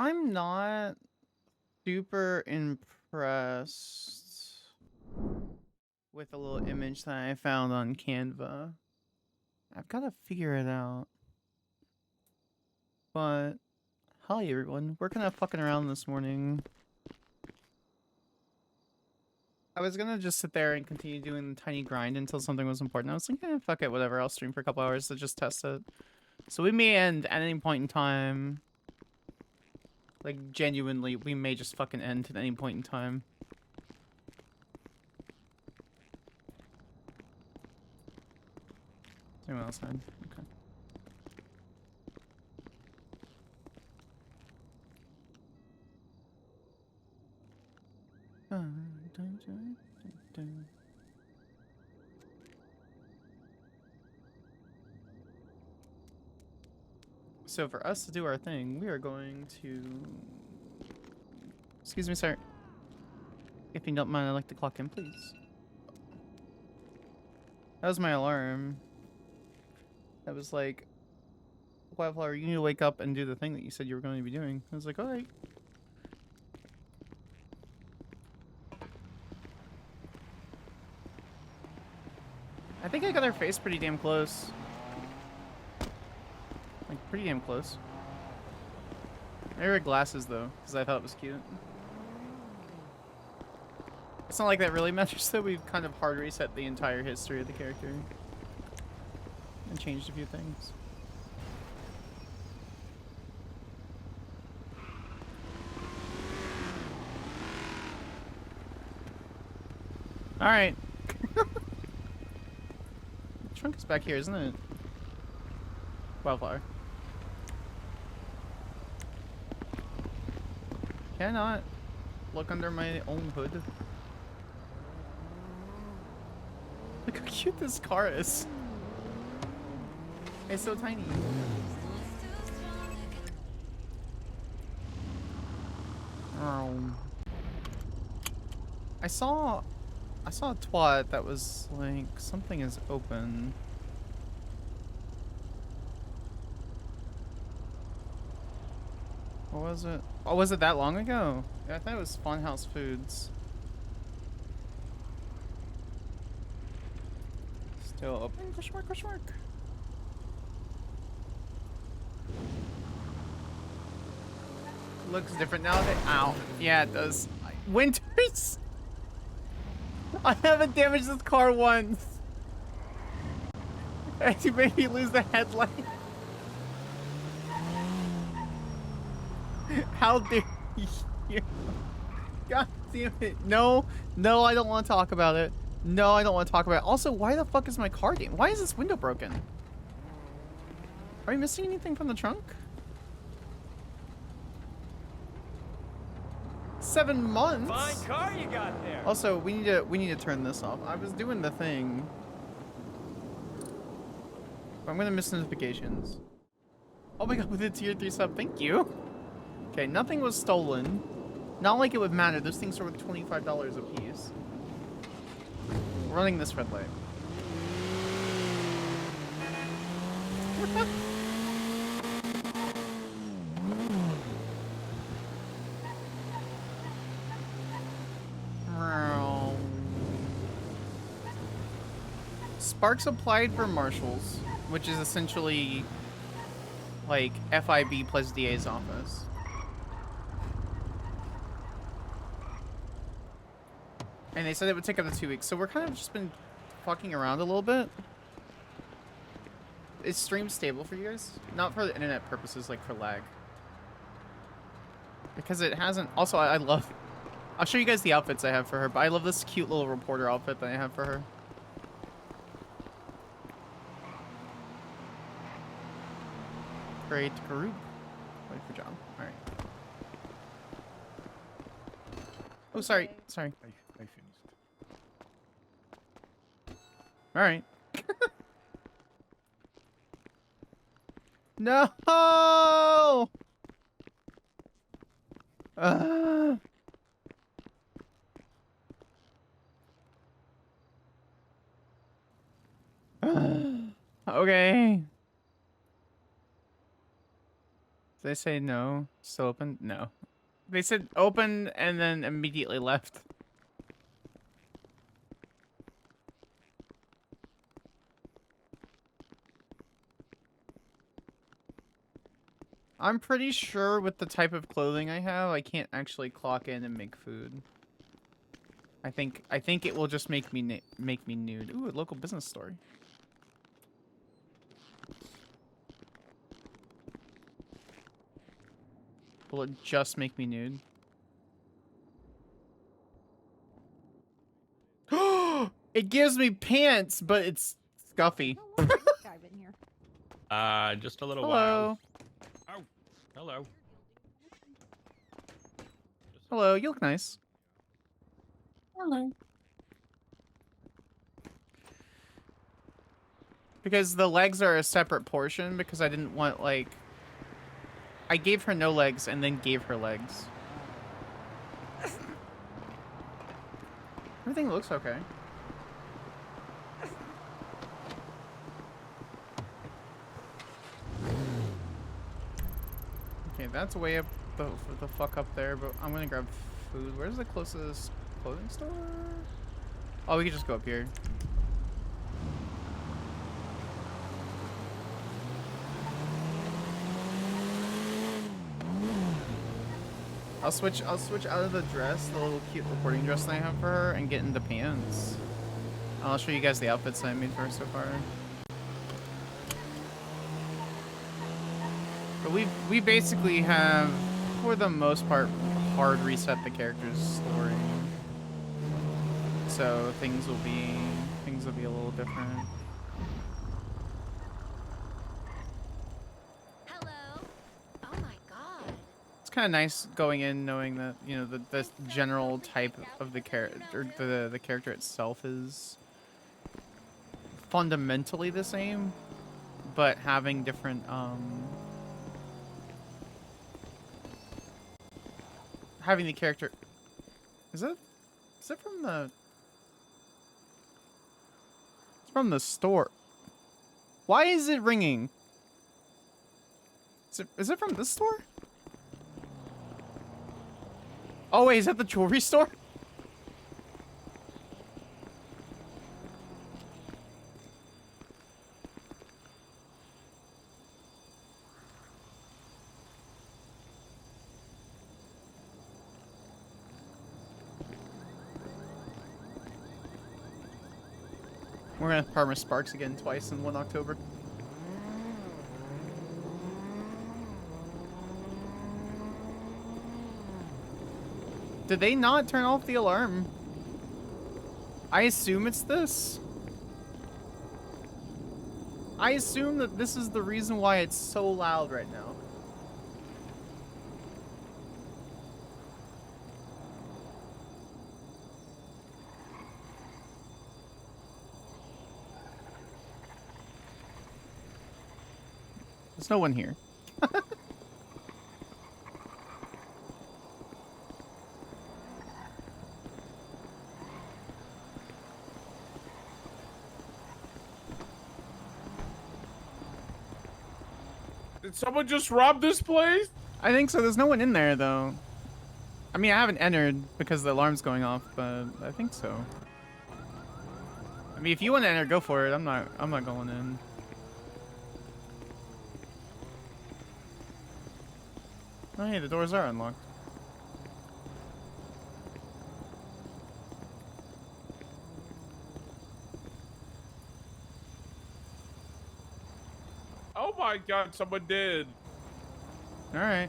I'm not super impressed with a little image that I found on Canva. I've got to figure it out. But, hi everyone. We're kind of fucking around this morning. I was gonna just sit there and continue doing the tiny grind until something was important. I was like, fuck it, whatever. I'll stream for a couple hours to just test it. So we may end at any point in time. Like, genuinely, we may just fucking end at any point in time. Is anyone else on? Okay. So for us to do our thing, we are going to... Excuse me, sir. If you don't mind, I'd like to clock in, please. That was my alarm. That was like, Wildflower, you need to wake up and do the thing that you said you were going to be doing. I was like, alright. I think I got her face pretty damn close. Like, pretty damn close. I wear glasses, though, because I thought it was cute. It's not like that really matters, though. We've kind of hard reset the entire history of the character. And changed a few things. Alright. The trunk is back here, isn't it? Wildflower. Cannot look under my own hood. Look how cute this car is. It's so tiny. I saw a twat that was like, something is open. What was it? Oh, was it that long ago? Yeah, I thought it was Funhouse Foods. Still open? Question mark, question mark. Looks different now. Ow. Yeah, it does. Winters! I haven't damaged this car once. You made me lose the headlight. How dare you? God damn it. No, no, I don't want to talk about it. No, I don't want to talk about it. Also, why the fuck is my car damaged? Why is this window broken? Are you missing anything from the trunk? 7 months? Fine car you got there. Also, we need to turn this off. I was doing the thing. I'm gonna miss notifications. Oh my god, with a tier 3 sub, thank you. Okay, nothing was stolen. Not like it would matter. Those things are worth $25 a piece. We're running this red light. Sparks applied for Marshals, which is essentially like FIB plus DA's office. And they said it would take up to 2 weeks, so we're kind of just been fucking around a little bit. Is stream stable for you guys? Not for the internet purposes, like for lag. Because it hasn't... Also, I love... I'll show you guys the outfits I have for her, but I love this cute little reporter outfit that I have for her. Great group. Wait for job. Alright. Oh, sorry. Sorry. I finished. Alright. No! Okay. Did they say no? Still open? No. They said open and then immediately left. I'm pretty sure with the type of clothing I have, I can't actually clock in and make food. I think it will just make me nude. Ooh, a local business store. Will it just make me nude? It gives me pants, but it's scuffy. Just a little Hello. while. Oh, hello. Hello, you look nice. Hello. Because the legs are a separate portion because I didn't want, like... I gave her no legs and then gave her legs. Everything looks okay. Okay, that's way up the fuck up there, but I'm gonna grab food. Where's the closest clothing store? Oh, we could just go up here. I'll switch out of the dress, the little cute reporting dress that I have for her, and get into pants. I'll show you guys the outfits I made for her so far. But we basically have, for the most part, hard reset the character's story. So things will be a little different. Hello. Oh my god. It's kind of nice going in knowing that, you know, the general type of the character, the character itself is fundamentally the same, but having different having the character. Is it from the? It's from the store. Why is it ringing? Is it from this store? Oh wait, is that the jewelry store? We're gonna farm Sparks again twice in 1 October. Did they not turn off the alarm? I assume it's this. I assume that this is the reason why it's so loud right now. There's no one here. Did someone just rob this place? I think so. There's no one in there, though. I mean, I haven't entered because the alarm's going off, but I think so. I mean, if you want to enter, go for it. I'm not going in. Oh, hey, the doors are unlocked. Oh my god, someone did. All right.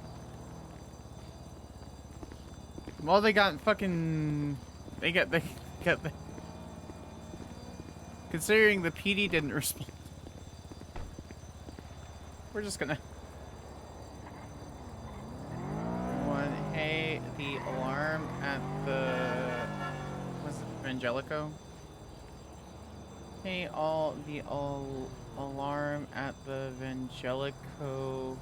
Well, they got fucking... They got the... Considering the PD didn't respond. We're just gonna... Hey, the alarm at the... What's it? Evangelico? Hey, the alarm at the Evangelico...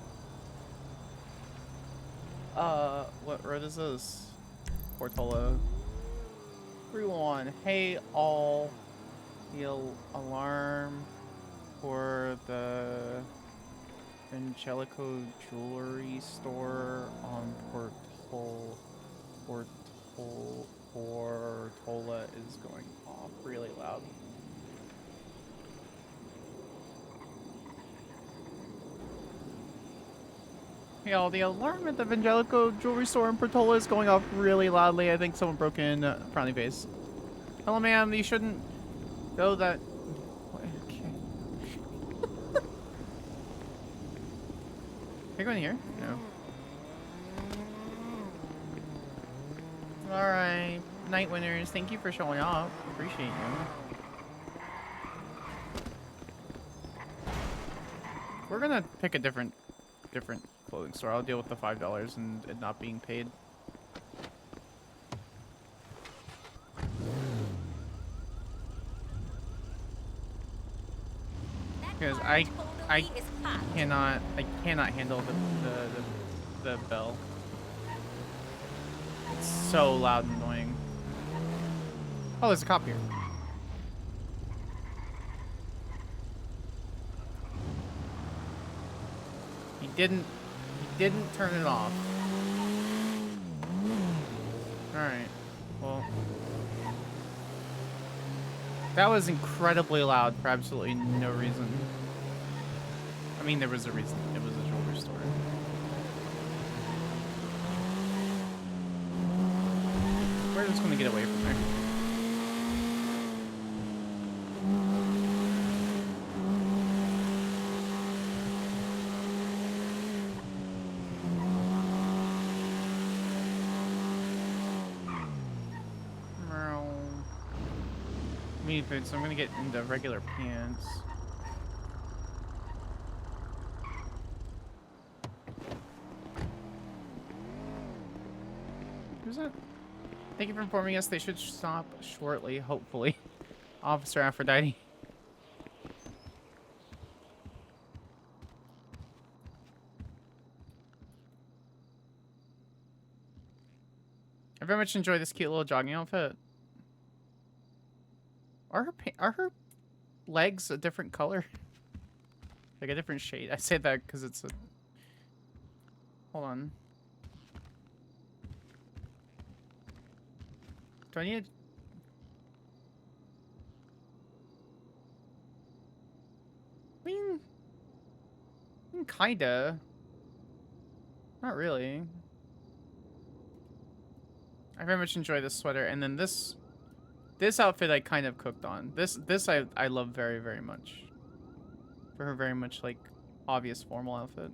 what road is this? Portola. 3-1. Hey, all... The alarm for the Angelico Jewelry Store on Portola is going off really loud. Yeah, the alarm at the Angelico Jewelry Store in Portola is going off really loudly. I think someone broke in. Frowny face. Hello, ma'am. You shouldn't go that. Okay. Can I go in here? No. Alright. Night winners, thank you for showing up. Appreciate you. We're gonna pick a different clothing store. I'll deal with the $5 and it not being paid. Because I cannot handle the bell. It's so loud and annoying. Oh, there's a cop here. He didn't turn it off. Alright. Well. That was incredibly loud for absolutely no reason. I mean, there was a reason. It was a jewelry store. We're just gonna get away from there. Meat food, so I'm gonna get into regular pants. Who's that? Thank you for informing us. They should stop shortly, hopefully. Officer Aphrodite. I very much enjoy this cute little jogging outfit. Are her legs a different color? Like a different shade? I say that because it's a... Hold on. Do I need... I mean, kinda. Not really. I very much enjoy this sweater, and then this outfit I kind of cooked on. This I love very, very much. For her very much, like, obvious formal outfit.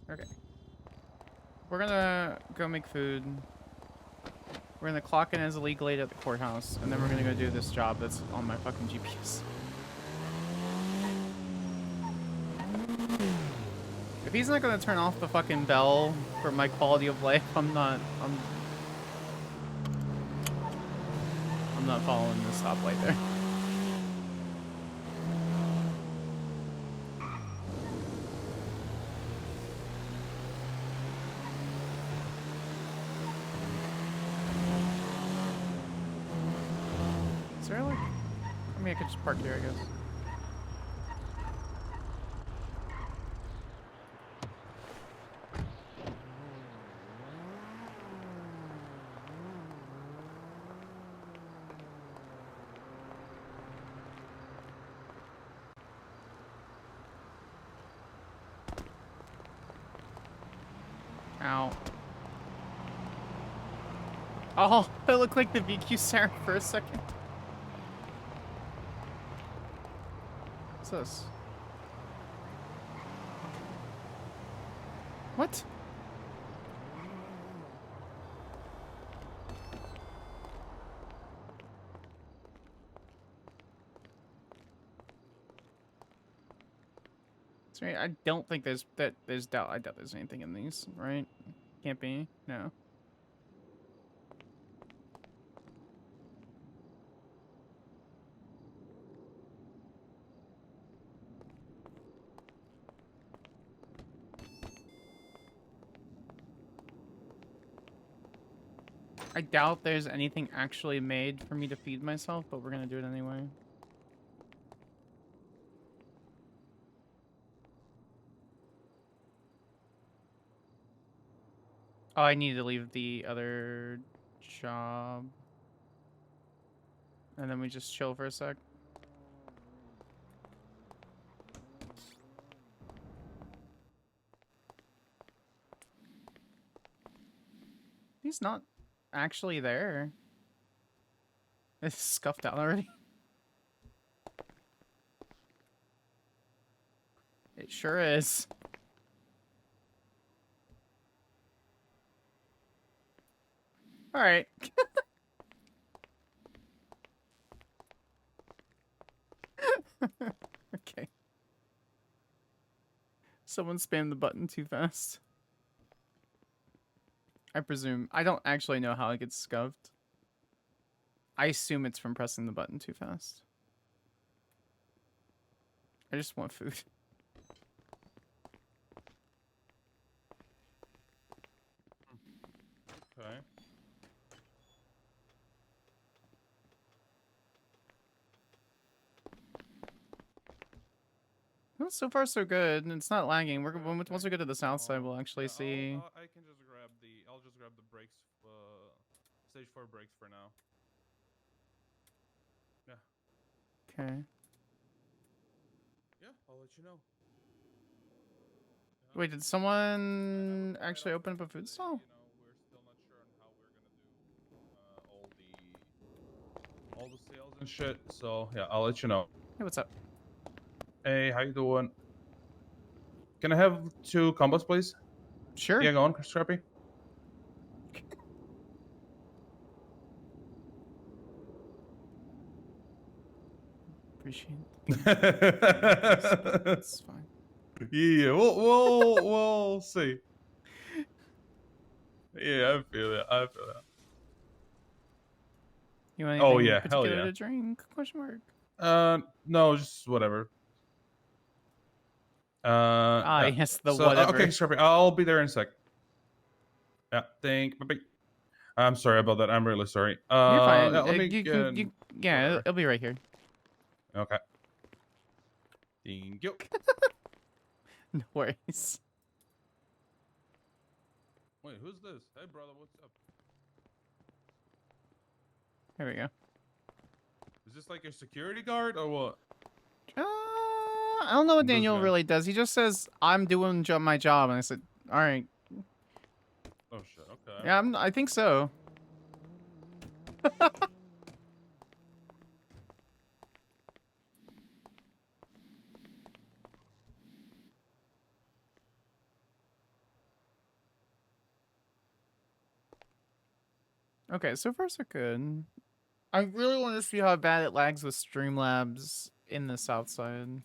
Okay. We're gonna go make food. We're gonna clock in as a legal aid at the courthouse, and then we're gonna go do this job that's on my fucking GPS. If he's not gonna turn off the fucking bell for my quality of life, I'm not following the stoplight there. Is there like... I mean, I could just park here, I guess. Ow. Oh, it looked like the VQ siren for a second. What's this? What? Sorry, I don't think there's doubt. I doubt there's anything in these, right? Can't be. No. I doubt there's anything actually made for me to feed myself, but we're gonna do it anyway. Oh, I need to leave the other job. And then we just chill for a sec. He's not actually there. It's scuffed out already. It sure is. All right. Okay. Someone spammed the button too fast. I presume. I don't actually know how it gets scuffed. I assume it's from pressing the button too fast. I just want food. Okay. Well, so far so good. It's not lagging. Once we go to the south side, we'll actually Yeah, see. I can just grab the. I'll just grab the brakes. Stage 4 brakes for now. Yeah. Okay. Yeah, I'll let you know. Wait, did someone actually open up a food stall? You know, we're still not sure on how we're gonna do all the sales and shit. So yeah, I'll let you know. Hey, what's up? Hey, how you doing? Can I have 2 combos, please? Sure. Yeah, go on, Scrappy. Appreciate it. It's fine. Yeah, we'll see. Yeah, I feel it. I feel that. You want Oh, anything yeah, hell particular yeah. to drink? Question mark. No, just whatever. Yeah. Yes, the So, whatever. okay, Scrappy, I'll be there in a sec. Yeah, thank. Bye. I'm sorry about that. I'm really sorry. You're fine. Yeah, let me You get. can, yeah, whatever. it'll be right here. Okay. Thank you. No worries. Wait, who's this? Hey, brother, what's up? Here we go. Is this like a security guard or what? I don't know what This Daniel guy. really does. He just says, "I'm doing my job," and I said, "All right, Oh shit. Okay. yeah, I think so." Okay, so far so good. I really want to see how bad it lags with Streamlabs in the south side.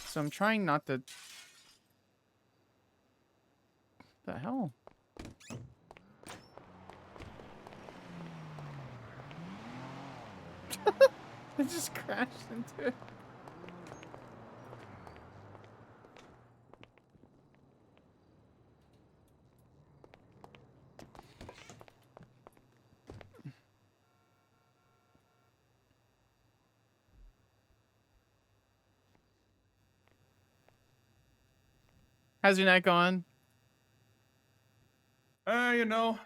So I'm trying not to... The hell? I just crashed into it. How's your night going? You know,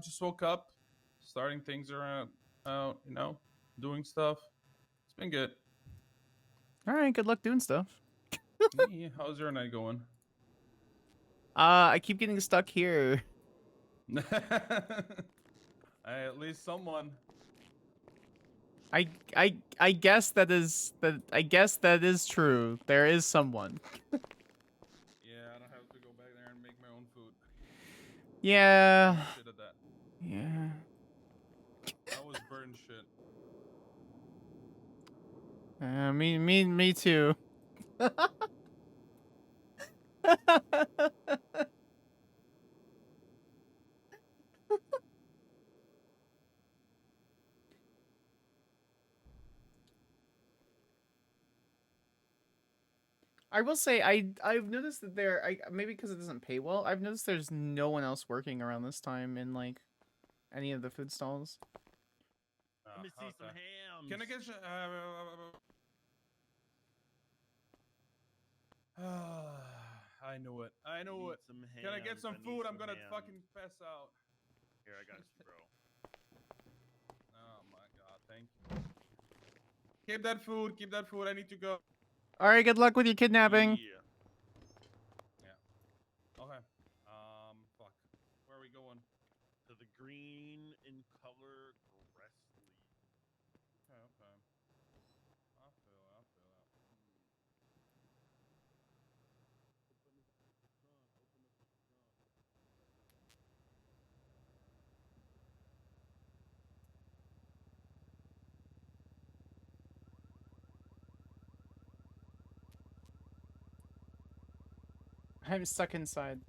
just woke up, starting things around out, doing stuff. It's been good. All right, good luck doing stuff. Yeah, how's your night going? I keep getting stuck here. Hey, at least someone. I guess that is true. There is someone. Yeah, I don't have to go back there and make my own food. Yeah. Shit at that. Yeah. That was burn shit. Me too. I will say I've noticed that maybe because it doesn't pay well. I've noticed there's no one else working around this time in like any of the food stalls. Let me see some hams. Can I get I knew it. I knew it. Some Can I get hams. some need food? I'm some gonna hams. fucking pass out. Here, I got you, bro. Oh my god, thank you. Keep that food. Keep that food. I need to go. All right, good luck with your kidnapping. Yeah. Okay. Fuck. Where are we going? To the green in color Gressley. Okay, okay. I feel it. I'm stuck inside.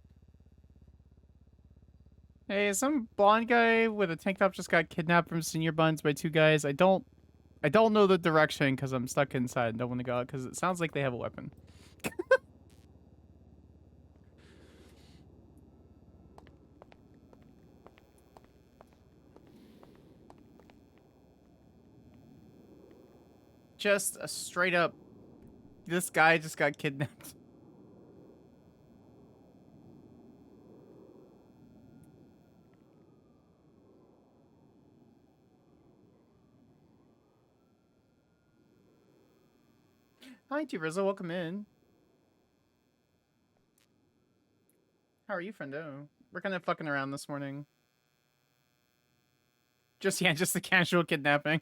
Hey, some blonde guy with a tank top just got kidnapped from Senior Buns by two guys. I don't know the direction because I'm stuck inside. Don't want to go out because it sounds like they have a weapon. Just a straight up, this guy just got kidnapped. Hi, T Rizzo, welcome in. How are you, friendo? We're kind of fucking around this morning. Just the casual kidnapping.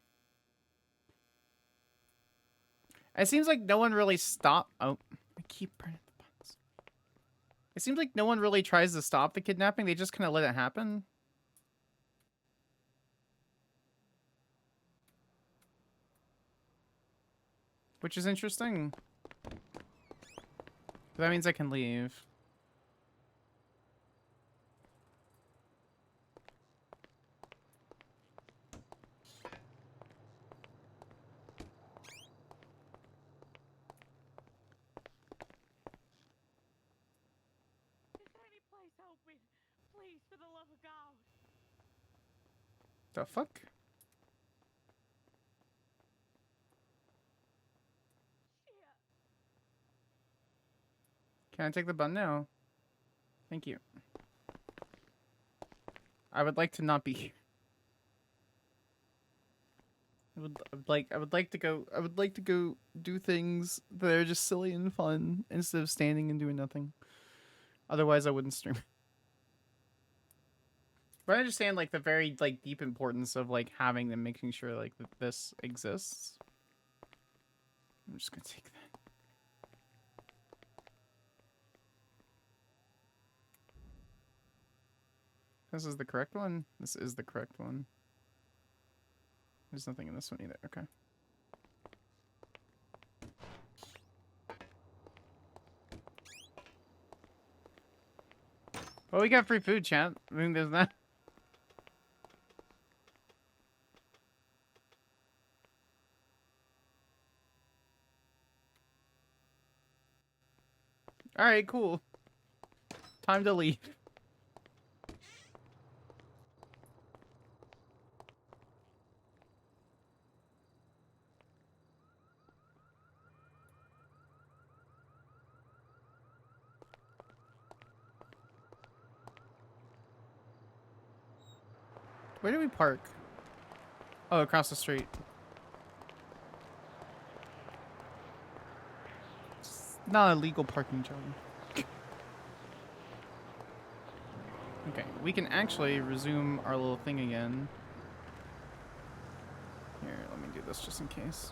It seems like no one really stopped. Oh, I keep burning the buttons. It seems like no one really tries to stop the kidnapping. They just kind of let it happen. Which is interesting. That means I can leave. Is any place open? Please, for the love of God. The fuck? Can I take the bun now? Thank you. I would like to not be here. I would like to go do things that are just silly and fun instead of standing and doing nothing. Otherwise I wouldn't stream. But I understand like the very like deep importance of like having them, making sure like that this exists. I'm just gonna take that. This is the correct one? This is the correct one. There's nothing in this one either. Okay. Well, we got free food, chat. I mean, there's that. Alright, cool. Time to leave. Where do we park? Oh, across the street. It's not a legal parking job. Okay, we can actually resume our little thing again. Here, let me do this just in case.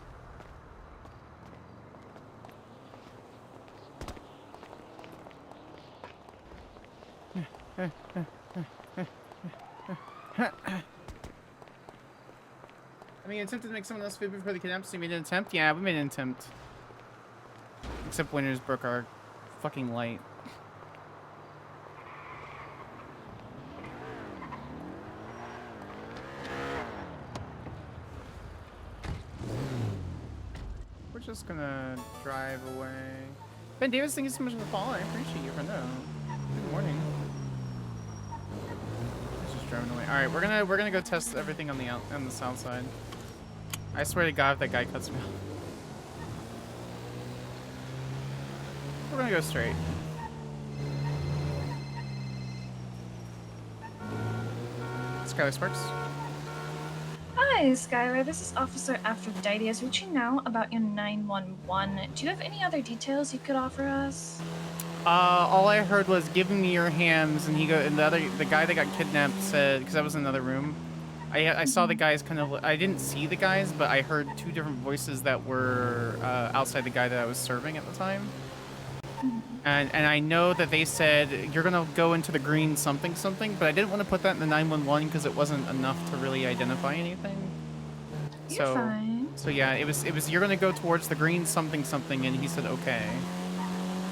I mean, attempted to make someone else food before the kidnapped, so you made an attempt? Yeah, we made an attempt. Except Winners broke our fucking light. We're just gonna drive away. Ben Davis, thank you so much for the follow. I appreciate you for that. Good morning. It's just driving away. All right, we're gonna go test everything on the south side. I swear to God, if that guy cuts me off, we're gonna go straight. Skyler Sparks. Hi, Skyler. This is Officer Aphrodite. I was reaching now about your 911. Do you have any other details you could offer us? All I heard was "Give me your hams," and the guy that got kidnapped said, because I was in another room. I saw the guys kind of. I didn't see the guys, but I heard two different voices that were outside the guy that I was serving at the time. And I know that they said you're gonna go into the green something, but I didn't want to put that in the 911 because it wasn't enough to really identify anything. You're fine. So yeah, it was you're gonna go towards the green something, and he said okay.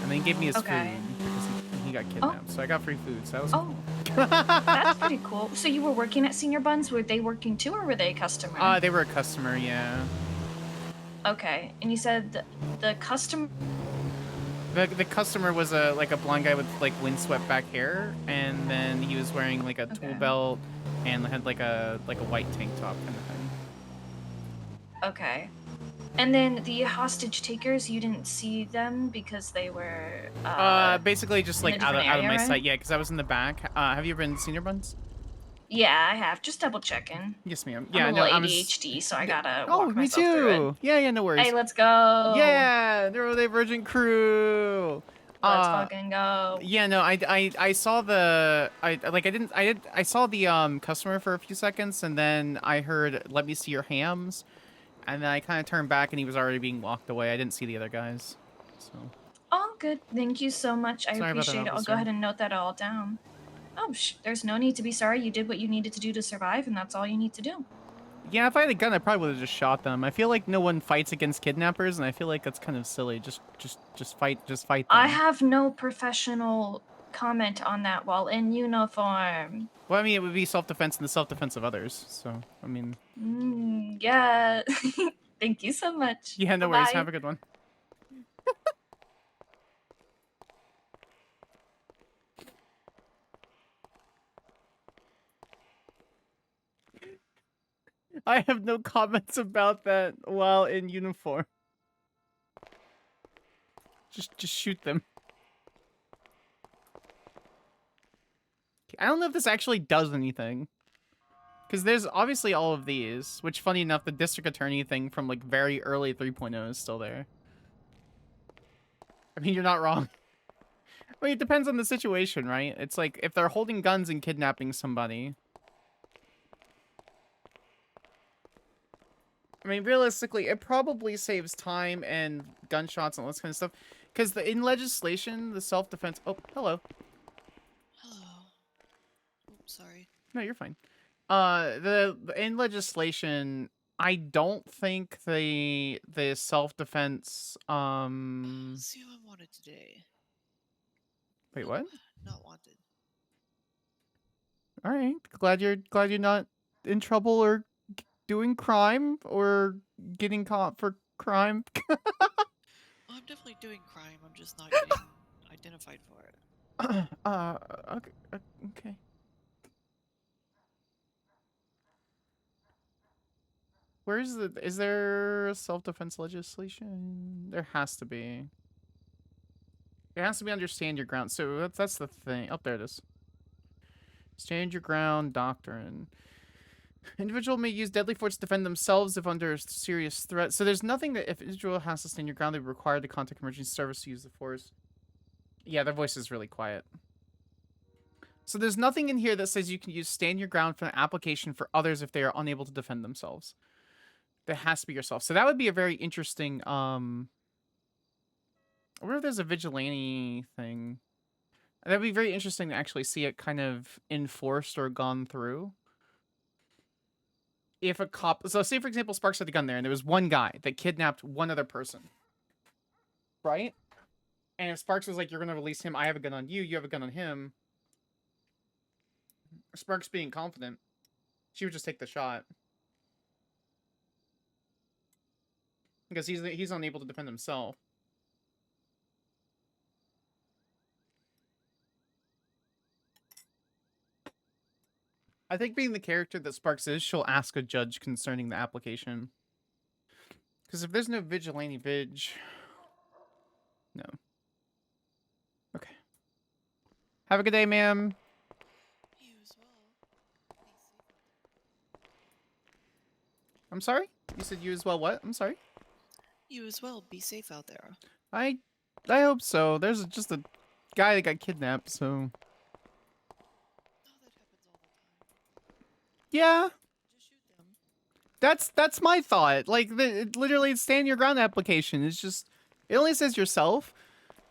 And then he gave me his food because he got kidnapped. So I got free food. So that was Oh, that's pretty cool. So you were working at Senior Buns. Were they working too, or were they a customer? They were a customer, yeah. Okay, and you said the customer. The customer was like a blonde guy with like windswept back hair, and then he was wearing like a tool belt and had like a white tank top kind of thing. Okay. And then the hostage takers, you didn't see them because they were basically just in a like out different of my area, sight. right? Yeah, because I was in the back. Have you ever been to Senior Buns? Yeah, I have. Just double checking. Yes, ma'am. I'm Yeah, a no, little I was. ADHD, so I gotta Oh, walk me myself through it. too. Yeah, no worries. Hey, let's go. Yeah, they're the Virgin Crew. Let's fucking go. Yeah, no, I saw the I saw the customer for a few seconds, and then I heard "Let me see your hams," and then I kind of turned back, and he was already being walked away. I didn't see the other guys, so. All good. Thank you so much. I Sorry about that, appreciate it. I'll officer. go ahead and note that all down. Oh, there's no need to be sorry. You did what you needed to do to survive, and that's all you need to do. Yeah, if I had a gun, I probably would have just shot them. I feel like no one fights against kidnappers, and I feel like that's kind of silly. Just fight them. I have no professional comment on that while in uniform. Well, I mean, it would be self-defense and the self-defense of others. So, I mean. Yeah. Thank you so much. Yeah, no worries. Have a good one. I have no comments about that while in uniform. Just shoot them. I don't know if this actually does anything. Because there's obviously all of these, which, funny enough, the district attorney thing from, like, very early 3.0 is still there. I mean, you're not wrong. I mean, it depends on the situation, right? It's like, if they're holding guns and kidnapping somebody... I mean, realistically, it probably saves time and gunshots and all this kind of stuff. Because in legislation, the self-defense... Oh, hello. Hello. Oops, sorry. No, you're fine. In legislation, I don't think the self-defense, See who I wanted today. Wait, what? Not wanted. All right. Glad you're not in trouble or doing crime or getting caught for crime. Oh, I'm definitely doing crime. I'm just not getting identified for it. Okay. Okay. Is there self-defense legislation? There has to be. It has to be understand your ground. So that's the thing. Oh, there it is. Stand your ground doctrine. Individual may use deadly force to defend themselves if under serious threat. So there's nothing that if individual has to stand your ground, they be required to contact emergency service to use the force. Yeah, their voice is really quiet. So there's nothing in here that says you can use stand your ground for an application for others if they are unable to defend themselves. That has to be yourself. So that would be a very interesting, I wonder if there's a vigilante thing. That'd be very interesting to actually see it kind of enforced or gone through. If a cop... So say, for example, Sparks had the gun there, and there was one guy that kidnapped one other person. Right? And if Sparks was like, you're going to release him, I have a gun on you, you have a gun on him. Sparks being confident, she would just take the shot. Because he's unable to defend himself. I think being the character that Sparks is, she'll ask a judge concerning the application. Because if there's no vigilante vig, no. Okay. Have a good day, ma'am. You as well. Be safe. I'm sorry? You said you as well what? I'm sorry? You as well. Be safe out there. I hope so. There's just a guy that got kidnapped, so... Oh, that happens all the time. Yeah, Just shoot them. that's my thought. Like, literally, stand your ground application. It's just... It only says yourself,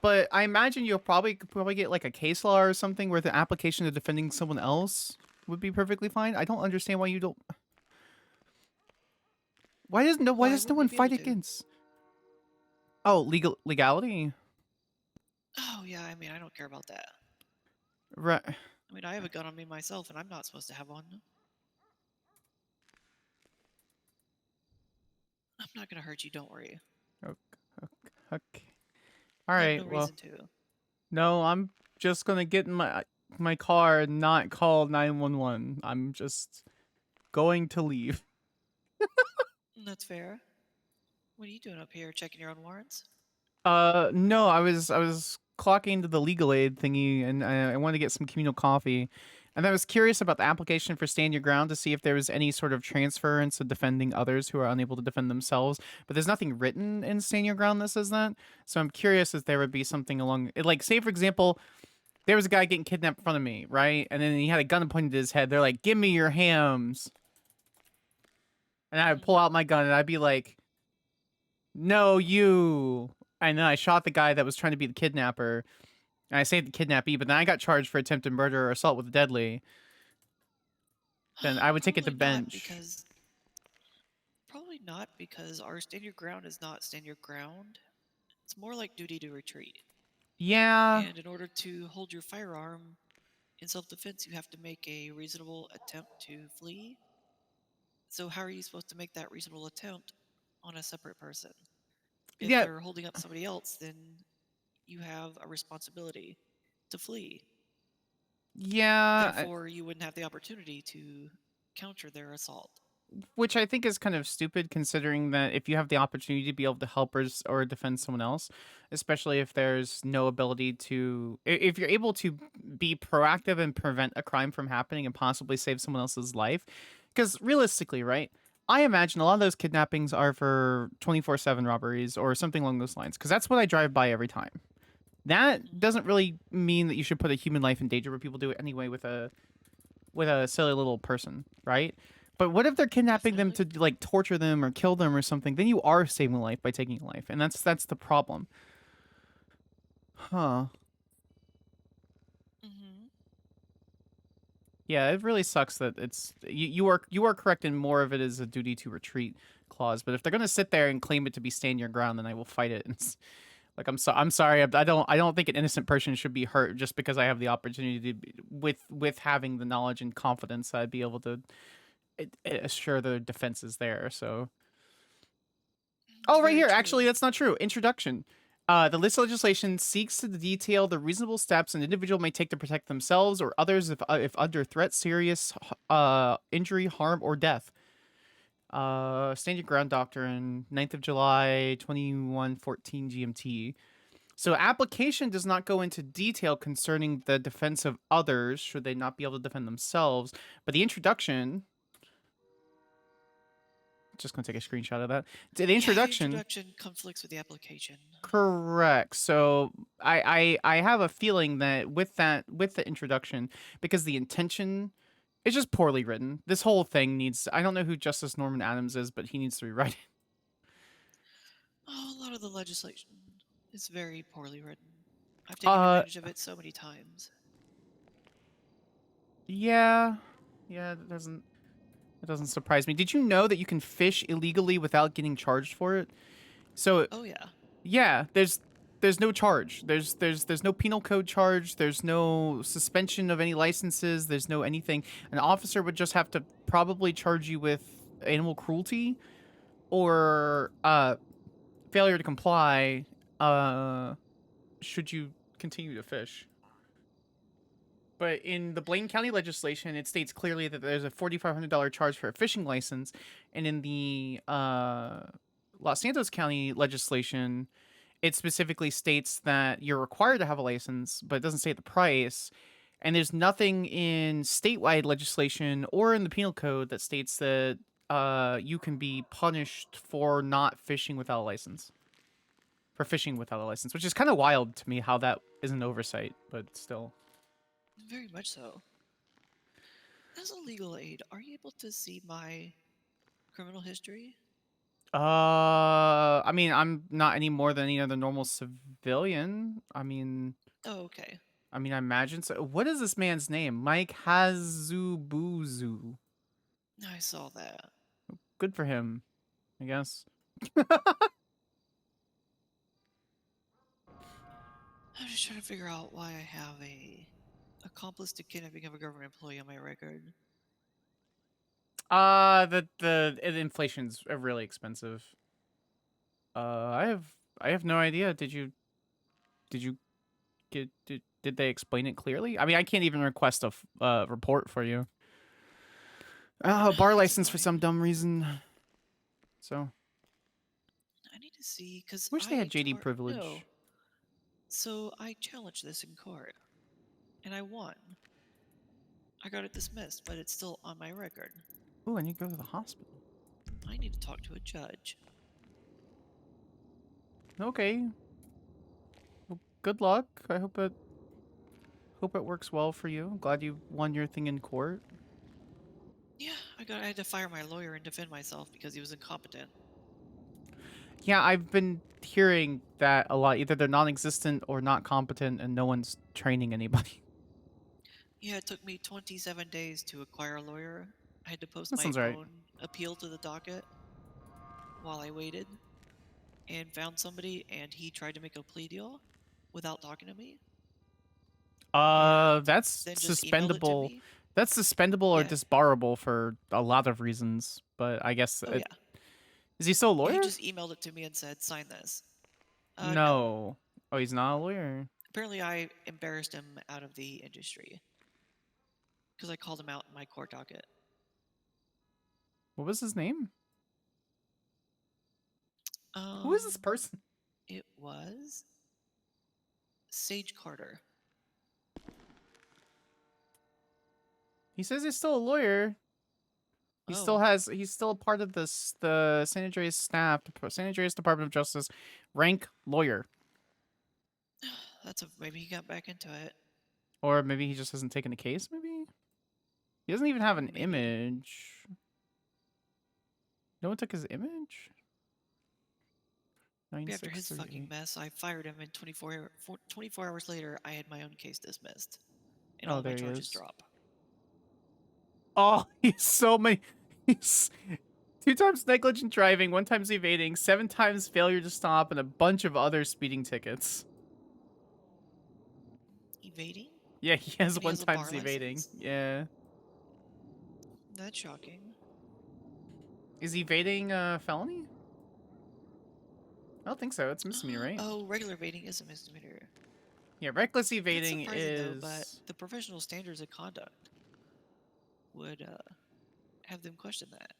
but I imagine you'll probably get, like, a case law or something where the application of defending someone else would be perfectly fine. I don't understand why you don't... Why does no Why one wouldn't we be able fight to? against... Oh, legality? Oh, yeah, I mean, I don't care about that. Right. I mean, I have a gun on me myself, and I'm not supposed to have one. I'm not gonna hurt you, don't worry. Okay. I have Alright, no well... reason to. No, I'm just gonna get in my car and not call 911. I'm just going to leave. That's fair. What are you doing up here? Checking your own warrants? No, I was clocking into the legal aid thingy, and I wanted to get some communal coffee, and I was curious about the application for Stand Your Ground to see if there was any sort of transference of defending others who are unable to defend themselves. But there's nothing written in Stand Your Ground that says that, so I'm curious if there would be something along, like, say for example, there was a guy getting kidnapped in front of me, right, and then he had a gun pointed at his head. They're like, "Give me your hams," and I would pull out my gun and I'd be like, "No, you." And then I shot the guy that was trying to be the kidnapper. And I saved the kidnappee, but then I got charged for attempted murder or assault with deadly. Then I would take it to Probably not, bench. probably not because our stand your ground is not stand your ground. It's more like duty to retreat. Yeah. And in order to hold your firearm in self-defense, you have to make a reasonable attempt to flee. So how are you supposed to make that reasonable attempt on a separate person? If Yeah. they're holding up somebody else, then you have a responsibility to flee. Yeah. Therefore, you wouldn't have the opportunity to counter their assault. Which I think is kind of stupid, considering that if you have the opportunity to be able to help or defend someone else, especially if there's no ability to, if you're able to be proactive and prevent a crime from happening and possibly save someone else's life, because realistically, right? I imagine a lot of those kidnappings are for 24/7 robberies or something along those lines, because that's what I drive by every time. That doesn't really mean that you should put a human life in danger, but people do it anyway with a silly little person, right? But what if they're kidnapping them to like torture them or kill them or something? Then you are saving a life by taking a life, and that's the problem. Huh. Mm-hmm. Yeah, it really sucks that it's you are correct in more of it is a duty to retreat clause, but if they're gonna sit there and claim it to be stand your ground, then I will fight it. And like I'm sorry, I don't think an innocent person should be hurt just because I have the opportunity to with having the knowledge and confidence I'd be able to assure their defense is there. So right here, actually that's not true. Introduction. The list of legislation seeks to detail the reasonable steps an individual may take to protect themselves or others if under threat, serious injury, harm, or death. Stand Your Ground Doctrine, 9th of July, 2114 GMT. So application does not go into detail concerning the defense of others should they not be able to defend themselves, but the introduction... Just gonna take a screenshot of that. The introduction... the introduction conflicts with the application. Correct. So I have a feeling that with the introduction, because the intention is just poorly written. This whole thing needs... I don't know who Justice Norman Adams is, but he needs to rewrite it. Oh, a lot of the legislation is very poorly written. I've taken advantage of it so many times. Yeah, it doesn't surprise me. Did you know that you can fish illegally without getting charged for it? So Oh yeah. Yeah, there's no charge. There's no penal code charge. There's no suspension of any licenses. There's no anything. An officer would just have to probably charge you with animal cruelty or failure to comply should you continue to fish. But in the Blaine County legislation, it states clearly that there's a $4,500 charge for a fishing license, and in the Los Santos County legislation, it specifically states that you're required to have a license, but it doesn't state the price. And there's nothing in statewide legislation or in the penal code that states that you can be punished for not fishing without a license. For fishing without a license, which is kind of wild to me how that is an oversight, but still. Very much so. As a legal aid, are you able to see my criminal history? I mean, I'm not any more than any other normal civilian. I mean, Oh, okay. I imagine so. What is this man's name? Mike Hazubuzu. I saw that. Good for him, I guess. I'm just trying to figure out why I have a accomplice to kidnapping of a government employee on my record. The inflation's really expensive. I have no idea. Did you get did they explain it clearly? I mean, I can't even request a report for you. Bar That's license for some annoying. dumb reason. So I need to see because wish they had JD privilege. No. So I challenged this in court, and I won. I got it dismissed, but it's still on my record. Ooh, I need to go to the hospital. I need to talk to a judge. Okay. Well, good luck. I hope it works well for you. I'm glad you won your thing in court. Yeah, I had to fire my lawyer and defend myself because he was incompetent. Yeah, I've been hearing that a lot. Either they're non-existent or not competent, and no one's training anybody. Yeah, it took me 27 days to acquire a lawyer. I had to post That my sounds right. own appeal to the docket while I waited and found somebody, and he tried to make a plea deal without talking to me. That's Then just emailed it to suspendable. me. That's suspendable or Yeah. disbarable for a lot of reasons. But I guess Oh, yeah. is he still a Yeah, lawyer? he just emailed it to me and said, sign this. No. No. Oh, he's not a lawyer. Apparently, I embarrassed him out of the industry because I called him out in my court docket. What was his name? Who is this Um, person? It was Sage Carter. He says he's still a lawyer. He still Oh. has. He's still a part of the San Andreas staff, San Andreas Department of Justice, rank lawyer. Maybe he got back into it. Or maybe he just hasn't taken a case. Maybe he doesn't even have an Maybe. image. No one took his image. After his fucking mess, I fired him, and 24 hours later, I had my own case dismissed, and Oh, all my there he charges is. drop. Oh, he's so many. He's 2 times negligent driving, 1 times evading, 7 times failure to stop, and a bunch of other speeding tickets. Evading? Yeah, he has And he 1 has a bar times evading. license? Yeah. That's shocking. Is evading a felony? I don't think so. It's misdemeanor, right? Oh, regular evading is a misdemeanor. Yeah, reckless That's evading surprising, is. though, but the professional standards of conduct would have them question that.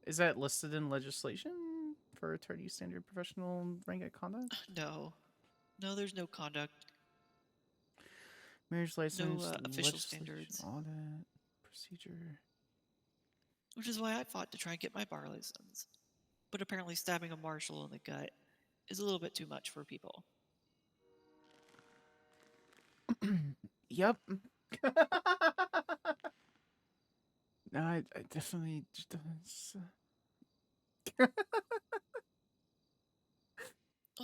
Is that listed in legislation for attorney standard professional rank of conduct? No, there's no conduct. Marriage license, official legislation, standards. audit, procedure. Which is why I fought to try and get my bar license. But apparently stabbing a marshal in the gut is a little bit too much for people. Yep. No, I definitely just. Well,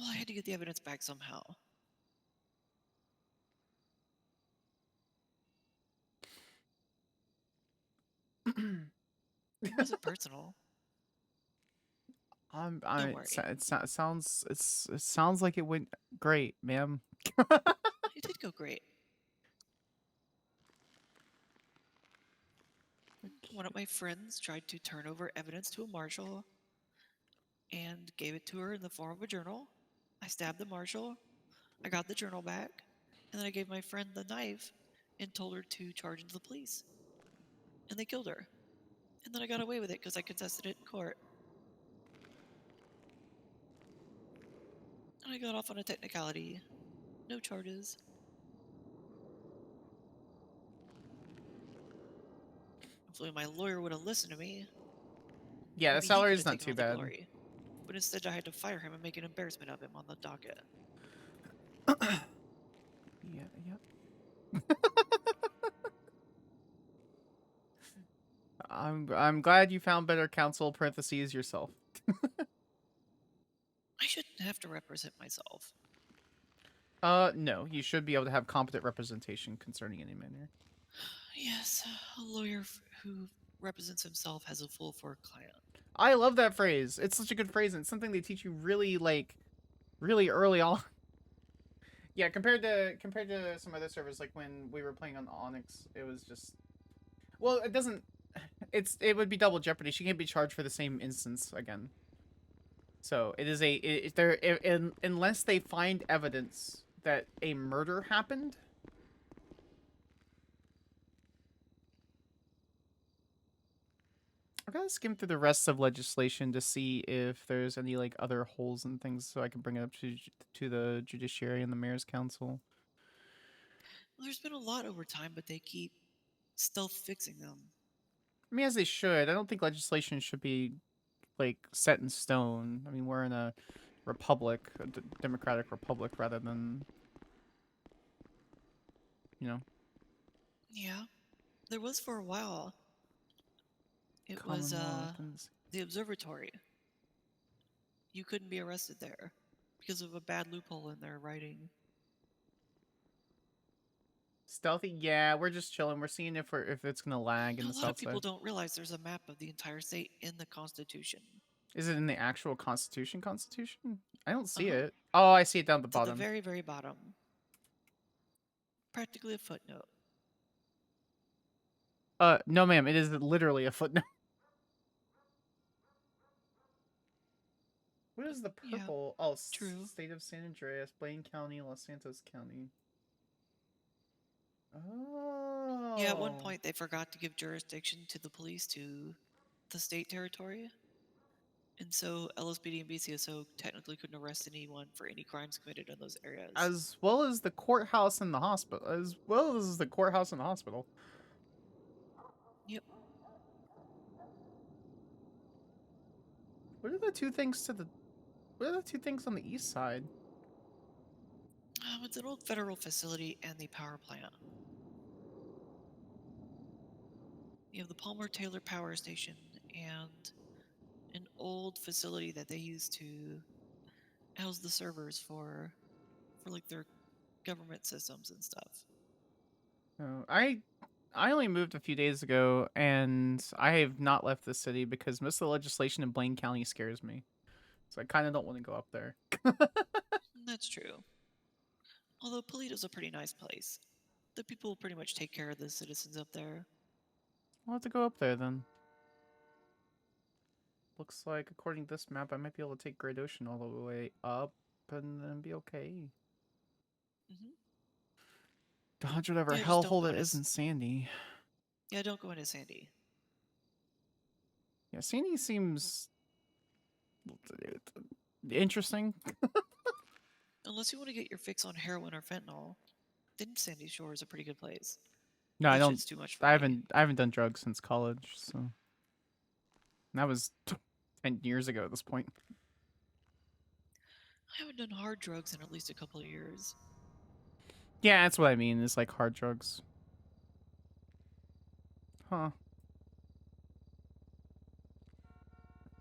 I had to get the evidence back somehow. It wasn't personal. Don't worry. It sounds like it went great, ma'am. It did go great. One of my friends tried to turn over evidence to a marshal and gave it to her in the form of a journal. I stabbed the marshal. I got the journal back. And then I gave my friend the knife and told her to charge into the police. And they killed her. And then I got away with it because I contested it in court. And I got off on a technicality. No charges. Hopefully my lawyer would have listened to me. Yeah, the Maybe he could salary's have not taken too all the bad. glory. But instead I had to fire him and make an embarrassment of him on the docket. Yeah, I'm glad you found better counsel. Parentheses yourself. I shouldn't have to represent myself. No, you should be able to have competent representation concerning any matter. Yes, a lawyer who represents himself has a fool for a client. I love that phrase. It's such a good phrase, and it's something they teach you really really early on. Yeah, compared to some other servers, like when we were playing on Onyx, it was just, well, it doesn't. It would be double jeopardy. She can't be charged for the same instance again. So it is unless they find evidence that a murder happened. I gotta skim through the rest of legislation to see if there's any like other holes and things, so I can bring it up to the judiciary and the mayor's council. Well, there's been a lot over time, but they keep stealth fixing them. I mean, as they should. I don't think legislation should be like set in stone. I mean, we're in a republic, a democratic republic, rather than, you know. Yeah, there was for a while. It was Commonwealth. the observatory. You couldn't be arrested there because of a bad loophole in their writing. Stealthy, yeah, we're just chilling. We're seeing if it's gonna lag in A the lot south of people side. don't realize there's a map of the entire state in the Constitution. Is it in the actual Constitution? I don't see Uh-huh. it. Oh, I see it down the It's at the bottom. very, very bottom. Practically a footnote. No, ma'am. It is literally a footnote. What is the Yeah, purple? Oh, true. State of San Andreas, Blaine County, Los Santos County. Oh. Yeah, at one point they forgot to give jurisdiction to the police to the state territory. And so LSPD and BCSO technically couldn't arrest anyone for any crimes committed in those areas. As well as the courthouse and the hospital. Yep. What are the two things What are the two things on the east side? It's an old federal facility and the power plant. You have the Palmer Taylor Power Station and an old facility that they use to house the servers for like their government systems and stuff. Oh, I only moved a few days ago, and I have not left the city because most of the legislation in Blaine County scares me. So I kind of don't want to go up there. That's true. Although Polito's a pretty nice place. The people pretty much take care of the citizens up there. I'll have to go up there then. Looks like, according to this map, I might be able to take Great Ocean all the way up and then be okay. Mm-hmm. Dodge whatever Yeah, just don't hellhole go that into is in Sandy. Yeah, don't go into Sandy. Yeah, Sandy seems interesting. Unless you want to get your fix on heroin or fentanyl, then Sandy Shore is a pretty good place. No, I That don't. shit's too much for I me. haven't done drugs since college, so that was 10 years ago at this point. I haven't done hard drugs in at least a couple of years. Yeah, that's what I mean. It's like hard drugs. Huh.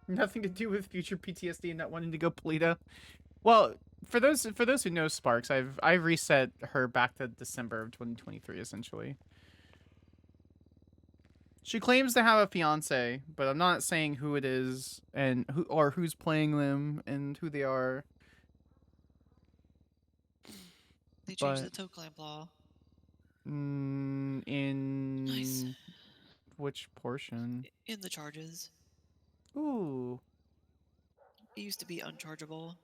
Nothing to do with future PTSD and not wanting to go Polito. Well, for those who know Sparks, I've reset her back to December of 2023 essentially. She claims to have a fiance, but I'm not saying who it is and who's playing them and who they are. They changed But the toe clamp law. in Nice. which portion? In the charges. Ooh. It used to be unchargeable.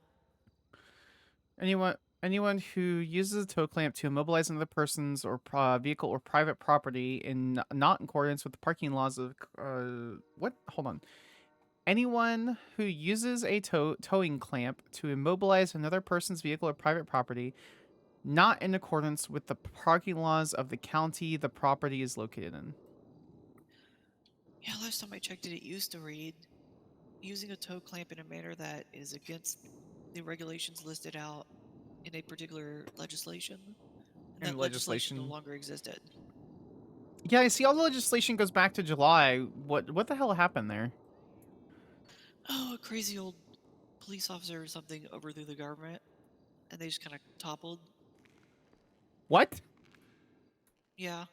Anyone who uses a tow clamp to immobilize another person's or vehicle or private property in not in accordance with the parking laws of what? Hold on. Anyone who uses a towing clamp to immobilize another person's vehicle or private property not in accordance with the parking laws of the county the property is located in. Yeah, last time I checked it used to read using a tow clamp in a manner that is against the regulations listed out in a particular legislation. And that legislation no longer existed. Yeah, I see all the legislation goes back to July. What the hell happened there? Oh, a crazy old police officer or something overthrew the government, and they just kind of toppled. What? Yeah.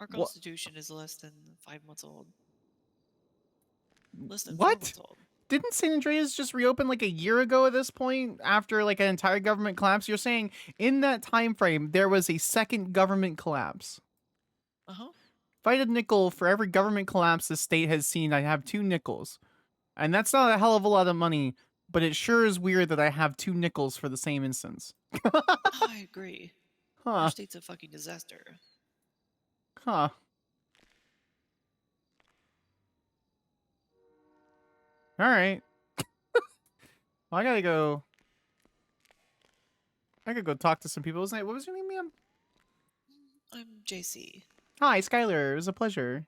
Our What? Constitution is less than 5 months old. Less than 4 What? months old. Didn't San Andreas just reopen like a year ago at this point after like an entire government collapse? You're saying in that time frame there was a second government collapse. Uh-huh. If I had a nickel for every government collapse the state has seen, I have 2 nickels. And that's not a hell of a lot of money, but it sure is weird that I have 2 nickels for the same instance. I agree. Our Huh. state's a fucking disaster. Huh. Alright. Well, I gotta go talk to some people. What was your name, ma'am? I'm JC. Hi, Skyler. It was a pleasure.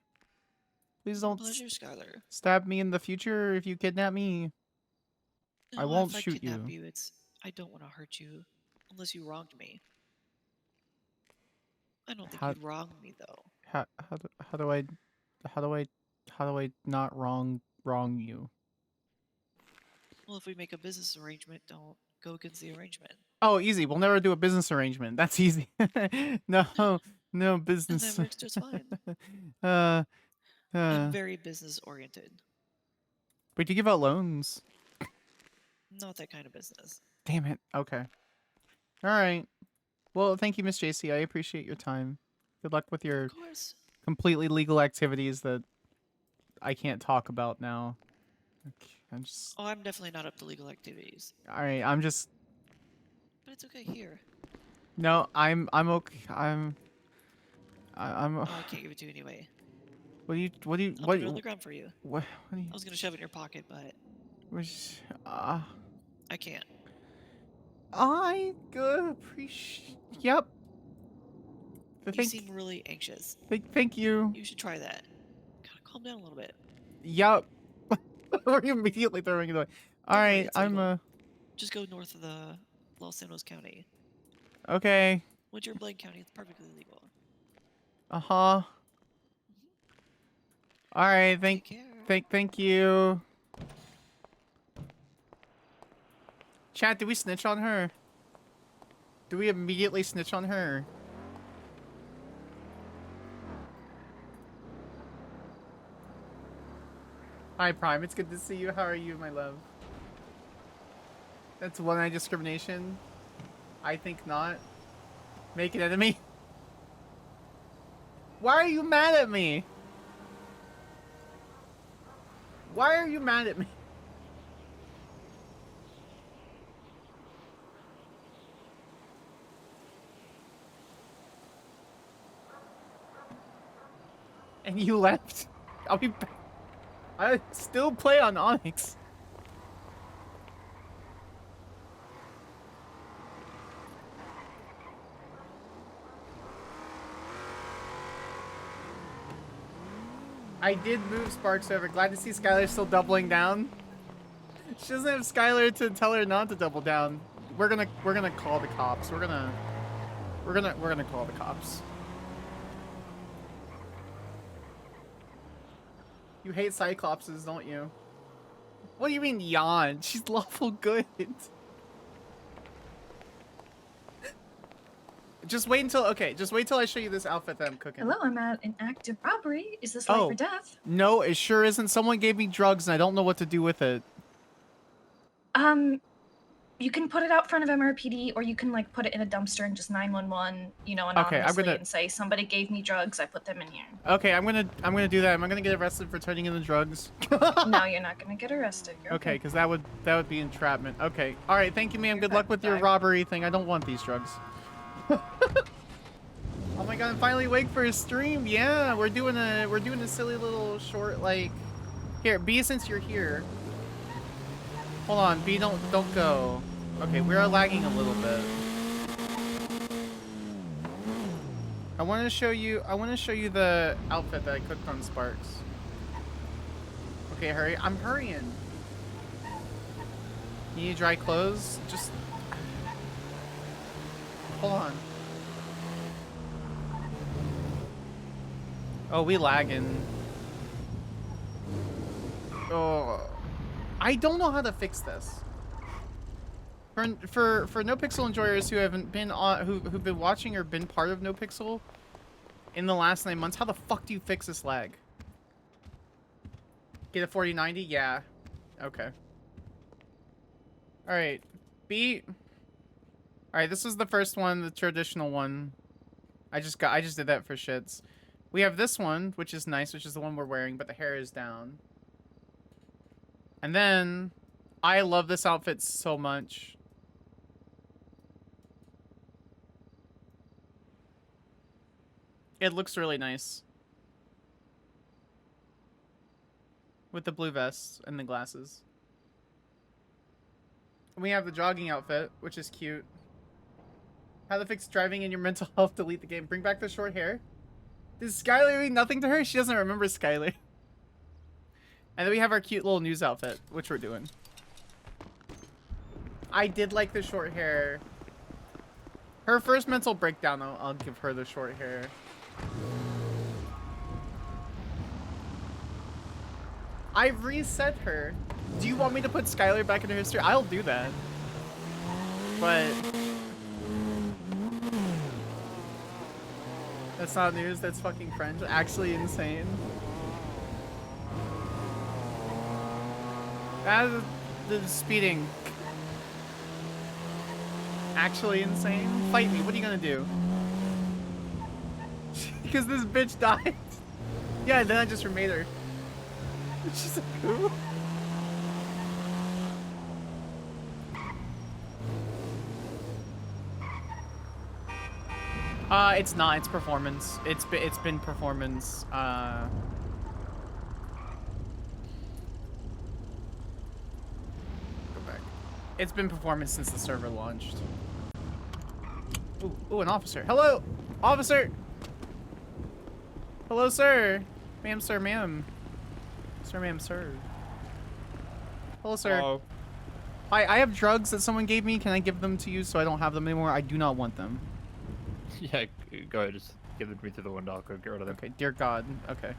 Please don't Pleasure, Skyler. stab me in the future if you kidnap me. I No, won't if shoot I kidnap you. you. I don't want to hurt you, unless you wronged me. I don't think How- you'd wrong me though. How do I not wrong you? Well, if we make a business arrangement, don't go against the arrangement. Oh, easy. We'll never do a business arrangement. That's easy. No And business. that works just fine. uh, I'm very business oriented. Wait, do you give out loans? Not that kind of business. Damn it. Okay. All right. Well, thank you, Miss JC. I appreciate your time. Good luck with your Of course. completely legal activities that I can't talk about now. Okay, I'm just. Oh, I'm definitely not up to legal activities. All right. I'm just. But it's okay here. No, I'm okay. I'm. Oh, I can't give it to you anyway. What do you? I'll put it on the ground for you. What do you? I was gonna shove it in your pocket, but Which, I can't. I appreciate. Yep. You seem really anxious. Thank you. You should try that. Gotta calm down a little bit. Yep. We're immediately throwing it away. All Don't worry, right, it's I'm legal. Just go north of the Los Angeles County. okay. Once you're in Blaine County, it's perfectly legal. Uh-huh. All right, Take care. thank you. Chat, did we snitch on her? Do we immediately snitch on her? Hi, Prime. It's good to see you. How are you, my love? That's one-eye discrimination? I think not. Make an enemy? Why are you mad at me? Why are you mad at me? And you left? I'll be back. I still play on Onyx. I did move Sparks over. Glad to see Skyler still doubling down. She doesn't have Skyler to tell her not to double down. We're gonna call the cops. We're gonna call the cops. You hate Cyclopses, don't you? What do you mean yawn? She's lawful good. Just wait until I show you this outfit that I'm cooking. Hello, I'm at an active robbery. Is this life Oh. or death? No, it sure isn't. Someone gave me drugs and I don't know what to do with it. You can put it out front of MRPD, or you can like put it in a dumpster and just 911, you know, anonymously and say somebody gave me drugs, I put them in here. Okay, I'm gonna do that. Am I gonna get arrested for turning in the drugs? No, you're not gonna get arrested. You're Okay, because that would be entrapment. Okay, all right. Thank you, ma'am. Good luck with your robbery thing. I don't want these drugs. Oh my god, I'm finally awake for a stream. Yeah, we're doing a silly little short like. Here, B, since you're here. Hold on, B, don't go. Okay, we are lagging a little bit. I want to show you the outfit that I cooked on Sparks. Okay, hurry. I'm hurrying. You need dry clothes? Just hold on. Oh, we lagging. Oh, I don't know how to fix this. For NoPixel enjoyers who haven't been on, who've been watching or been part of NoPixel in the last 9 months, how the fuck do you fix this lag? Get a 4090? Yeah. Okay. All right. B. All right. This is the first one, the traditional one. I just did that for shits. We have this one, which is nice, which is the one we're wearing, but the hair is down. And then, I love this outfit so much. It looks really nice. With the blue vest and the glasses. And we have the jogging outfit, which is cute. How to fix driving in your mental health, delete the game. Bring back the short hair. Does Skyler mean nothing to her? She doesn't remember Skyler. And then we have our cute little news outfit, which we're doing. I did like the short hair. Her first mental breakdown, though, I'll give her the short hair. I've reset her. Do you want me to put Skyler back into history? I'll do that. But that's not news, that's fucking French. Actually insane. That is the speeding. Actually insane? Fight me, what are you gonna do? Because this bitch died. Yeah, then I just remade her. She's like, who? It's not. It's performance. It's been performance. Go back. It's been performance since the server launched. Ooh, an officer. Hello, officer. Hello, sir. Ma'am, sir, ma'am. Sir, ma'am, sir. Hello, sir. Hello. Hi, I have drugs that someone gave me. Can I give them to you so I don't have them anymore? I do not want them. Yeah, go ahead. Just give them to me through the window. I'll go get rid of them. Okay, dear God. Okay.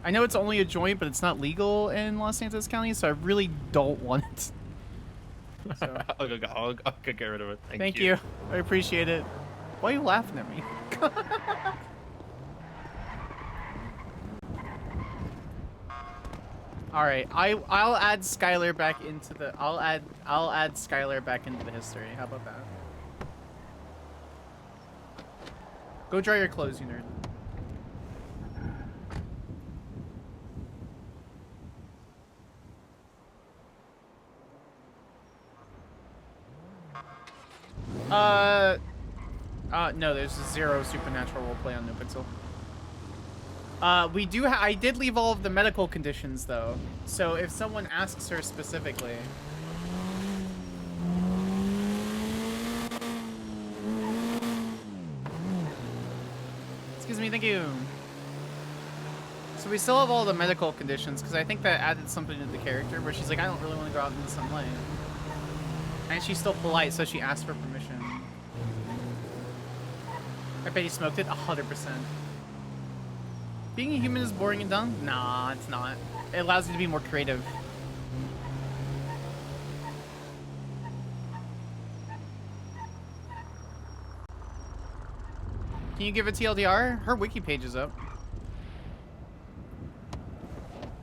I know it's only a joint, but it's not legal in Los Angeles County, so I really don't want it. So. I'll go get rid of it. Thank you. I appreciate it. Why are you laughing at me? All right, I'll add Skyler back into the I'll add Skyler back into the history. How about that? Go dry your clothes, you nerd. No, there's zero supernatural roleplay on NoPixel. We do I did leave all of the medical conditions, though. So if someone asks her specifically... Excuse me, thank you. So we still have all the medical conditions, because I think that added something to the character, where she's like, I don't really want to go out in the sunlight. And she's still polite, so she asked for permission. I bet he smoked it 100%. Being a human is boring and dumb? Nah, it's not. It allows you to be more creative. Can you give a TLDR? Her wiki page is up.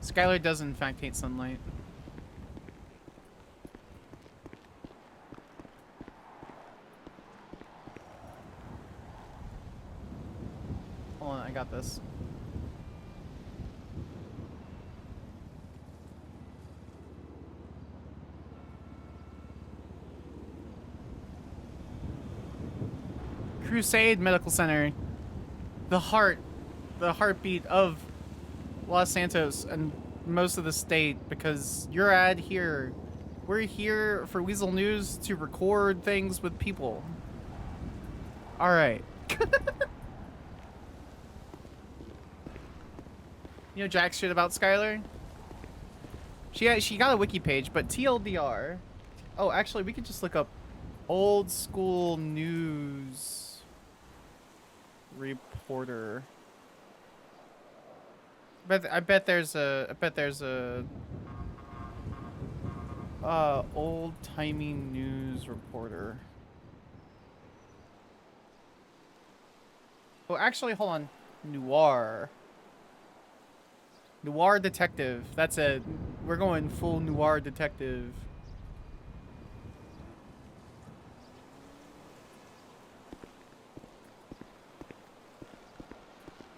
Skyler does in fact hate sunlight. I got this. Crusade Medical Center. The heartbeat of Los Santos and most of the state, because you're at here. We're here for Weasel News to record things with people. Alright. You know jack shit about Skyler? She got a wiki page, but TLDR. Oh, actually, we could just look up old school news reporter. I bet there's a old timey news reporter. Oh, actually, hold on. Noir detective. That's it. We're going full noir detective.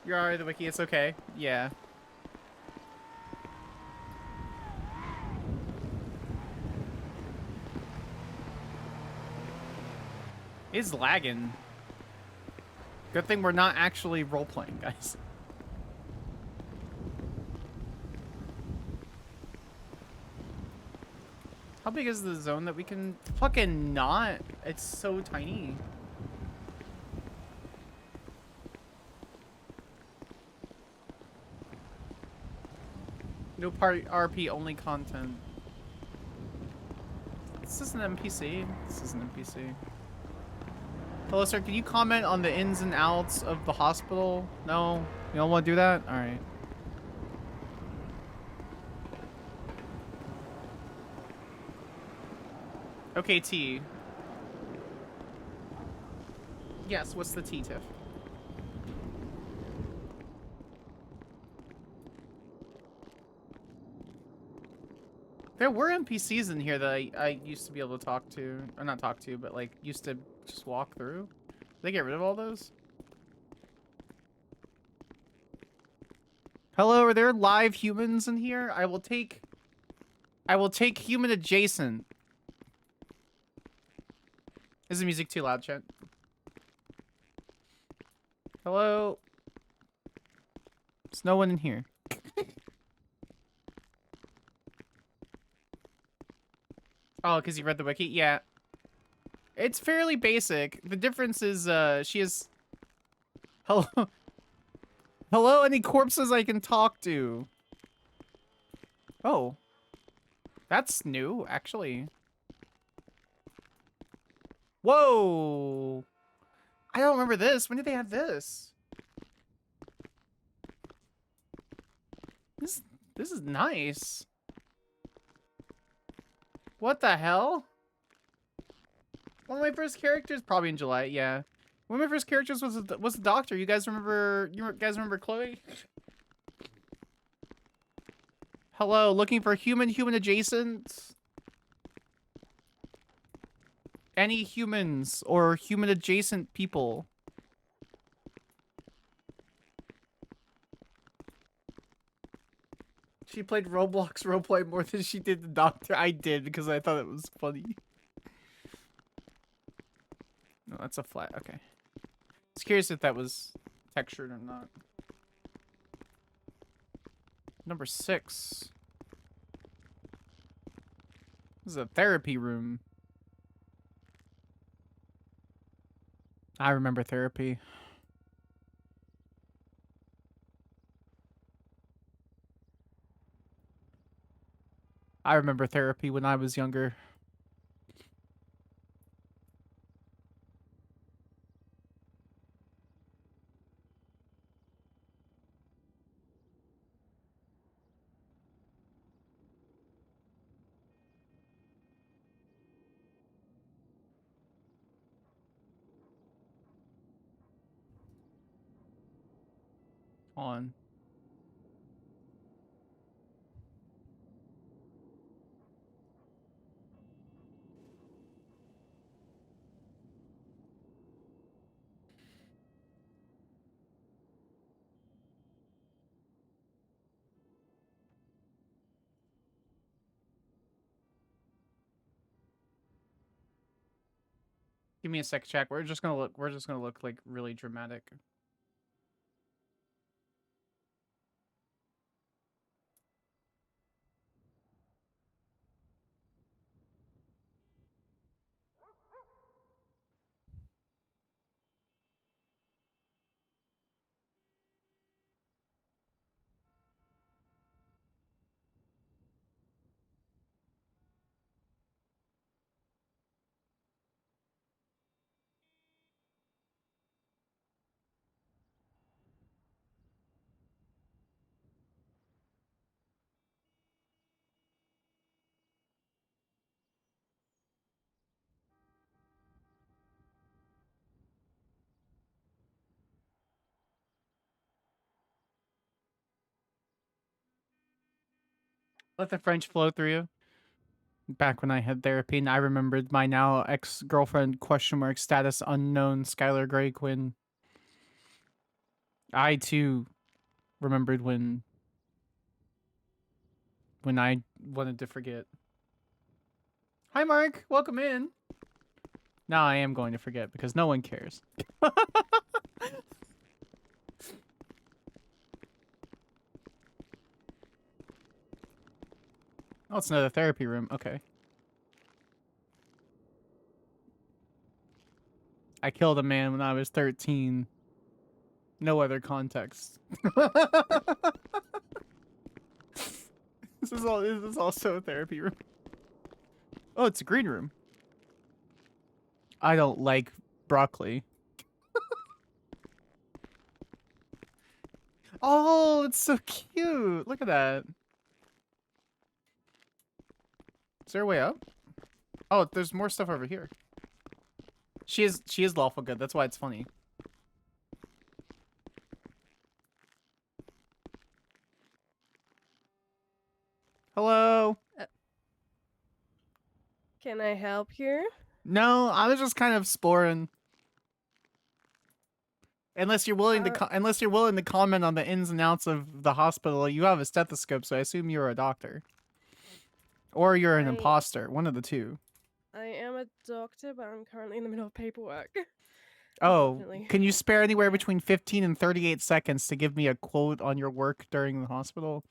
You're alright, the wiki. It's okay. Yeah. It's lagging. Good thing we're not actually role-playing, guys. How big is the zone that we can fucking not? It's so tiny. No part RP, only content. This is an NPC. This is an NPC. Hello, sir. Can you comment on the ins and outs of the hospital? No? You don't want to do that? Alright. Okay, T. Yes, what's the T, Tiff? There were NPCs in here that I used to be able to talk to. Or not talk to, but like used to just walk through. Did they get rid of all those? Hello, are there live humans in here? I will take human adjacent. Is the music too loud, chat? Hello? There's no one in here. Oh, because you read the wiki? Yeah. It's fairly basic. The difference is, she is... Hello? Hello, any corpses I can talk to? Oh. That's new, actually. Whoa! I don't remember this. When did they have this? This is nice. What the hell? One of my first characters, probably in July, yeah. One of my first characters was the doctor. You guys remember? You guys remember Chloe? Hello, looking for human adjacent. Any humans or human adjacent people. She played Roblox roleplay more than she did the doctor. I did because I thought it was funny. No, that's a flat. Okay. I was curious if that was textured or not. Number 6. This is a therapy room. I remember therapy. I remember therapy when I was younger. On. Give me a sec, check. We're just gonna look. We're just gonna look like really dramatic. Let the French flow through you. Back when I had therapy, and I remembered my now ex-girlfriend # status unknown Skyler Grey Quinn. I too remembered when I wanted to forget. Hi, Mark. Welcome in. Now I am going to forget because no one cares. Oh, it's another therapy room. Okay. I killed a man when I was 13. No other context. This is also a therapy room. Oh, it's a green room. I don't like broccoli. Oh, it's so cute. Look at that. Is there a way up? Oh, there's more stuff over here. She is lawful good. That's why it's funny. Hello. Can I help here? No, I was just kind of exploring. Unless you're willing to comment on the ins and outs of the hospital, you have a stethoscope, so I assume you're a doctor. Or you're an imposter, one of the two. I am a doctor, but I'm currently in the middle of paperwork. Oh, can you spare anywhere between 15 and 38 seconds to give me a quote on your work during the hospital?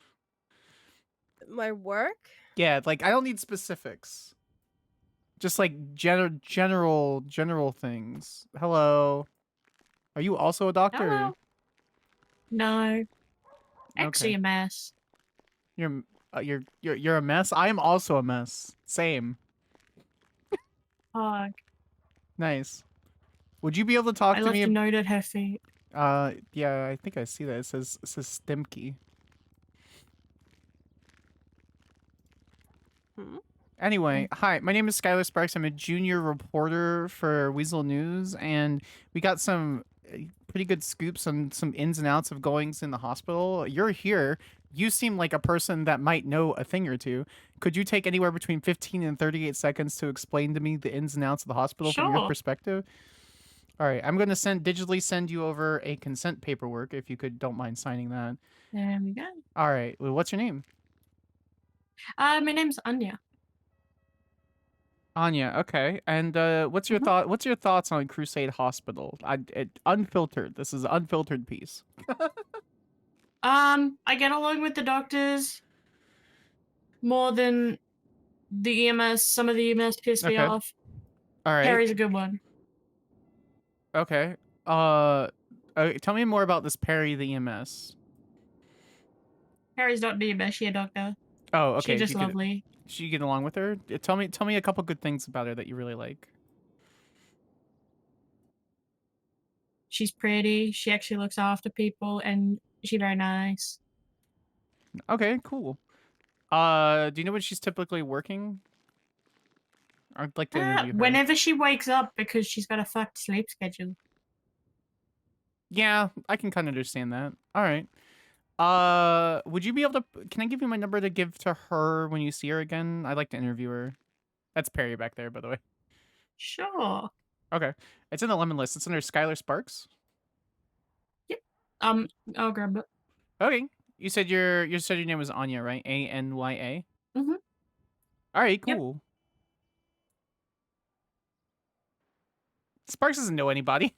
My work? Yeah, like I don't need specifics. Just like general things. Hello. Are you also a doctor? Hello. No. Actually Okay. a mess. You're a mess? I am also a mess. Same. Fuck. Nice. Would you be able to talk I to left me? a note at her feet. Yeah, I think I see that. It says Stimky. Anyway, hi, my name is Skyler Sparks. I'm a junior reporter for Weasel News, and we got some pretty good scoops on some ins and outs of goings in the hospital. You're here. You seem like a person that might know a thing or two. Could you take anywhere between 15 and 38 seconds to explain to me the ins and outs of the hospital from your Sure. perspective? All right, I'm going to digitally send you over a consent paperwork if you don't mind signing that. There we go. All right, well, what's your name? My name's Anya. Anya, okay. And what's your What's your thoughts on Crusade Hospital? Unfiltered. This is an unfiltered piece. I get along with the doctors more than the EMS. Some of the EMS piss me off. All right. Perry's a good one. Okay. Tell me more about this Perry the EMS. Perry's not the EMS. She a doctor. Oh, okay. She's just lovely. You get along with her? Tell me a couple good things about her that you really like. She's pretty. She actually looks after people, and she's very nice. Okay, cool. Do you know when she's typically working? I'd like to interview her. Whenever she wakes up, because she's got a fucked sleep schedule. Yeah, I can kind of understand that. All right. Would you be able to? Can I give you my number to give to her when you see her again? I'd like to interview her. That's Perry back there, by the way. Sure. Okay, it's in the lemon list. It's under Skyler Sparks. Yep. I'll grab it. Okay. You said your name was Anya, right? Anya. Mhm. All right. Cool. Sparks doesn't know anybody.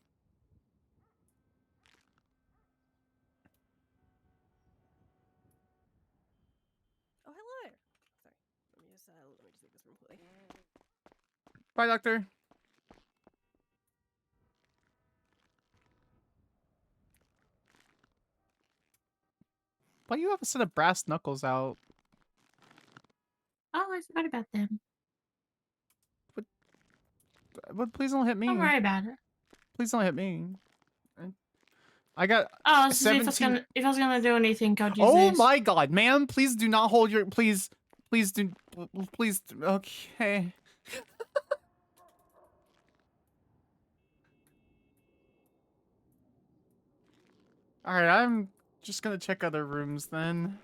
Oh, hello there. Sorry. Let me just take this room quickly. Bye, Doctor. Why do you have a set of brass knuckles out? Oh, I forgot about them. But please don't hit me. Don't worry about it. Please don't hit me. I got Oh, so 17. if I was gonna do anything, I'd use Oh this. my god, ma'am! Please do not hold your. Please do. Please. Okay. All right, I'm just gonna check other rooms then.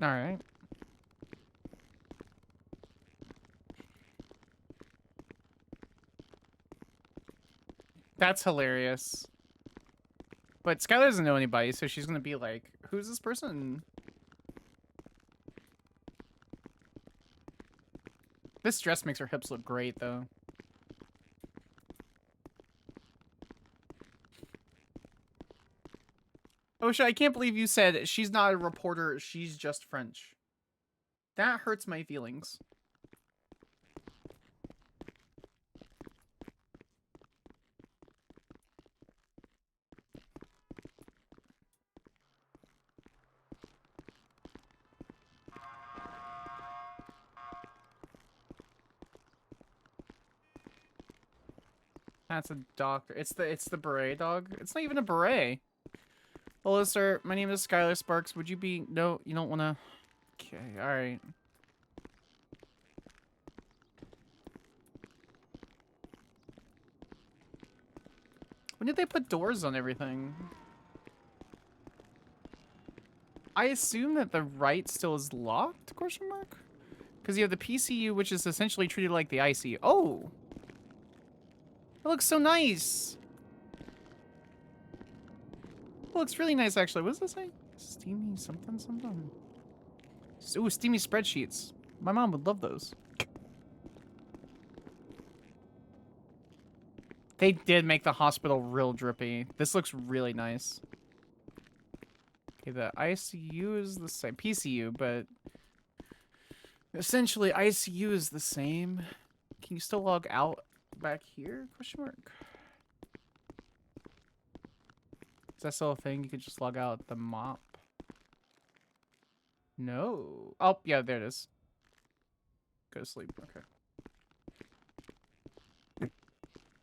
All right. That's hilarious. But Skyler doesn't know anybody, so she's gonna be like, "Who's this person?" This dress makes her hips look great, though. Osha, I can't believe you said she's not a reporter, she's just French. That hurts my feelings. That's a doctor. It's the beret dog. It's not even a beret. Hello, sir. My name is Skyler Sparks. Would you be... No, you don't want to... Okay, alright. When did they put doors on everything? I assume that the right still is locked, question mark? Because you have the PCU, which is essentially treated like the ICU. Oh! It looks so nice! It looks really nice, actually. What does this say? Steamy something something? Ooh, steamy spreadsheets. My mom would love those. They did make the hospital real drippy. This looks really nice. Okay, the ICU is the same. PCU, but... essentially, ICU is the same. Can you still log out back here? Question mark. Is that still a thing? You could just log out the mop. No. Oh, yeah, there it is. Go to sleep. Okay.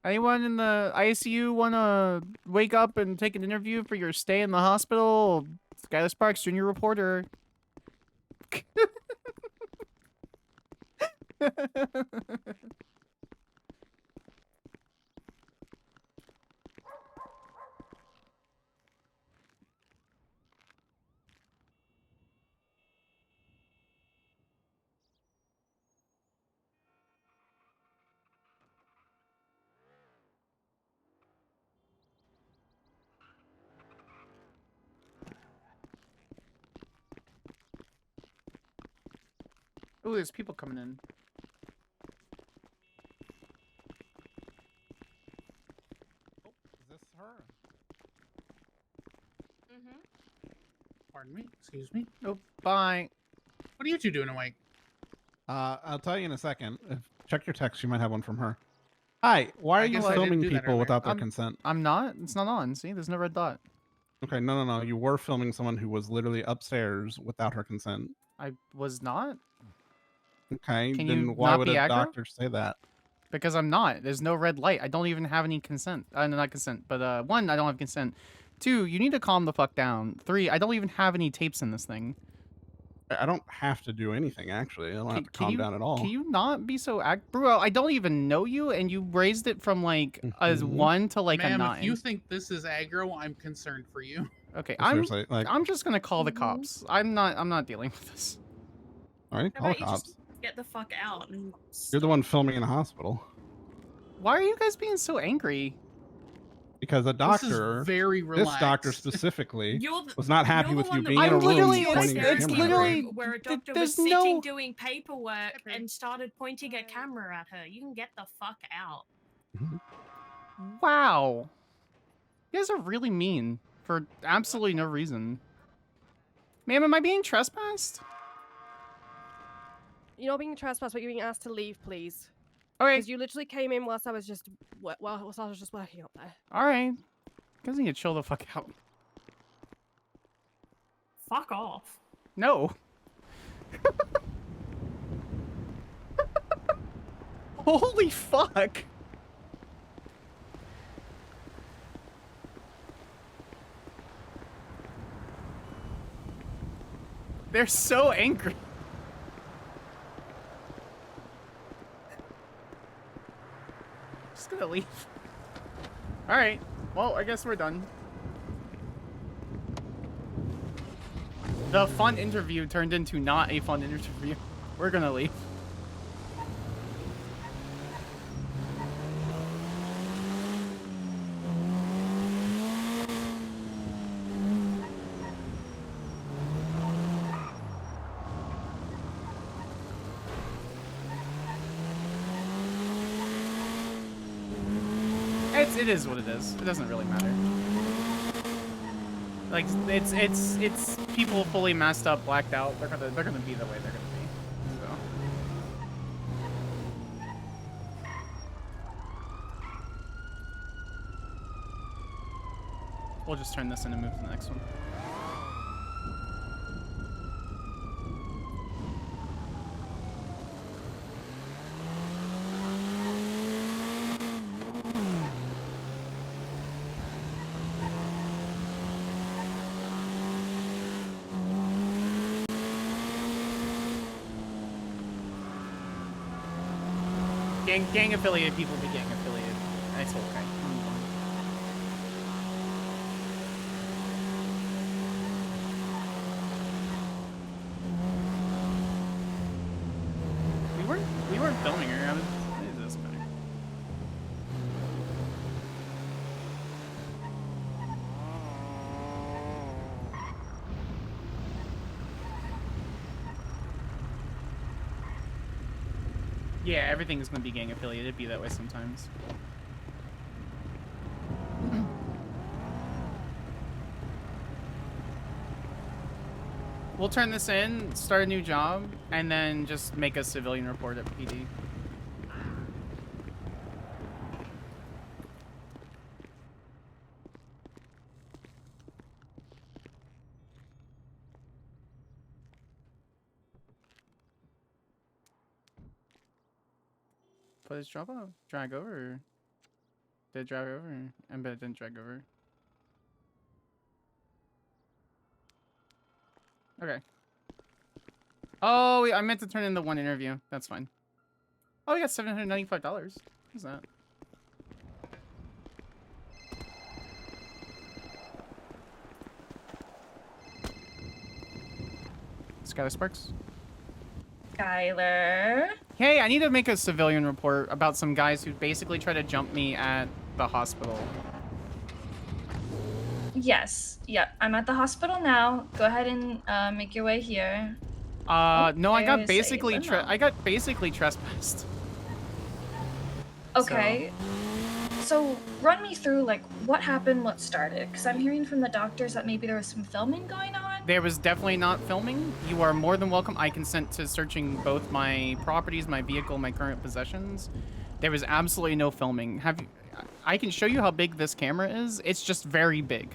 Anyone in the ICU want to wake up and take an interview for your stay in the hospital? Skyler Sparks, junior reporter. Ooh, there's people coming in. Oh, is this her? Mm-hmm. Pardon me. Excuse me. Oh, bye. What are you two doing awake? I'll tell you in a second. Check your text. You might have one from her. Hi. Why are you guess I didn't filming do that people earlier. without their consent? I'm not. It's not on. See, there's no red dot. Okay, no. You were filming someone who was literally upstairs without her consent. I was not. Okay, Can then you why not would be a aggro? doctor say that? Because I'm not. There's no red light. I don't even have any consent. No, not consent. But one, I don't have consent. Two, you need to calm the fuck down. Three, I don't even have any tapes in this thing. I don't have to do anything, actually. I don't have to calm you, down at all. Can you not be so bro? I don't even know you, and you raised it from like as Mhm. 1 to like a Ma'am, 9. if you think this is aggro, I'm concerned for you. Okay, Seriously, like, I'm just gonna call the cops. I'm not dealing with this. all right, How call the about you cops. just get the fuck out and You're the one filming in a hospital. Why are you guys being so angry? Because a This is doctor, very this doctor relaxed. specifically, You're the- was not happy you're the with you one that being in a I'm went room literally- into a pointing a it's camera therapy at her. literally- room where a doctor there's was sitting no- doing paperwork and started pointing a camera at her. You can get the fuck out. Wow. You guys are really mean for absolutely no reason. Ma'am, am I being trespassed? You're not being trespassed, but you're being asked to leave, please. Okay. Because you literally came in whilst I was just whilst I was just working up there. All right. You guys need to chill the fuck out. Fuck off. No. Holy fuck. They're so angry. Just gonna leave. All right. Well, I guess we're done. The fun interview turned into not a fun interview. We're gonna leave. It is what it is. It doesn't really matter. Like it's people fully messed up, blacked out. They're gonna be the way they're gonna be. So. We'll just turn this in and move to the next one. Gang affiliated people be gang affiliated. It's okay. We weren't filming her. I was. It doesn't matter. Yeah, everything's gonna be gang affiliated. It'd be that way sometimes. We'll turn this in, start a new job, and then just make a civilian report at PD. Footage drop off? Drag over? Did it drag over? I bet it didn't drag over. Okay. Oh, I meant to turn in the one interview. That's fine. Oh, we got $795. What's that? Skyler Sparks? Skyler. Hey, I need to make a civilian report about some guys who basically tried to jump me at the hospital. Yes. Yep. I'm at the hospital now. Go ahead and make your way here. No, I got there's basically a limo. I got basically trespassed. Okay. So run me through like what happened, what started, because I'm hearing from the doctors that maybe there was some filming going on. There was definitely not filming. You are more than welcome. I consent to searching both my properties, my vehicle, my current possessions. There was absolutely no filming. I can show you how big this camera is. It's just very big.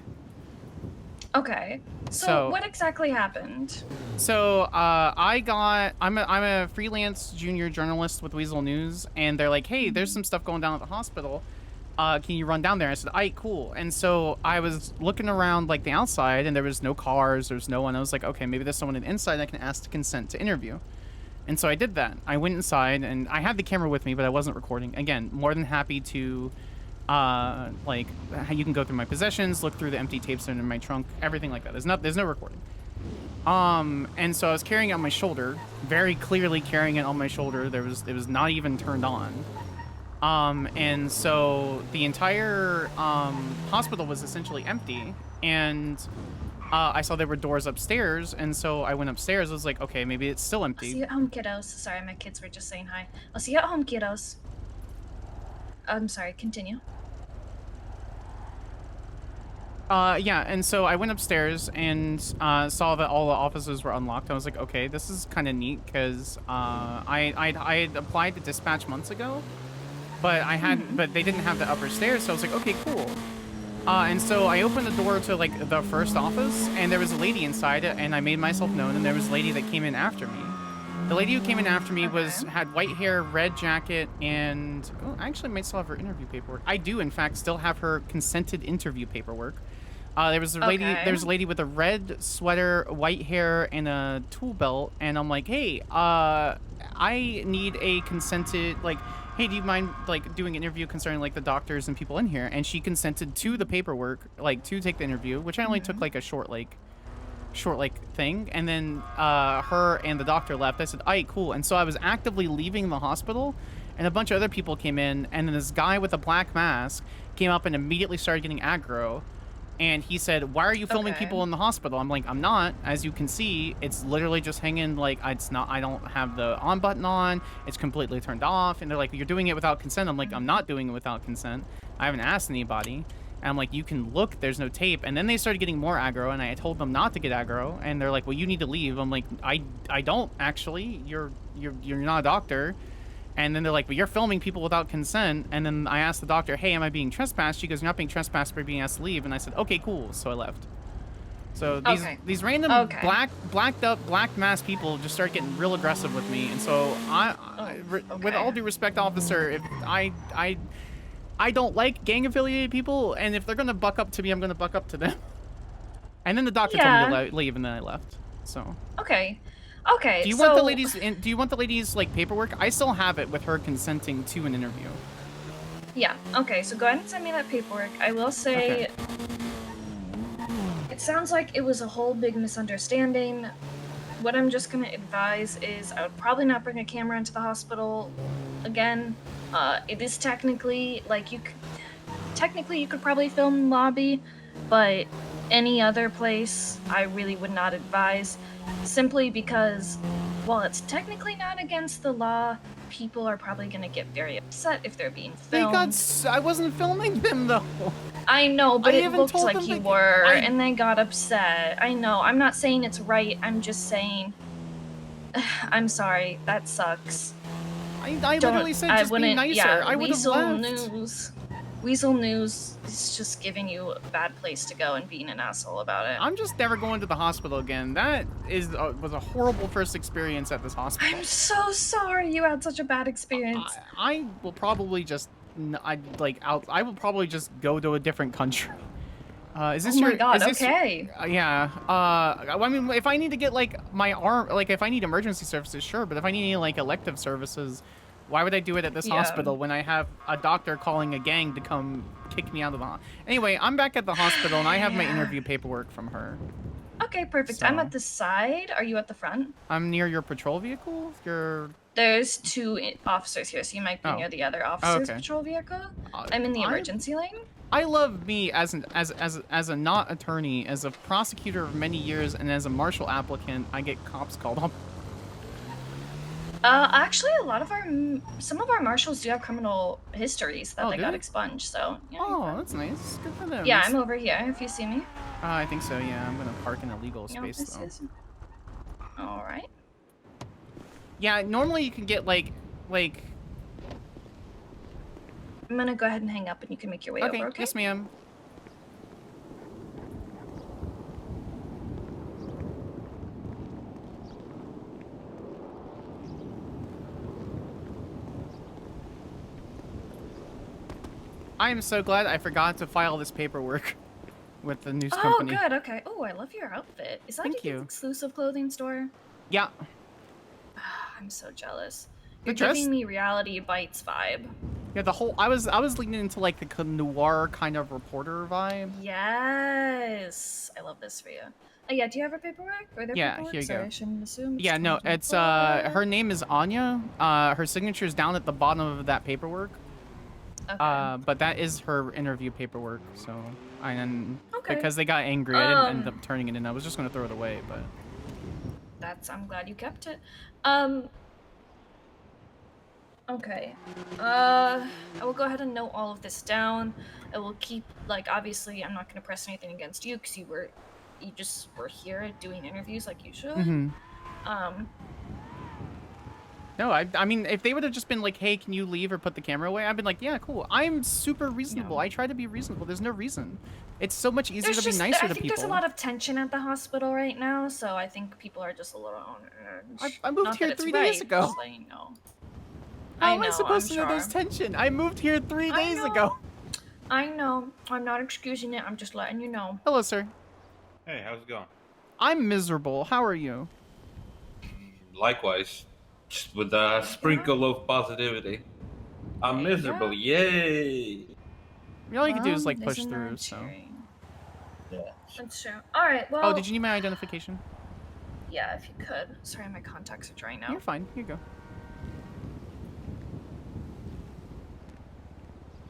Okay. So what exactly happened? So I'm a freelance junior journalist with Weasel News, and they're like, hey, there's some stuff going down at the hospital. can you run down there? I said, "Aight, cool." And so I was looking around like the outside, and there was no cars, there's no one. I was like, okay, maybe there's someone inside I can ask to consent to interview. And so I did that. I went inside, and I had the camera with me, but I wasn't recording. Again, more than happy to, like, you can go through my possessions, look through the empty tapes in my trunk, everything like that. There's no recording. And so I was carrying it on my shoulder, very clearly carrying it on my shoulder. It was not even turned on. And so the entire hospital was essentially empty, and I saw there were doors upstairs, and so I went upstairs. I was like, okay, maybe it's still I'll empty. see you at home, kiddos. Sorry, my kids were just saying hi. I'll see you at home, kiddos. I'm sorry, continue. Yeah, and so I went upstairs and saw that all the offices were unlocked. I was like, okay, this is kind of neat, because I had applied to dispatch months ago, but but they didn't have the upper stairs, so I was like, okay, cool. And so I opened the door to like the first office, and there was a lady inside, and I made myself known, and there was a lady that came in after me. The lady who came in after me had white hair, red jacket, and I actually might still have her interview paperwork. I do, in fact, still have her consented interview paperwork. There was a lady. There was a lady with a red sweater, white hair, and a tool belt. And I'm like, hey, I need a consented, like, hey, do you mind like doing an interview concerning like the doctors and people in here? And she consented to the paperwork, like to take the interview, which I only took like a short thing. And then her and the doctor left. I said, alright, cool. And so I was actively leaving the hospital, and a bunch of other people came in, and then this guy with a black mask came up and immediately started getting aggro. And he said, why are you filming people in the hospital? I'm like, I'm not. As you can see, it's literally just hanging, like, it's not, I don't have the on button on. It's completely turned off. And they're like, you're doing it without consent. I'm like, I'm not doing it without consent. I haven't asked anybody. And I'm like, you can look, there's no tape. And then they started getting more aggro, and I told them not to get aggro. And they're like, well, you need to leave. I'm like, I don't actually. You're not a doctor. And then they're like, but you're filming people without consent. And then I asked the doctor, hey, am I being trespassed? She goes, you're not being trespassed, but being asked to leave. And I said, okay, cool. So I left. So these random black masked people just start getting real aggressive with me. And so with all due respect, officer, if I don't like gang affiliated people, and if they're gonna buck up to me, I'm gonna buck up to them. And then the doctor told me to leave, and then I left. So okay. Do you want the ladies? Do you want the ladies like paperwork? I still have it with her consenting to an interview. Yeah. Okay. So go ahead and send me that paperwork. I will say, it sounds like it was a whole big misunderstanding. What I'm just gonna advise is I would probably not bring a camera into the hospital again. It is technically like you could probably film in the lobby, but any other place I really would not advise. Simply because, while it's technically not against the law, people are probably going to get very upset if they're being filmed. I wasn't filming them, though. I know, but it looked like you were, and they got upset. I know. I'm not saying it's right. I'm just saying... I'm sorry. That sucks. I literally said just be nicer. Yeah, I would have left. Weasel News is just giving you a bad place to go and being an asshole about it. I'm just never going to the hospital again. That was a horrible first experience at this hospital. I'm so sorry you had such a bad experience. I will probably just I will probably just go to a different country. Is this my god, okay. Yeah. I mean, if I need to get like my arm, like if I need emergency services, sure. But if I need any like elective services, why would I do it at this hospital when I have a doctor calling a gang to come kick me out of the hospital? Anyway, I'm back at the hospital, and I have my interview paperwork from her. Okay, perfect. So, I'm at the side. Are you at the front? I'm near your patrol vehicle. There's two officers here, so you might be near the other officer's patrol vehicle. I'm in the emergency lane. I love me as a not attorney, as a prosecutor of many years, and as a Marshal applicant, I get cops called up. Actually, some of our marshals do have criminal histories that they got expunged, so... Yeah, that's nice. Good for them. Yeah, I'm over here, if you see me. I think so, yeah. I'm gonna park in a legal space, though. Alright. Yeah, normally you can get, like... I'm gonna go ahead and hang up, and you can make your way over, okay? Yes, ma'am. I am so glad I forgot to file this paperwork with the news Oh, company. good. Okay. Oh, I love your outfit. Is that Thank your you. exclusive clothing store? Yeah. I'm so jealous. The You're dress- giving me Reality Bites vibe. Yeah, the whole I was leaning into like the noir kind of reporter vibe. Yes. I love this for you. Yeah, do you have her paperwork? Or their Yeah, paperwork? here you Sorry, go. I shouldn't assume. Yeah, no, it's 2024. her name is Anya. Her signature's down at the bottom of that paperwork. Okay. But that is her interview paperwork, so Okay. because they got angry, I didn't end up turning it in. I was just gonna throw it away, but I'm glad you kept it. Okay. I will go ahead and note all of this down. I will keep, like, obviously I'm not gonna press anything against you because you just were here doing interviews like you should. No, I mean, if they would have just been like, hey, can you leave or put the camera away? I'd been like, yeah, cool. I'm super reasonable. No. I try to be reasonable. There's no reason. It's so much easier There's to be nicer I to think people. there's a lot of tension at the hospital right now, so I think people are just a little on edge. I moved Not here that it's 3 right, days ago. just letting you know. How I am I know, supposed I'm to know there's sure. tension? I moved here 3 I days know. ago. I know. I'm not excusing it. I'm just letting you know. Hello, sir. Hey, how's it going? I'm miserable. How are you? Likewise, just with a sprinkle of positivity. I'm There you miserable, go. yay! All you can do is Well, like push isn't through. that So. cheering? Yeah. That's true. All right. Well. Oh, did you need my identification? Yeah, if you could. Sorry, my contacts are dry now. You're fine. Here you go.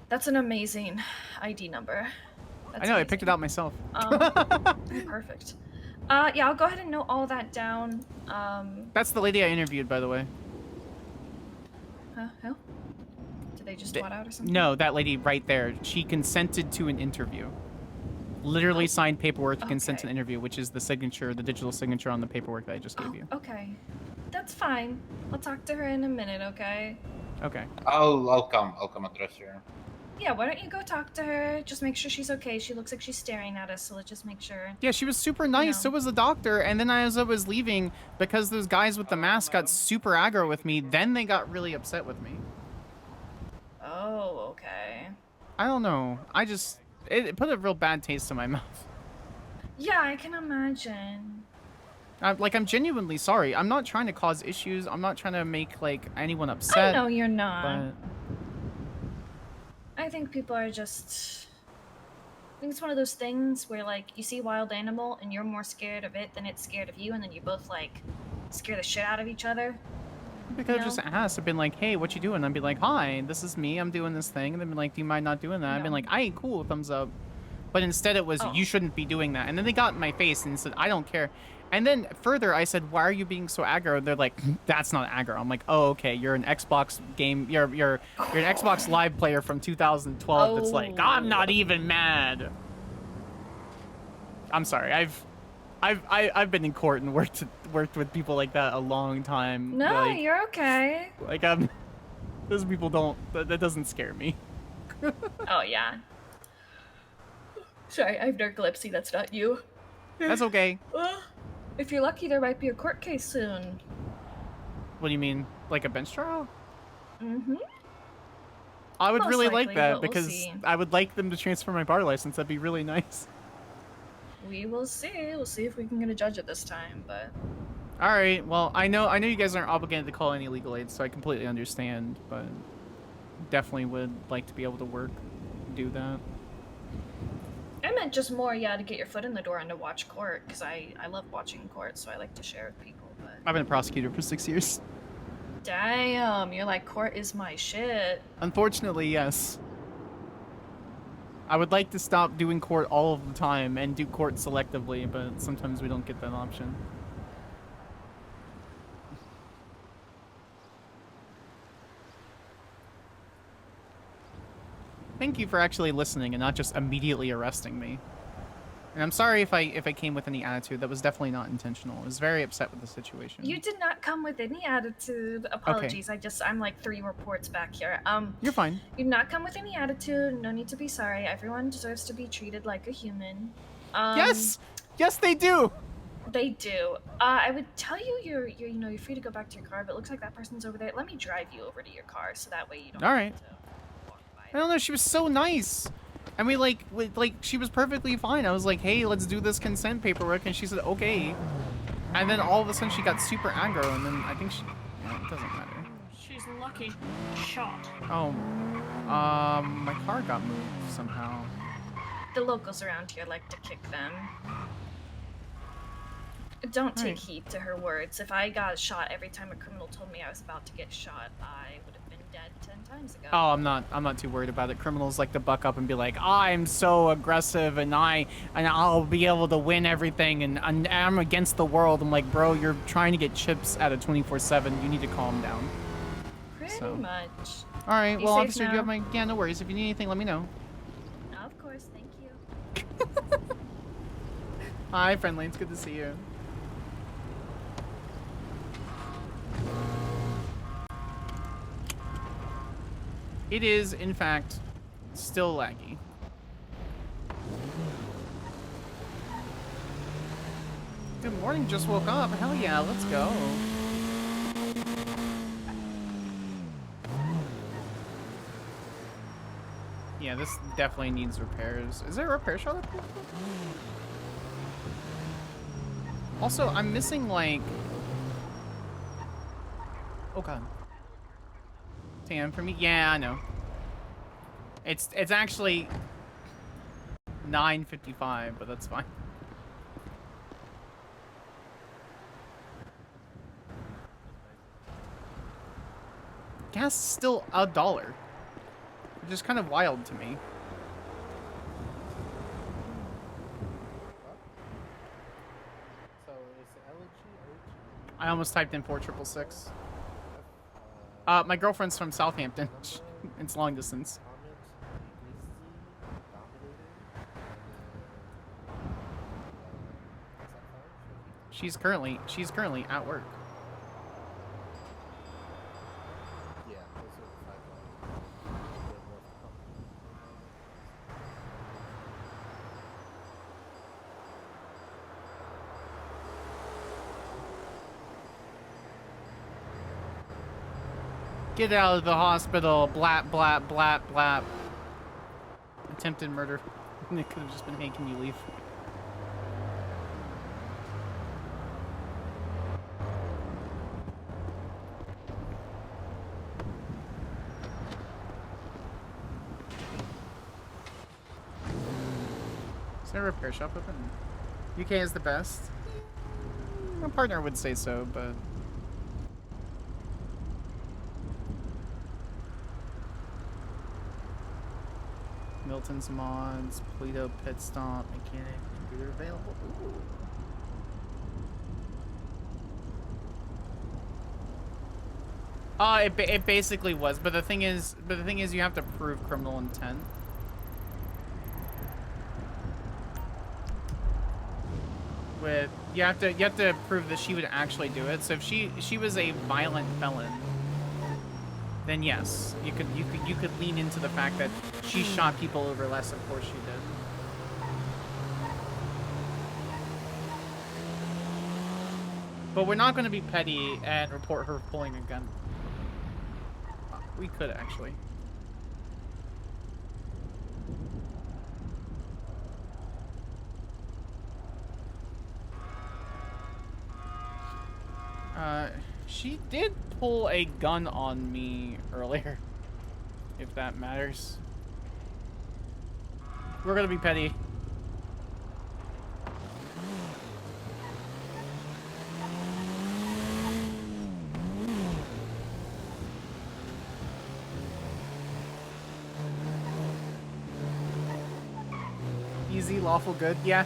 That's an amazing ID number. I know. I picked it out myself. Perfect. Yeah, I'll go ahead and note all that down. That's the lady I interviewed, by the way. Who? Did they just twat out or something? No, that lady right there. She consented to an interview. Literally signed paperwork to consent to an interview, which is the signature, the digital signature on the paperwork that I just gave you. Okay. That's fine. I'll talk to her in a minute, okay? Okay. I'll come address her. Yeah, why don't you go talk to her? Just make sure she's okay. She looks like she's staring at us, so let's just make sure. Yeah, she was super nice. So was the doctor. And then as I was leaving, because those guys with the mask got super aggro with me, then they got really upset with me. Oh, okay. I don't know. It put a real bad taste in my mouth. Yeah, I can imagine. I'm genuinely sorry. I'm not trying to cause issues. I'm not trying to make, like, anyone upset. I know you're not. But I think people are just... I think it's one of those things where, like, you see a wild animal and you're more scared of it than it's scared of you, and then you both, like, scare the shit out of each other. they could have just asked. I've been like, hey, what you doing? I'd be like, hi, this is me. I'm doing this thing. And they'd be like, do you mind not doing that? I've been like, I cool, thumbs up. But instead it was, you shouldn't be doing that. And then they got in my face and said, I don't care. And then further, I said, why are you being so aggro? They're like, that's not aggro. I'm like, oh, okay, you're an Xbox game. You're an Xbox Live player from 2012. That's like, I'm not even mad. I'm sorry. I've been in court and worked with people like that a long time. No, like, you're okay. Like those people don't. That doesn't scare me. Oh, yeah. Sorry, I have narcolepsy. That's not you. That's okay. If you're lucky, there might be a court case soon. What do you mean? Like a bench trial? Mm-hmm. I would Most really likely, like that but we'll because see. I would like them to transfer my bar license. That'd be really nice. We will see. We'll see if we can get a judge at this time, but... All right. Well, I know you guys aren't obligated to call any legal aid, so I completely understand. But definitely would like to be able to do that. I meant just more, yeah, to get your foot in the door and to watch court, because I love watching court, so I like to share with people, but... I've been a prosecutor for 6 years. Damn, you're like, court is my shit. Unfortunately, yes. I would like to stop doing court all of the time and do court selectively, but sometimes we don't get that option. Thank you for actually listening and not just immediately arresting me. And I'm sorry if I came with any attitude. That was definitely not intentional. I was very upset with the situation. You did not come with any attitude. Apologies, I'm like 3 reports back here. You're fine. You did not come with any attitude. No need to be sorry. Everyone deserves to be treated like a human. Yes! Yes, they do! They do. I would tell you you're free to go back to your car, but it looks like that person's over there. Let me drive you over to your car so that way you don't All right. I don't know. She was so nice. And we like she was perfectly fine. I was like, hey, let's do this consent paperwork. And she said, okay. And then all of a sudden she got super aggro. And then I think she, yeah, it doesn't matter. She's lucky. Shot. Oh, my car got moved somehow. The locals around here like to kick them. Don't take Right. heed to her words. If I got shot every time a criminal told me I was about to get shot, I would have been dead 10 times ago. Oh, I'm not too worried about it. Criminals like to buck up and be like, I'm so aggressive and I'll be able to win everything and I'm against the world. I'm like, bro, you're trying to get chips at a 24/7. You need to calm down. Pretty So. much. All right, Be well, safe officer, you now. have my, yeah, no worries. If you need anything, let me know. Of course, thank you. Hi, friendly. It's good to see you. It is, in fact, still laggy. Good morning, just woke up. Hell yeah, let's go. Yeah, this definitely needs repairs. Is there a repair shop up here? Also, I'm missing, like... Oh, God. Damn, for me? Yeah, I know. It's actually 9:55, but that's fine. Gas is still $1, which is kind of wild to me. I almost typed in 4666. My girlfriend's from Southampton. It's long distance. She's currently at work. Get out of the hospital, blap, blap, blap, blap. Attempted murder. It could have just been, hey, can you leave? Is there a repair shop open? UK is the best. My partner would say so, but... Milton's Mods, Polito Pit Stop, Mechanic, computer available. Ooh. It basically was, but the thing is you have to prove criminal intent. With you have to prove that she would actually do it. So if she was a violent felon, then yes, you could lean into the fact that she shot people over less. Of course she did. But we're not going to be petty and report her pulling a gun. We could actually. She did pull a gun on me earlier, if that matters. We're gonna be petty. Easy, lawful good, yeah.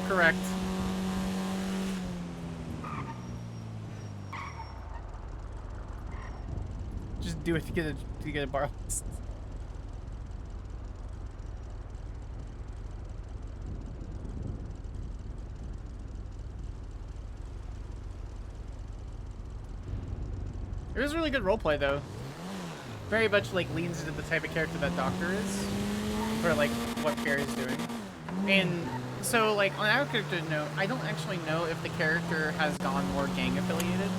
Correct. Just do it to get a bar license. It was really good roleplay though. Very much like leans into the type of character that Doctor is, for like what Carrie's doing. And so like on our character note, I don't actually know if the character has gone more gang affiliated.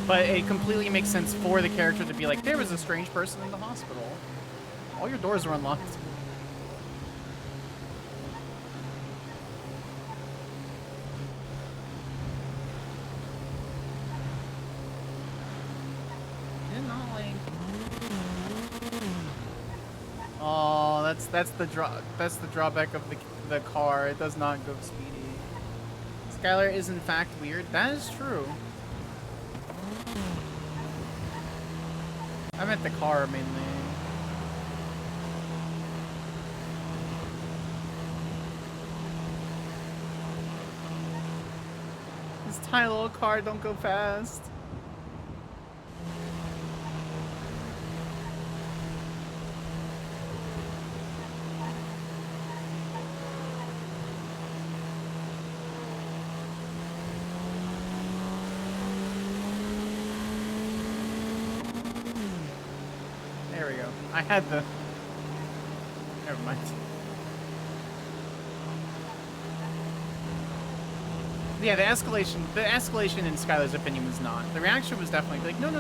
But it completely makes sense for the character to be like, there was a strange person in the hospital. All your doors were unlocked. Did not like. Oh, that's the drawback of the car. It does not go speedy. Skyler is in fact weird. That is true. I meant the car mainly. This tiny little car don't go fast. There we go. I had the... Never mind. Yeah, the escalation in Skylar's opinion was not. The reaction was definitely like, no.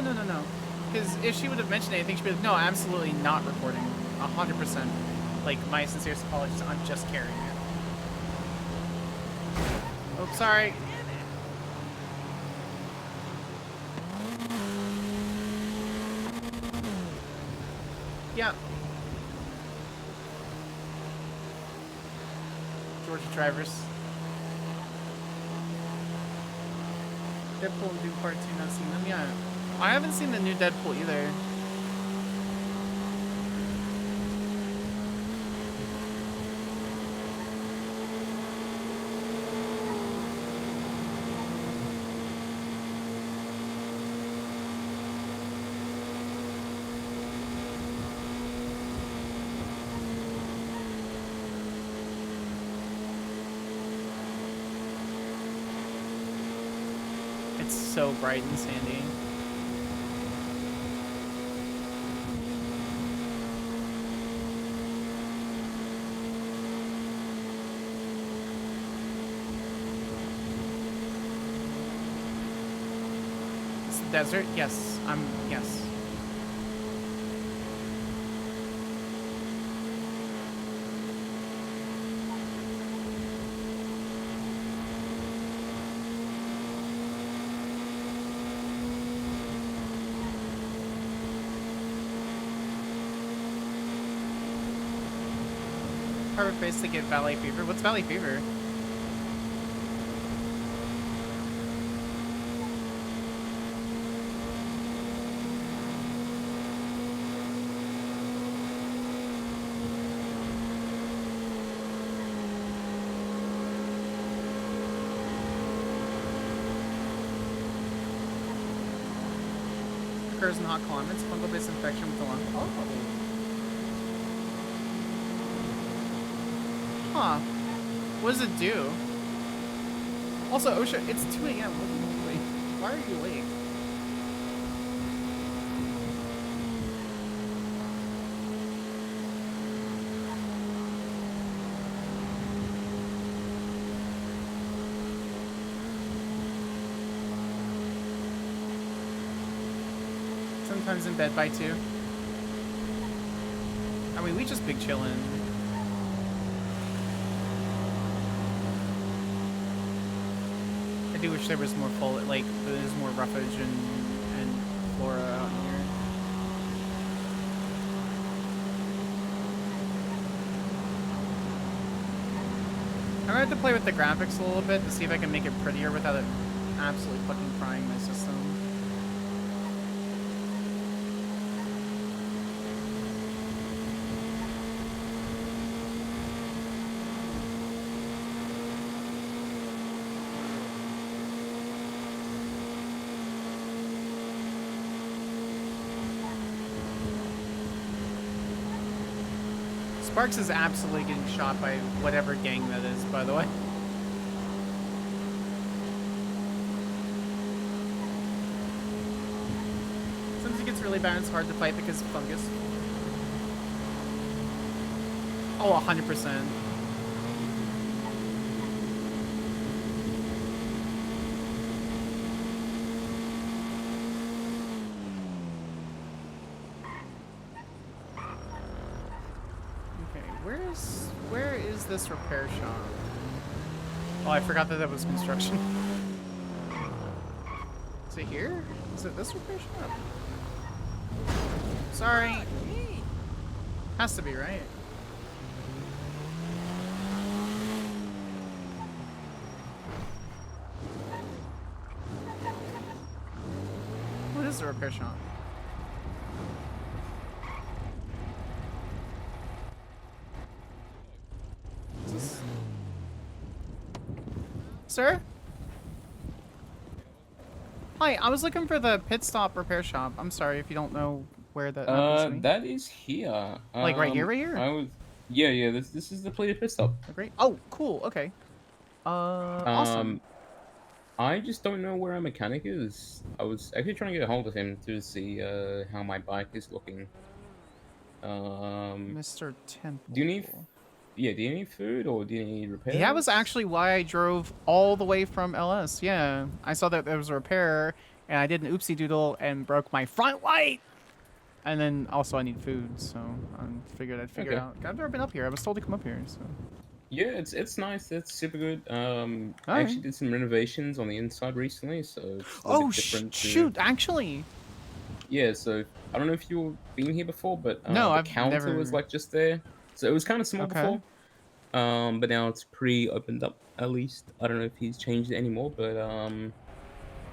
Because if she would have mentioned anything, she'd be like, no, absolutely not recording. 100%. Like, my sincerest apologies, I'm just carrying it. Oh, sorry. Yeah. Georgia drivers. Deadpool and Doom Part 2, not seen them yet. I haven't seen the new Deadpool either. It's so bright and sandy. It's the desert? Yes. Yes. Perfect place to get Valley Fever. What's Valley Fever? Occurs in hot climates. Fungal-based infection with the lung. Oh. Huh. What does it do? Also, OSHA, it's 2 a.m. What are you doing? Why are you awake? Sometimes in bed by 2. I mean, we just big chillin'. I do wish there was more like there's more roughage and flora out here. I'm gonna have to play with the graphics a little bit to see if I can make it prettier without it absolutely fucking frying my system. Sparks is absolutely getting shot by whatever gang that is, by the way. Sometimes it gets really bad and it's hard to fight because of fungus. Oh, 100%. Where is this repair shop? Oh, I forgot that was construction. Is it here? Is it this repair shop? Sorry. Has to be, right? What is the repair shop? Is this... Sir? Hi, I was looking for the pit stop repair shop. I'm sorry if you don't know where that happens to be. That is here. Like right here? I was. Yeah. This is the plated pit stop. Oh, great. Oh, cool. Okay. Awesome. I just don't know where our mechanic is. I was actually trying to get a hold of him to see how my bike is looking. Mr. Temple. Do you need? Yeah. Do you need food or do you need repairs? That was actually why I drove all the way from LS. Yeah, I saw that there was a repair, and I did an oopsie doodle and broke my front light. And then also I need food, so I figured I'd figure it out. I've never been up here. I was told to come up here, so. Yeah, it's nice. It's super good. I actually did some renovations on the inside recently, so it's a little bit different shoot! Actually. Yeah, so I don't know if you've been here before, but no, the I've counter never... was like just there, so it was kind of small before. But now it's pretty opened up. At least I don't know if he's changed it anymore, but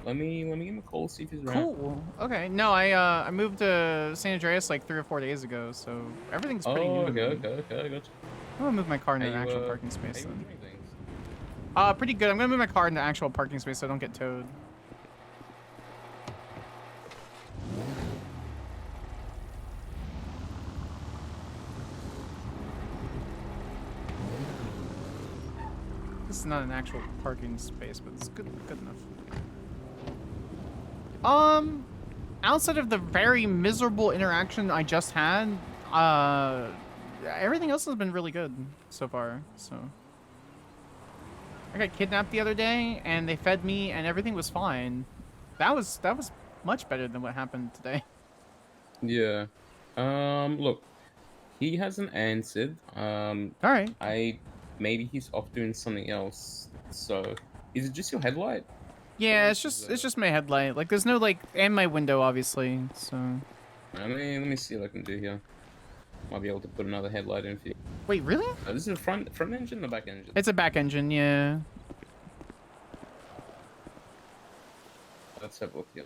let me give him a call, see if he's around. Cool. Okay. No, I moved to San Andreas like 3 or 4 days ago, so everything's pretty new. Okay, I got you. I'm gonna move my car into an actual parking space then. Pretty good. I'm gonna move my car into actual parking space so I don't get towed. This is not an actual parking space, but it's good enough. Outside of the very miserable interaction I just had, everything else has been really good so far, so. I got kidnapped the other day, and they fed me, and everything was fine. That was much better than what happened today. Yeah. Look, he hasn't answered. Alright. Maybe he's off doing something else. So, is it just your headlight? Yeah, it's just my headlight. Like, there's no, like, and my window, obviously, so. Let me see what I can do here. Might be able to put another headlight in for you. Wait, really? This is a front engine or back engine? It's a back engine, yeah. Let's have a look here.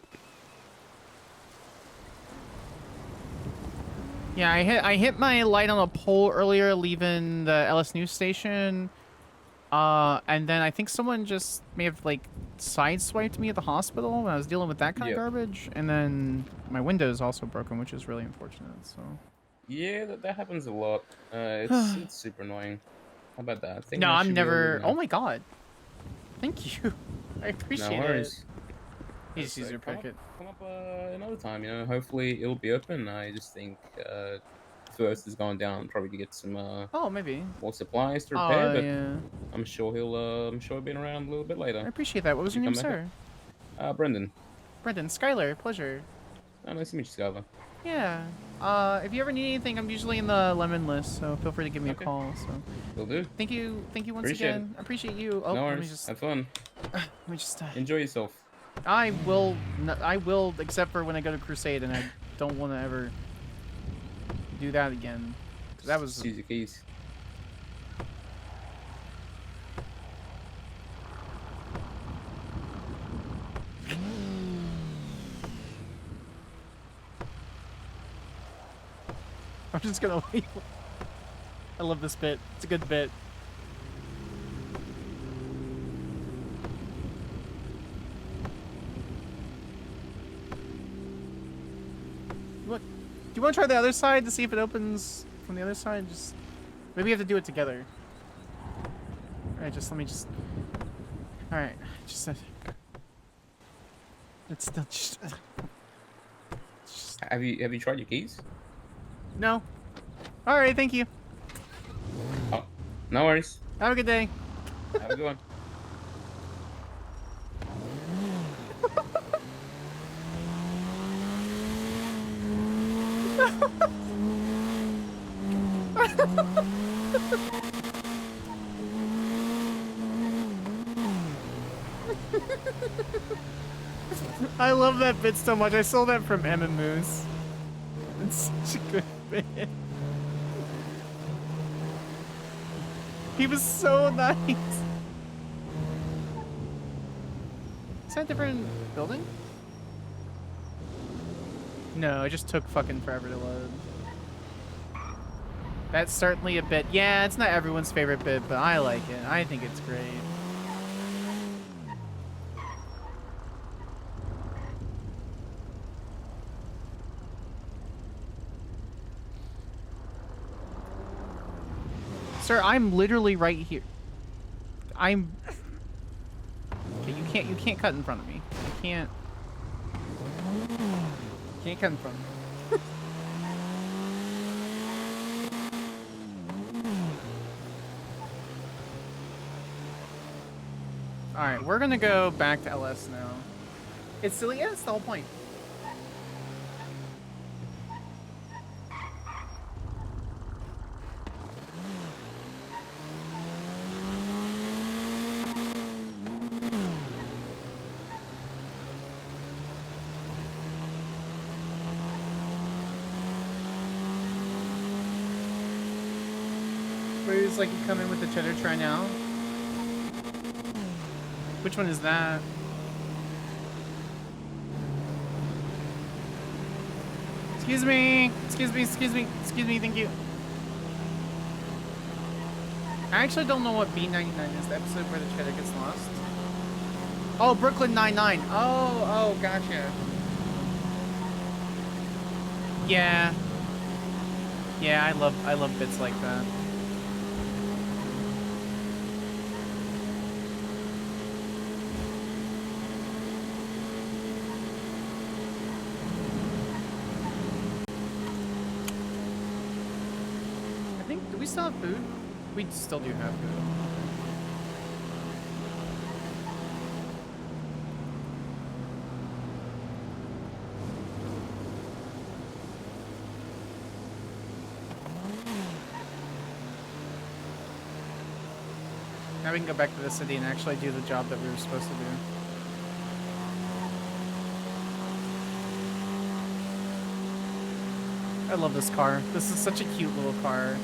Yeah, I hit my light on a pole earlier leaving the LS News station. And then I think someone just may have, like, sideswiped me at the hospital when I was dealing with that kind of garbage. And then my window is also broken, which is really unfortunate, so. Yeah, that happens a lot. It's super annoying. How about that? No, I'm never... Oh my god. Thank you. I appreciate it. He's your packet. Come up another time, you know. Hopefully it'll be open. I just think first is going down probably to get some maybe more supplies to repair. But yeah. I'm sure he'll be around a little bit later. I appreciate that. What was your name, sir? Brendan. Brendan. Skyler. Pleasure. Oh, nice to meet you, Skyler. Yeah. If you ever need anything, I'm usually in the lemon list, so feel free to give me a call. So. Will do. Thank you once again. I appreciate you. Oh, no worries. Let me just have fun. Let me just enjoy yourself. I will, except for when I go to Crusade, and I don't want to ever do that again. That was. Use your keys. I'm just gonna leave. I love this bit. It's a good bit. Do you want to try the other side to see if it opens from the other side? Just maybe you have to do it together. All right, let me. All right, it's still just. Have you tried your keys? No. All right, thank you. Oh, no worries. Have a good day. Have a good one. I love that bit so much. I stole that from Emma Moose. It's such a good bit. He was so nice. Is that a different building? No, it just took fucking forever to load. That's certainly a bit. Yeah, it's not everyone's favorite bit, but I like it. I think it's great. Sir, I'm literally right here. I'm. Okay, you can't cut in front of me. You can't. You can't cut in front of me. Alright, we're gonna go back to LS now. It's silly, yeah, it's the whole point. Where he's like, you come in with the cheddar try now? Which one is that? Excuse me, excuse me, excuse me, excuse me, thank you. I actually don't know what B99 is, the episode where the cheddar gets lost. Oh, Brooklyn 99. Oh, gotcha. Yeah. Yeah, I love bits like that. Do we still have food? We still do have food. Now we can go back to the city and actually do the job that we were supposed to do. I love this car. This is such a cute little car.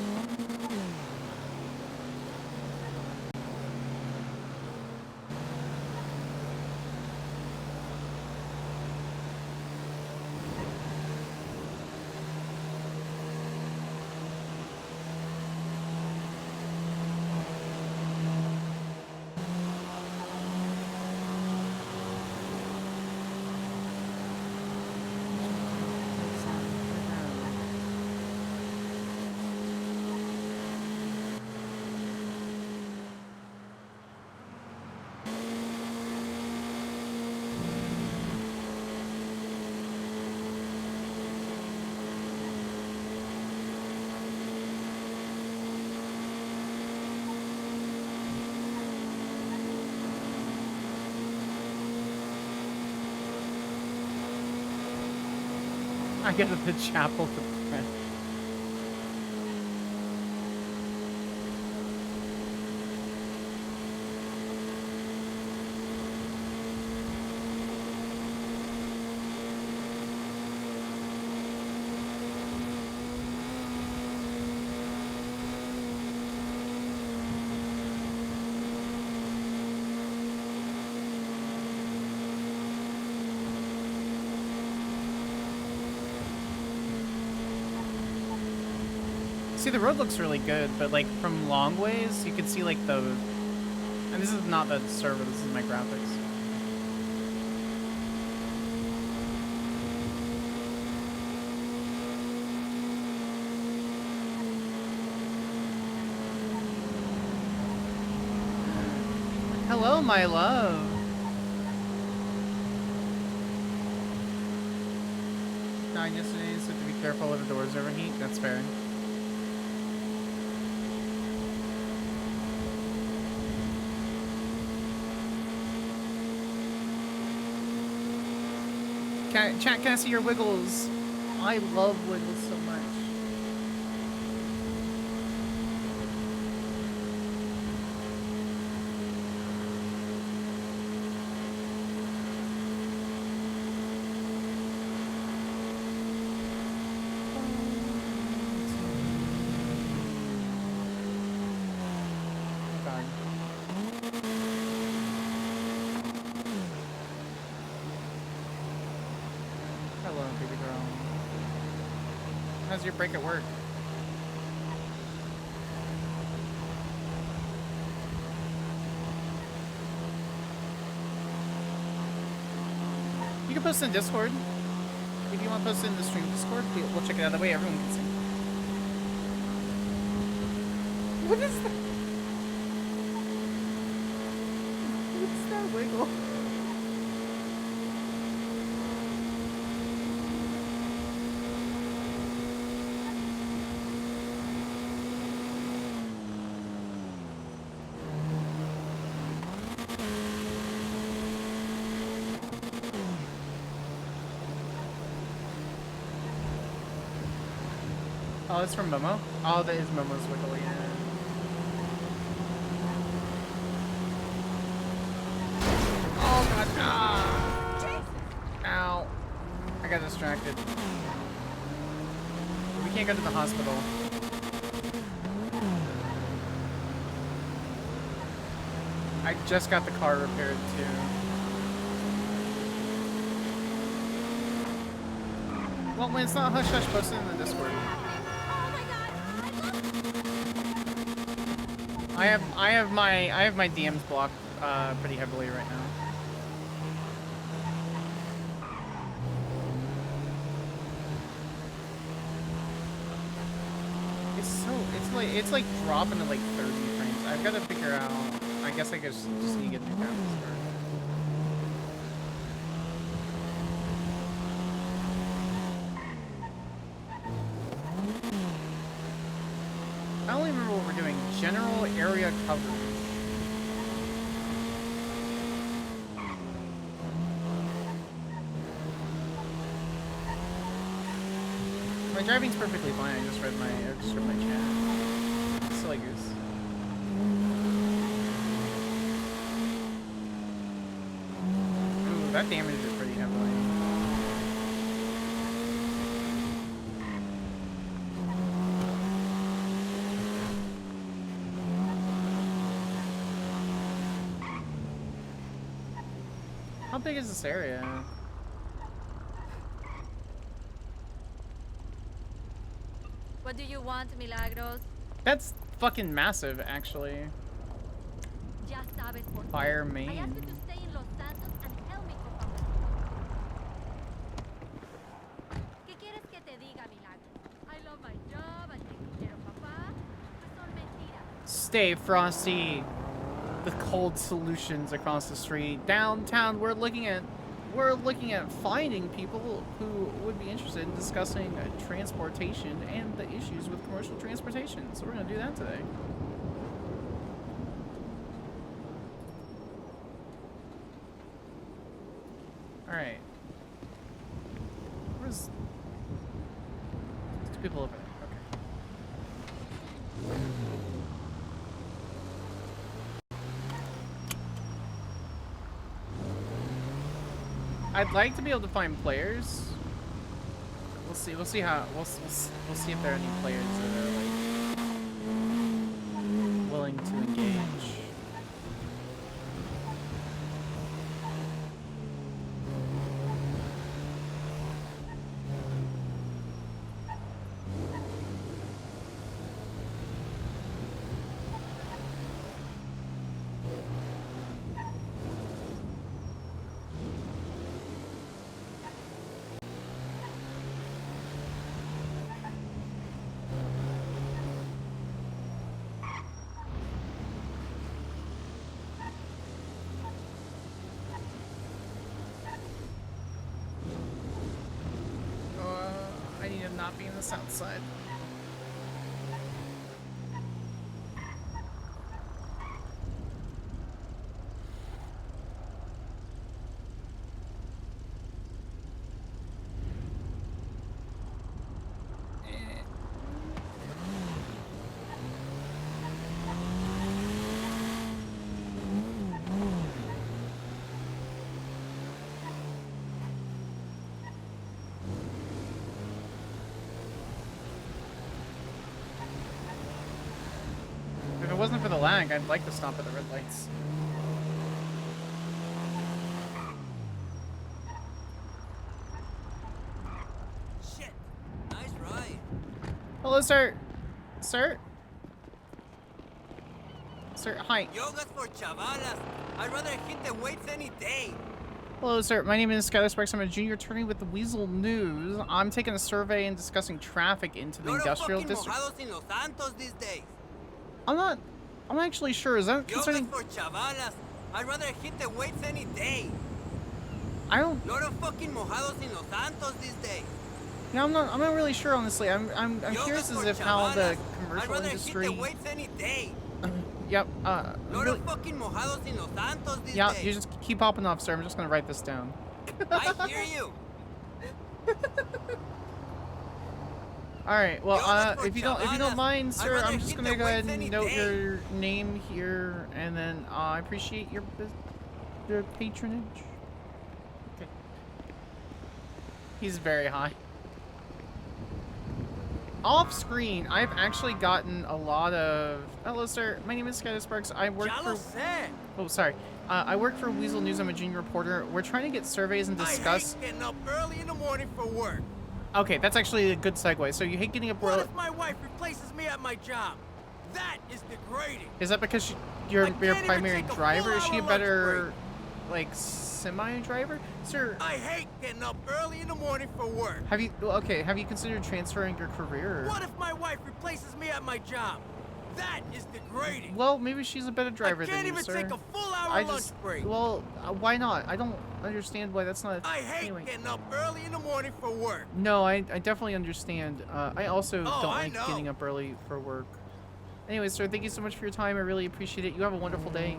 I get the chapel for prayer. See, the road looks really good, but like from long ways, you can see like the, and this is not the server, this is my graphics. Hello, my love. Died yesterday, so to be careful if the doors overheat. That's fair. Chat, can I see your wiggles? I love wiggles so much. Hello, baby girl. How's your break at work? You can post in Discord. If you want to post it in the stream Discord, we'll check it out. That way everyone can see. What is that? What's that wiggle? Oh, it's from Momo? Oh, that is Momo's wiggle, yeah. Oh god, ah! Ow. I got distracted. We can't go to the hospital. I just got the car repaired too. Well, when it's not hush hush, post it in the Discord. I have my DMs blocked pretty heavily right now. It's like dropping to like 30 frames. I've got to figure out. I guess I just need to get new cameras first. I don't even remember what we're doing. General area coverage. My driving's perfectly fine. I just read my chat. Silly goose. Ooh, that damaged it pretty heavily. How big is this area? What do you want, Milagros? That's fucking massive, actually. Ya sabes por qué. Fire I asked main. you to stay in Los Santos and help me cook up. ¿Qué quieres que te diga, Milagros? I love my job, I take care of papá. Pues son mentiras. Stay frosty. The cold solutions across the street. Downtown, we're looking at finding people who would be interested in discussing transportation and the issues with commercial transportation. So we're gonna do that today. All right. Where's there's people over there? Okay. I'd like to be able to find players. We'll see. We'll see how. We'll see if there are any players that are like willing to engage. I need to not be in the south side. If it wasn't for the lag, I'd like to stop at the red lights. Hello, sir. Sir? Sir, hi. Yoga's for chavalas. I'd rather hit the weights any day. Hello, sir. My name is Skyler Sparks. I'm a junior attorney with the Weasel News. I'm taking a survey and discussing traffic into the industrial district. Mojados in Los Santos these days. I'm not actually sure. Is that concerning? Yoga's for chavalas. I'd rather hit the weights any day. I don't. Lot of fucking mojados in Los Santos these days. Yeah, I'm not really sure, honestly. I'm curious as if how the commercial I'd rather industry. hit the weights any day. Yep. Lot of fucking mojados in Los Santos these yeah, days. you just keep popping off, sir. I'm just gonna write this down. I hear you. All right. Well, if you don't mind, sir, I'm just gonna go ahead and note your name here, and then I appreciate your patronage. Okay. He's very high. Off screen, I've actually gotten a lot of. Hello, sir. My name is Skyler Sparks. I work for. Oh, sorry. I work for Weasel News. I'm a junior reporter. We're trying to get surveys and discuss. I hate getting up early in the morning for work. Okay, that's actually a good segue. So you hate getting up early. What if my wife replaces me at my job? That is degrading. Is that because you're your primary driver? Is she a better, like, semi-driver? Sir, I hate getting up early in the morning for work. Have you considered transferring your career? What if my wife replaces me at my job? That is degrading. Well, maybe she's a better driver than you, sir. I can't even take a full-hour lunch break. Well, why not? I don't understand why that's not. I hate getting up early in the morning for work. No, I definitely understand. I also don't like getting up early for work. Anyway, sir, thank you so much for your time. I really appreciate it. You have a wonderful day.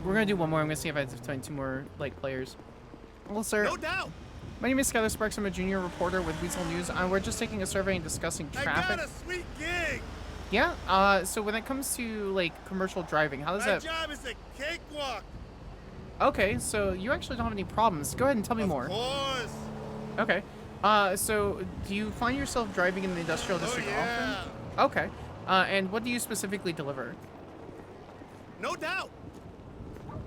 We're gonna do one more. I'm gonna see if I have to find 2 more players. Well, sir. No doubt. My name is Skyler Sparks. I'm a junior reporter with Weasel News. We're just taking a survey and discussing traffic. I got a sweet gig. Yeah. So when it comes to commercial driving, how does that? My job is a cakewalk. Okay, so you actually don't have any problems. Go ahead and tell me more. Of course. Okay. So do you find yourself driving in the industrial district often? Okay. And what do you specifically deliver? No doubt.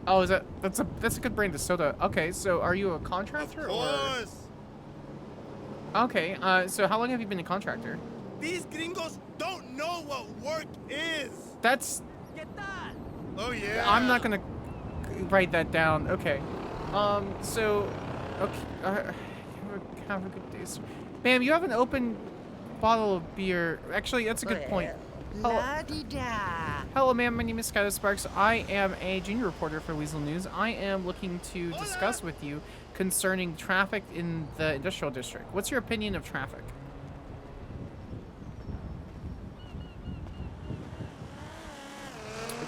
Oh, that's a good brand of soda. Okay, so are you a contractor Of course. or? Okay. So how long have you been a contractor? These gringos don't know what work is. That's. Oh yeah. I'm not gonna write that down. Okay. So. Okay. Have a good day, sir. Ma'am, you have an open bottle of beer. Actually, that's a good point. Hello, ma'am. My name is Skyler Sparks. I am a junior reporter for Weasel News. I am looking to discuss with you concerning traffic in the industrial district. What's your opinion of traffic?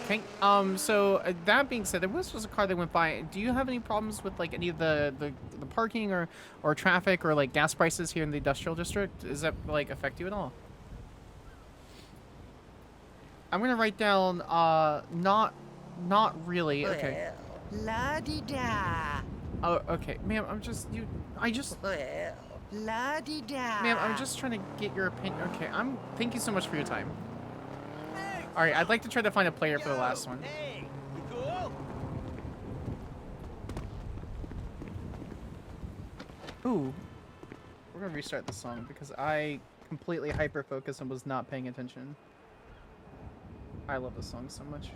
Okay. So that being said, there was just a car that went by. Do you have any problems with any of the parking or traffic or gas prices here in the industrial district? Does that affect you at all? I'm gonna write down not really. Okay. La-di-da. Oh, okay, ma'am. Ma'am, I'm just trying to get your opinion. Okay, thank you so much for your time. All right, I'd like to try to find a player for the last one. Hey, you cool? Ooh, we're gonna restart the song because I completely hyper-focused and was not paying attention. I love this song so much.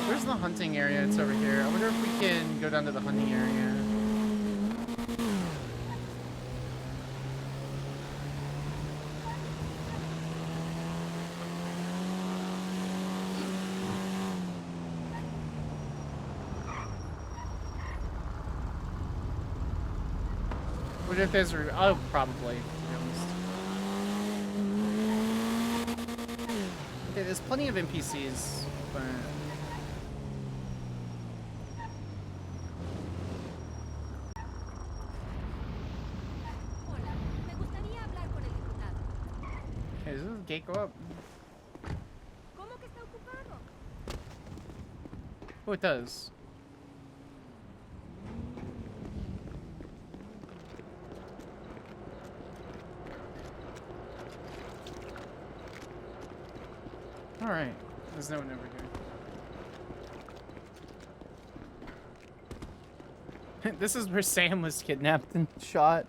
Where's the hunting area? It's over here. I wonder if we can go down to the hunting area. What if there's oh, probably, to be honest. Okay, there's plenty of NPCs, but... Okay, does this gate go up? Oh, it does. All right. There's no one over here. This is where Sam was kidnapped and shot.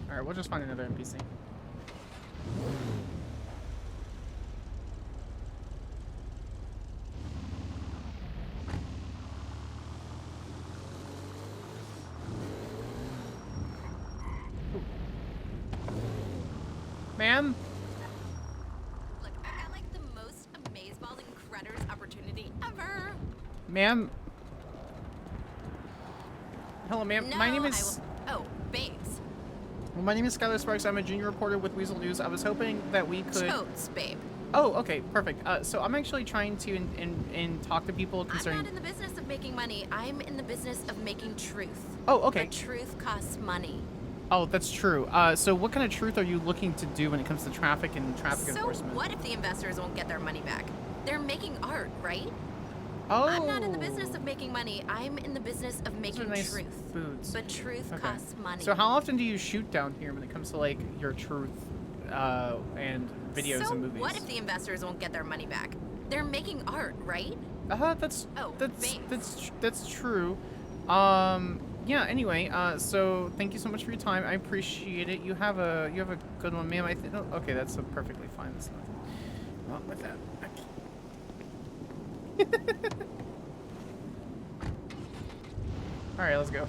All right, we'll just find another NPC. Ma'am? Look, I got like the most amazeballs and critters opportunity ever. Ma'am? Hello, ma'am. No, My name is... Oh, babes. Well, my name is Skyler Sparks. I'm a junior reporter with Weasel News. I was hoping that we could... Totes, babe. Oh, okay, perfect. So I'm actually trying to and talk to people concerning... I'm not in the business of making money. I'm in the business of making truth. Oh, okay. But truth costs money. Oh, that's true. So what kind of truth are you looking to do when it comes to traffic and traffic enforcement? So what if the investors won't get their money back? They're making art, right? Oh. I'm not in the business of making money. I'm in the business of making nice truth. Foods. But truth Okay. costs money. So how often do you shoot down here when it comes to like your truth and videos so and movies? What if the investors won't get their money back? They're making art, right? That's true. Yeah, anyway, so thank you so much for your time. I appreciate it. You have a good one, ma'am. Okay, that's perfectly fine. There's nothing wrong with that. All right, let's go.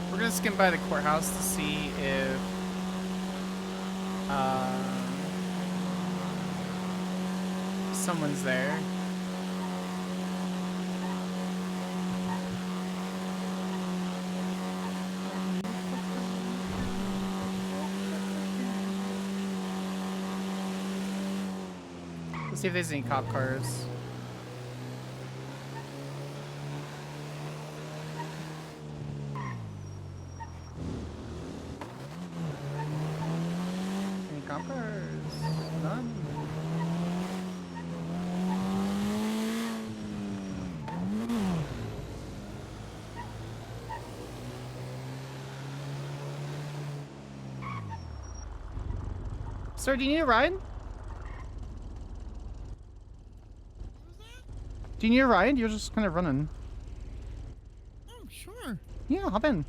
We're gonna skim by the courthouse to see if someone's there. Let's see if there's any cop cars. Any cop cars? None. Sir, do you need a ride? Do you need a ride? You're just kind of running. Oh, sure. Yeah, hop in.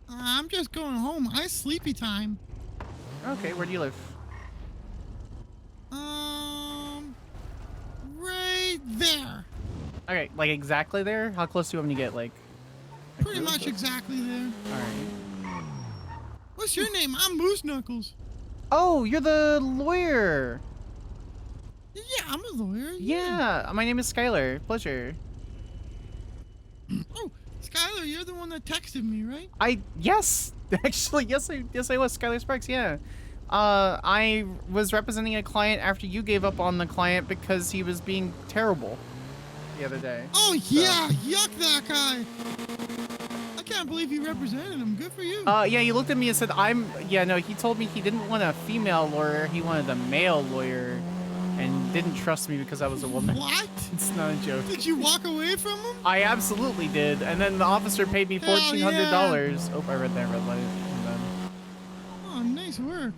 I'm just going home. I sleepy time. Okay, where do you live? Right there. Okay, like exactly there? How close do you want me to get? Like Pretty much exactly there. Alright. What's your name? I'm Moose Knuckles. Oh, you're the lawyer. Yeah, I'm a lawyer. Yeah, my name is Skyler. Pleasure. Oh, Skyler, you're the one that texted me, right? Yes, actually, yes, I was Skyler Sparks. Yeah, I was representing a client after you gave up on the client because he was being terrible the other day. Oh yeah, yuck that guy. I can't believe you represented him. Good for you. Yeah, he looked at me and said, he told me he didn't want a female lawyer, he wanted a male lawyer, and didn't trust me because I was a woman. What? It's not a joke. Did you walk away from him? I absolutely did, and then the officer paid me $1,400. Oh, I read that red light. And then... Oh, nice work.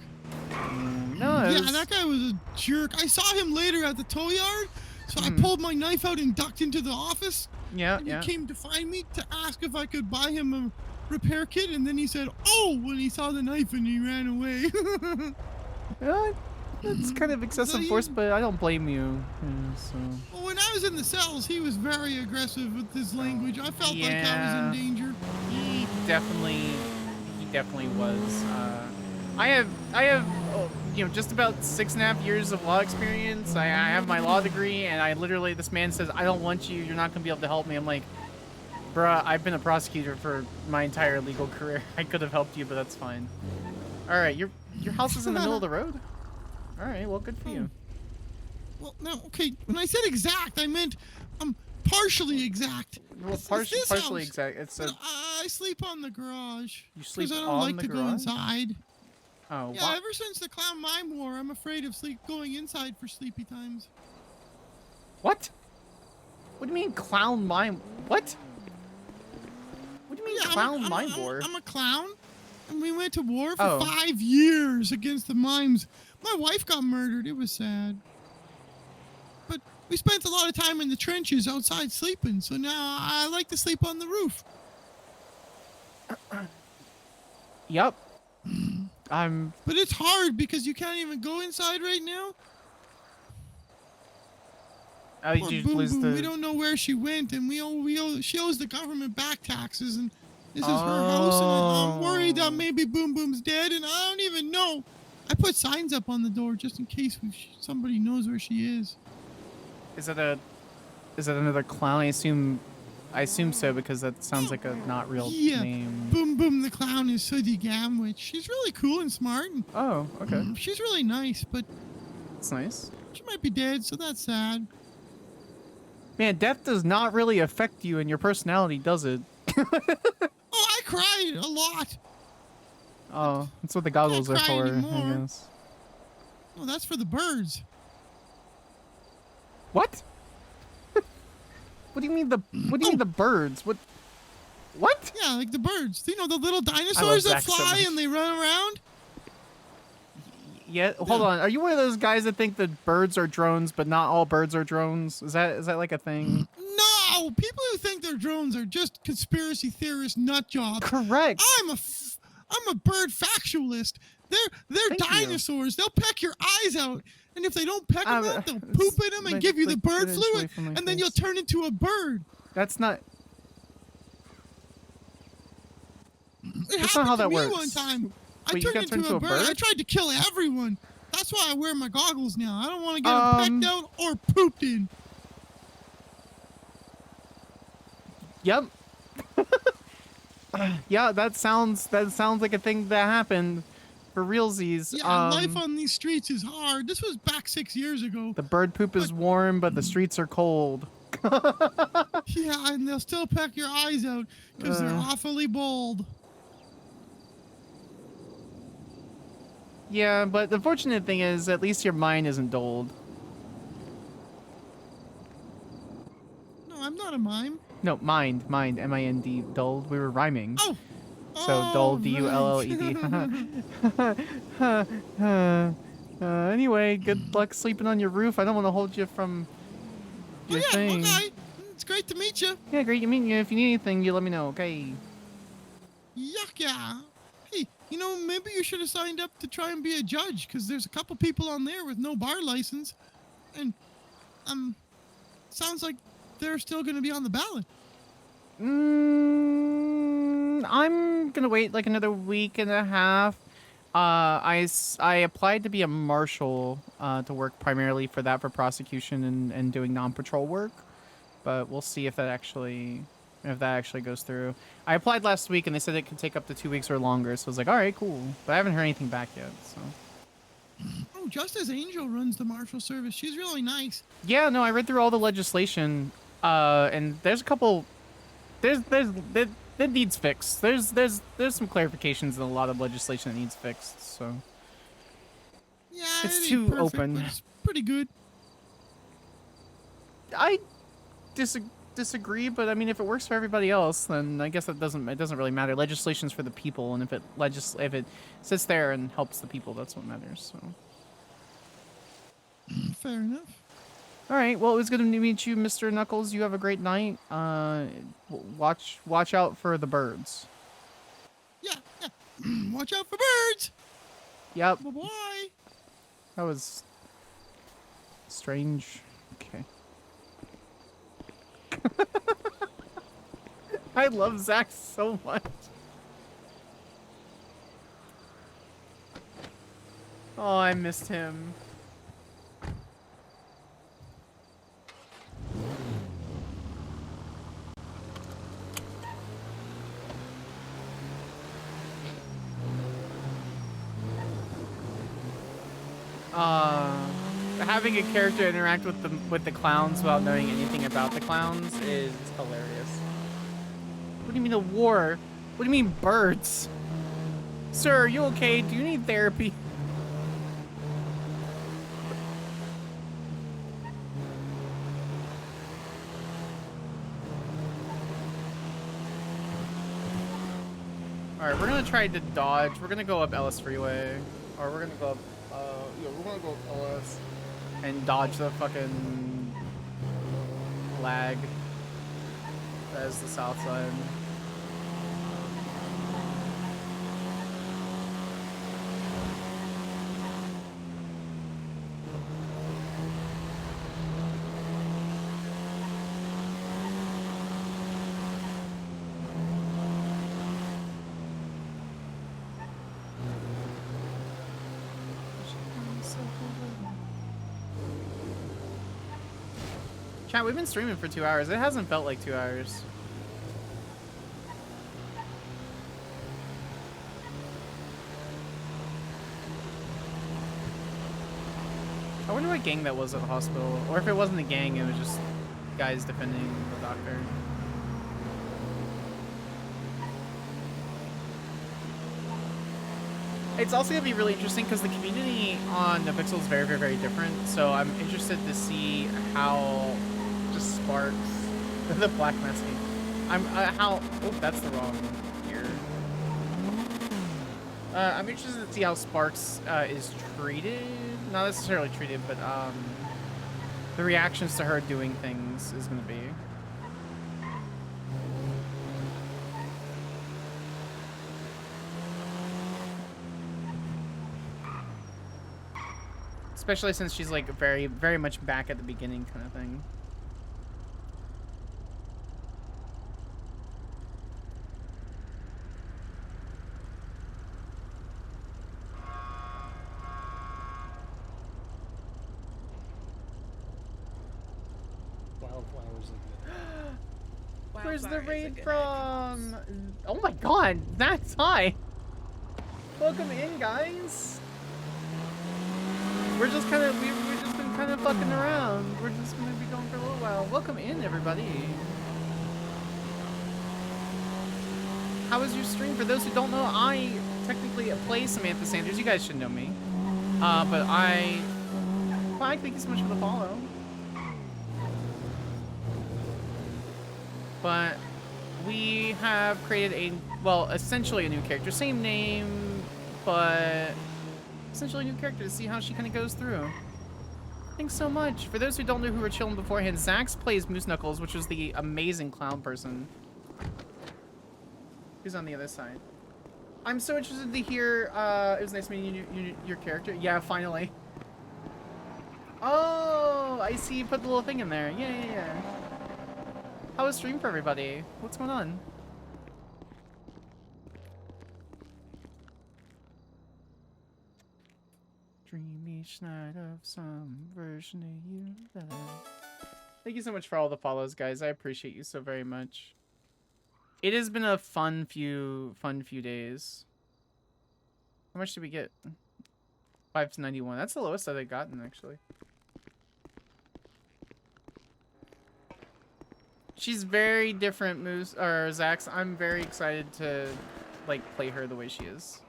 No, yeah, that guy was a jerk. I saw him later at the tow yard, so I pulled my knife out and ducked into the office. Yeah, and he came to find me to ask if I could buy him a repair kit, and then he said, "Oh," when he saw the knife, and he ran away. That's kind of excessive force, but I don't blame you. Yeah, so. Well, when I was in the cells, he was very aggressive with his language. I felt like I was in danger. He definitely was. I have, just about 6.5 years of law experience. I have my law degree, and I literally, this man says, "I don't want you. You're not gonna be able to help me." I'm like, bruh, I've been a prosecutor for my entire legal career. I could have helped you, but that's fine. All right, your house is in the middle of the road. All right, well, good for you. Well, no, okay. When I said exact, I meant partially exact. Well, It's partially this house. exact. It's a. But I sleep on the garage. You sleep I don't on like the to go garage? inside. Oh, Yeah, why? ever since the clown mime war, I'm afraid of going inside for sleepy times. What? What do you mean clown mime? What? What do you mean clown mime war? I'm a clown, and we went to war for Oh. 5 years against the mimes. My wife got murdered. It was sad. But we spent a lot of time in the trenches outside sleeping, so now I like to sleep on the roof. Yep. But it's hard because you can't even go inside right now. Oh, Poor you Boom lose Boom. the. We don't know where she went, and she owes the government back taxes, and this is her house, and I'm worried that maybe Boom Boom's dead, and I don't even know. I put signs up on the door just in case somebody knows where she is. Is it another clown? I assume so because that sounds like a not real name. Boom Boom the clown is Sooty Gamwich. She's really cool and smart. And, oh, okay. She's really nice, but it's nice. She might be dead, so that's sad. Man, death does not really affect you and your personality, does it? Oh, I cried a lot. Oh, that's what the goggles are cry for, anymore. I guess. Oh, that's for the birds. What? What do you mean the birds? What? Yeah, like the birds. You know, the little dinosaurs that Zach so fly much. and they run around? Yeah, hold on. Are you one of those guys that think that birds are drones, but not all birds are drones? Is that like a thing? No, people who think they're drones are just conspiracy theorist nut jobs. Correct. I'm a bird factualist. They're dinosaurs. They'll peck your eyes out, and if they don't peck them out, they'll poop in them and give you the bird flu, and then you'll turn into a bird. That's not. It That's not how that happened to me works. one time. I Wait, you turned got into a bird. I tried to kill everyone. That's why I wear my goggles now. I don't want to get them pecked out or pooped in. Yep. Yeah, that sounds like a thing that happened for realsies. Yeah, life on these streets is hard. This was back 6 years ago. The bird poop is warm, but the streets are cold. Yeah, and they'll still peck your eyes out because they're awfully bold. Yeah, but the fortunate thing is, at least your mind isn't dulled. No, I'm not a mime. No, mind, M-I-N-D, dulled. We were rhyming. Oh. So dull, D-U-L-L-E-D. Anyway, good luck sleeping on your roof. I don't want to hold you from your thing. Okay. It's great to meet you. Yeah, great to meet you. If you need anything, you let me know, okay? Yuck, yeah. Hey, you know, maybe you should have signed up to try and be a judge, because there's a couple people on there with no bar license. And, sounds like they're still going to be on the ballot. I'm gonna wait like another week and a half. I applied to be a marshal to work primarily for prosecution and doing non-patrol work, but we'll see if that actually goes through. I applied last week and they said it could take up to 2 weeks or longer, so I was like, all right, cool, but I haven't heard anything back yet. So. Oh, Justice Angel runs the Marshal Service. She's really nice. Yeah, no, I read through all the legislation, and there's a couple. That needs fixed. There's some clarifications in a lot of legislation that needs fixed. So Yeah, it's it too ain't perfect, open. but it's pretty good. I disagree, but I mean, if it works for everybody else, then I guess it doesn't really matter. Legislation's for the people, and if it sits there and helps the people, that's what matters. So. Fair enough. All right. Well, it was good to meet you, Mr. Knuckles. You have a great night. Watch out for the birds. Yeah. Watch out for birds. Yep. Bye-bye. That was strange. Okay. I love Zach so much. Oh, I missed him. having a character interact with the clowns without knowing anything about the clowns is hilarious. What do you mean a war? What do you mean birds? Sir, are you okay? Do you need therapy? Alright, we're gonna try to dodge. We're gonna go up Ellis Freeway. Or we're gonna go up, yeah, we're gonna go up Ellis and dodge the fucking lag. That is the south side. Chat, we've been streaming for 2 hours. It hasn't felt like 2 hours. I wonder what gang that was at the hospital. Or if it wasn't a gang, it was just guys defending the doctor. It's also going to be really interesting because the community on NoPixel is very, very, very different. So I'm interested to see how just Sparks, the black masking. Oh, that's the wrong here. I'm interested to see how Sparks is treated. Not necessarily treated, but the reactions to her doing things is going to be. Especially since she's like very, very much back at the beginning kind of thing. Wildflowers like Where's the raid from? Oh my god, that's high. Welcome in, guys. We're just kind of, we've just been kind of fucking around. We're just gonna be going for a little while. Welcome in, everybody. How was your stream? For those who don't know, I technically play Samantha Sanders. You guys should know me. But thank you so much for the follow. But we have created essentially a new character. Same name, but essentially a new character to see how she kind of goes through. Thanks so much. For those who don't know who were chilling beforehand, Zax plays Moose Knuckles, which was the amazing clown person. Who's on the other side? I'm so interested to hear, it was nice meeting your character. Yeah, finally. Oh, I see you put the little thing in there. Yeah. How was stream for everybody? What's going on? Dream each night of some version of you that Thank you so much for all the follows, guys. I appreciate you so very much. It has been a fun few days. How much did we get? 591. That's the lowest that I've gotten, actually. She's very different, Moose or Zax. I'm very excited to like play her the way she is.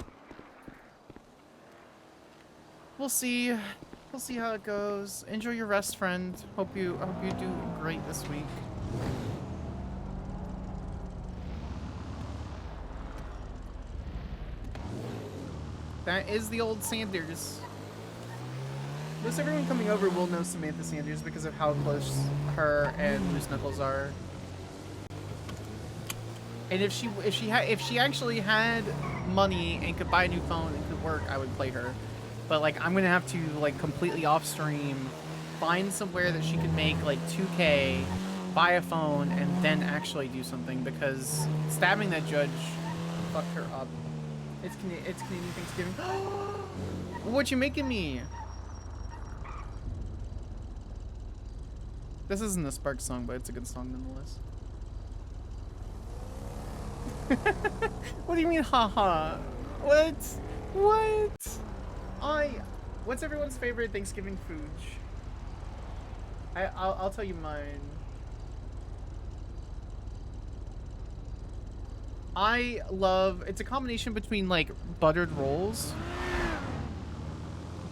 We'll see. We'll see how it goes. Enjoy your rest, friend. Hope you do great this week. That is the old Sanders. Most everyone coming over will know Samantha Sanders because of how close her and Moose Knuckles are. And if she actually had money and could buy a new phone and could work, I would play her. But like I'm gonna have to like completely off stream find somewhere that she could make like 2K, buy a phone, and then actually do something because stabbing that judge fucked her up. It's Canadian Thanksgiving. What you making me? This isn't a Spark song, but it's a good song nonetheless. What do you mean, haha? What? What's everyone's favorite Thanksgiving food? I'll tell you mine. I love, it's a combination between like buttered rolls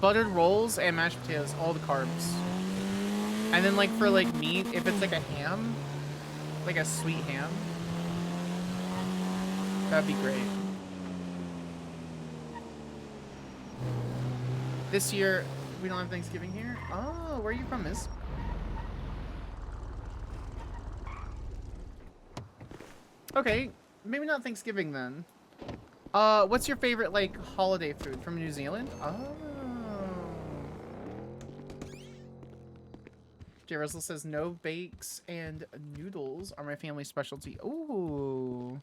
and mashed potatoes, all the carbs. And then like for like meat, if it's like a ham, like a sweet ham, that'd be great. This year, we don't have Thanksgiving here. Oh, where are you from, Miss? Okay, maybe not Thanksgiving then. What's your favorite, like, holiday food from New Zealand? Oh. J. Russell says, no bakes and noodles are my family specialty. Ooh.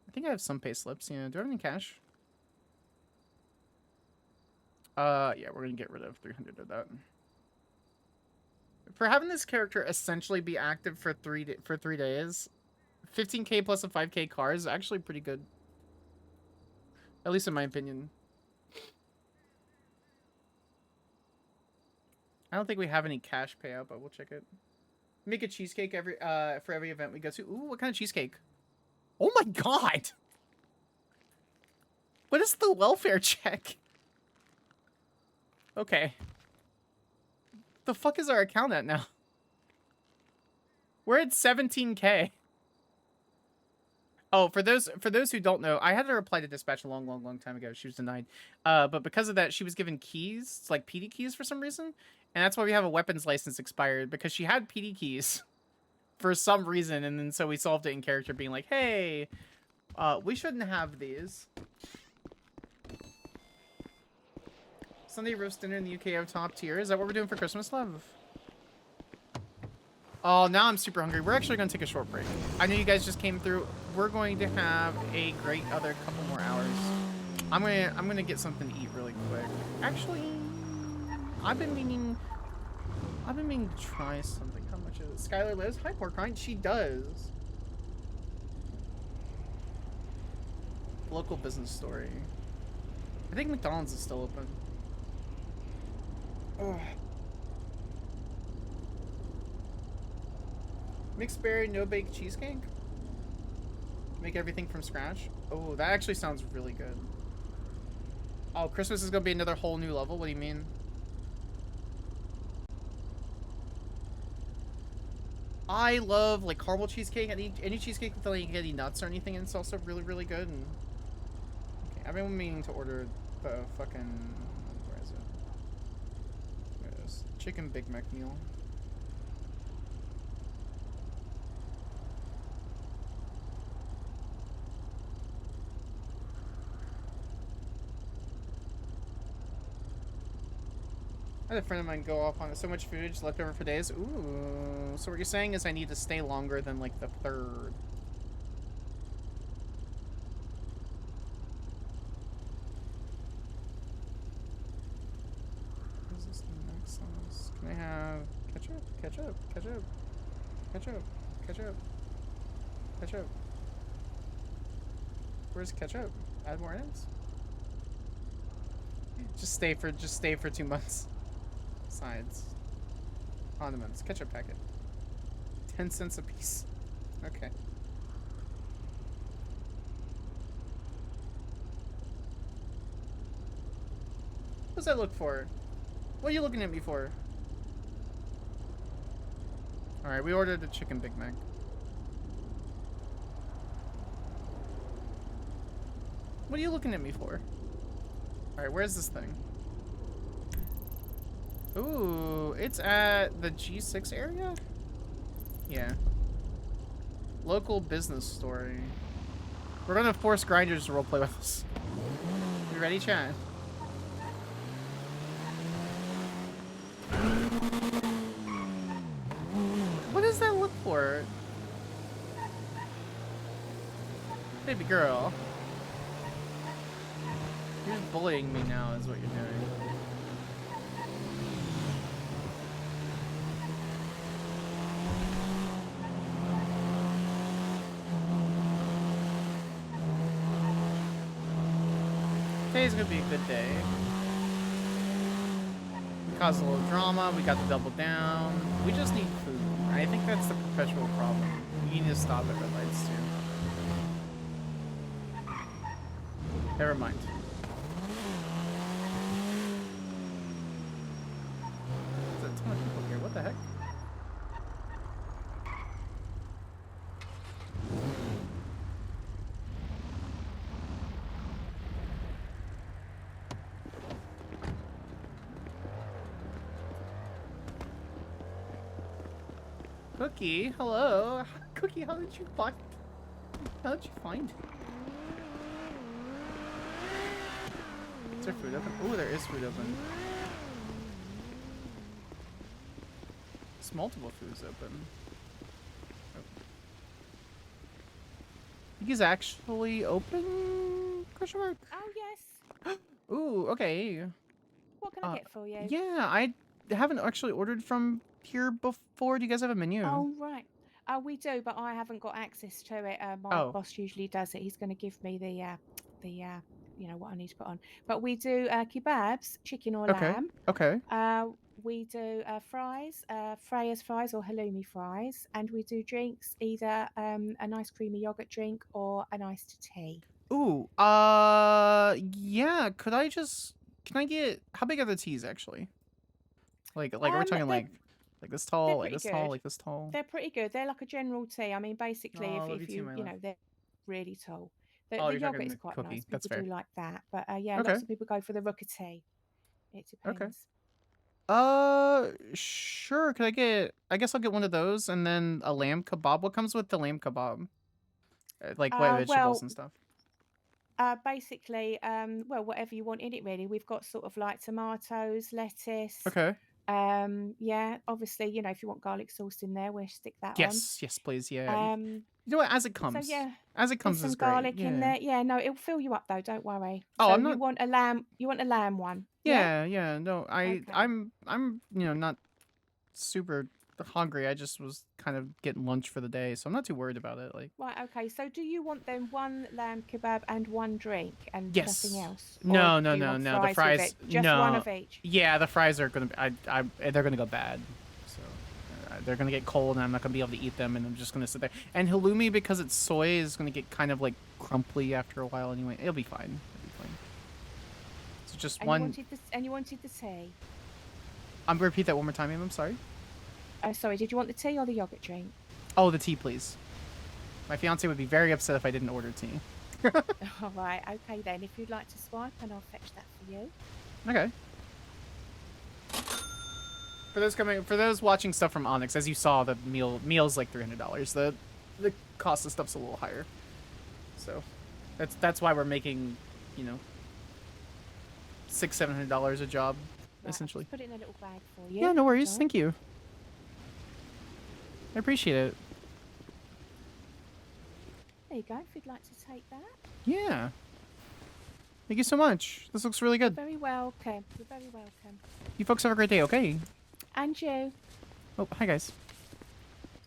I think I have some pay slips. Yeah, do I have any cash? Yeah, we're gonna get rid of 300 of that. For having this character essentially be active for 3 days, 15k plus a 5k car is actually pretty good. At least in my opinion. I don't think we have any cash payout, but we'll check it. Make a cheesecake for every event we go to. Ooh, what kind of cheesecake? Oh my god! What is the welfare check? Okay. The fuck is our account at now? We're at 17k. Oh, for those who don't know, I had to reply to dispatch a long time ago. She was denied. But because of that, she was given keys, like PD keys for some reason. And that's why we have a weapons license expired, because she had PD keys for some reason. And then so we solved it in character being like, hey, we shouldn't have these. Sunday roast dinner in the UK of top tier. Is that what we're doing for Christmas, love? Oh, now I'm super hungry. We're actually going to take a short break. I know you guys just came through. We're going to have a great other couple more hours. I'm gonna get something to eat really quick. Actually, I've been meaning to try something. How much is it? Skyler lives. Hi, pork rind. She does. Local business story. I think McDonald's is still open. Ugh. Mixed berry, no bake cheesecake? Make everything from scratch? Oh, that actually sounds really good. Oh, Christmas is gonna be another whole new level? What do you mean? I love like caramel cheesecake. Any cheesecake with like any nuts or anything, and it's also really good. And okay, I've been meaning to order the fucking, where is it? There it is. Chicken Big Mac meal. I had a friend of mine go off on it. So much food just left over for days. Ooh. So what you're saying is I need to stay longer than like the 3rd. What is this next sauce? Can I have ketchup? Ketchup? Ketchup? Ketchup? Ketchup? Ketchup? Where's ketchup? Add more ends? Just stay for 2 months. Sides. Condiments. Ketchup packet. 10 cents a piece. Okay. What does that look for? What are you looking at me for? Alright, we ordered a chicken Big Mac. What are you looking at me for? Alright, where's this thing? Ooh, it's at the G6 area? Yeah. Local business story. We're gonna force grinders to roleplay with us. You ready, chat? What does that look for? Baby girl. You're just bullying me now is what you're doing. Today's gonna be a good day. caused a little drama. We got the double down. We just need food. I think that's the perpetual problem. We need to stop at red lights too. Never mind. There's a ton of people here. What the heck? Cookie, hello. Cookie, how did you find? How did you find? Is there food open? Oh, there is food open. There's multiple foods open. Oh. I think he's actually open? Question mark? Oh, yes. Ooh, okay. What can I get for you? Yeah, I haven't actually ordered from here before. Do you guys have a menu? Oh, right. We do, but I haven't got access to it. My boss usually does it. He's going to give me the you know, what I need to put on. But we do kebabs, chicken or lamb. Okay. We do fries, Freya's fries or halloumi fries, and we do drinks, either a nice creamy yogurt drink or an iced tea. Ooh, yeah, can I get, how big are the teas actually? Like we're talking like this tall, like this tall, like this tall? They're pretty good. They're like a general tea. I mean, basically, Oh, if you know, they're really tall. The you're yogurt talking is the quite cookie. nice. That's People do fair. like that. But yeah, Okay. lots of people go for the rooker tea. It depends. Okay. Sure. Could I guess I'll get one of those and then a lamb kebab. What comes with the lamb kebab? Like what vegetables and stuff? Basically, well, whatever you want in it, really. We've got sort of like tomatoes, lettuce. Okay. Yeah, obviously, you know, if you want garlic sauce in there, we'll stick that on. Yes, please. Yeah. You know what? As it comes. So yeah, As it comes there's is some garlic great. in there. Yeah, no, it'll fill you up though. Don't worry. Oh, so I'm not. You want a lamb? You want a lamb one? Yeah. No, I'm you know, not super hungry. I just was kind of getting lunch for the day, so I'm not too worried about it. Like. Right. Okay. So do you want then one lamb kebab and one drink and Yes. nothing else? No. Or do you want The with fries. it? Just no. one of each. Yeah, the fries are gonna be. They're gonna go bad. So they're gonna get cold, and I'm not gonna be able to eat them, and I'm just gonna sit there. And halloumi, because it's soy, is gonna get kind of like crumply after a while. Anyway, it'll be fine. So just one. You wanted the tea. I'm gonna repeat that one more time, ma'am. I'm sorry. Sorry. Did you want the tea or the yogurt drink? Oh, the tea, please. My fiance would be very upset if I didn't order tea. All right. Okay then. If you'd like to swipe, and I'll fetch that for you. Okay. For those watching stuff from Onyx, as you saw, the meal's like $300. The cost of stuff's a little higher. So that's why we're making, you know, $600-700 a job, Right, essentially. I'll just put it in a little bag for you. Yeah, no worries. John. Thank you. I appreciate it. There you go. If you'd like to take that. Yeah. Thank you so much. This looks really good. Very welcome. You're very welcome. You folks have a great day, okay? And you. Oh, hi guys.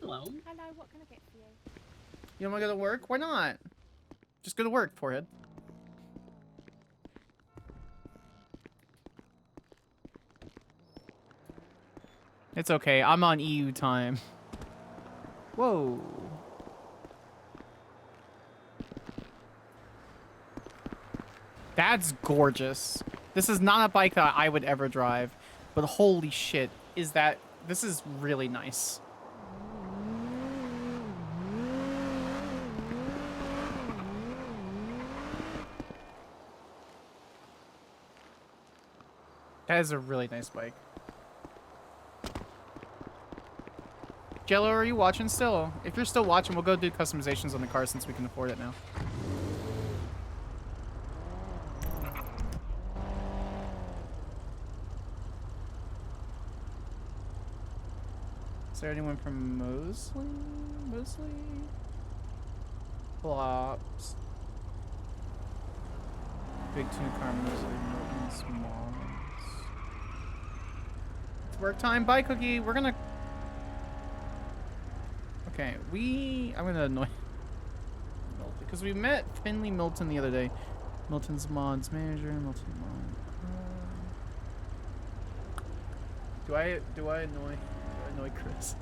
Hello. Hello. What can I get for you? You don't want to go to work? Why not? Just go to work, forehead. It's okay. I'm on EU time. Whoa. That's gorgeous. This is not a bike that I would ever drive, but holy shit, this is really nice. That is a really nice bike. Jello, are you watching still? If you're still watching, we'll go do customizations on the car since we can afford it now. Is there anyone from Mosley? Flops. Big Two Car Mosley, Milton Smalls. It's work time. Bye, Cookie. We're gonna... Okay, I'm gonna annoy Milton because we met Finley Milton the other day. Milton's mods manager, Milton mod. Do I annoy Chris?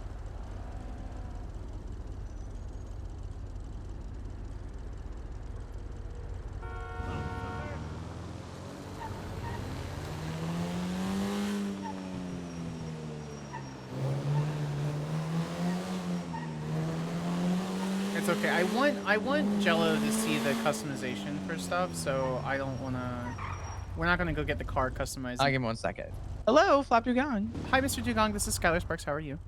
It's okay. I want Jello to see the customization for stuff, so I don't wanna. We're not gonna go get the car customized. I'll give him 1 second. Hello, Flap Dugong. Hi, Mr. Dugong. This is Skyler Sparks. How are you?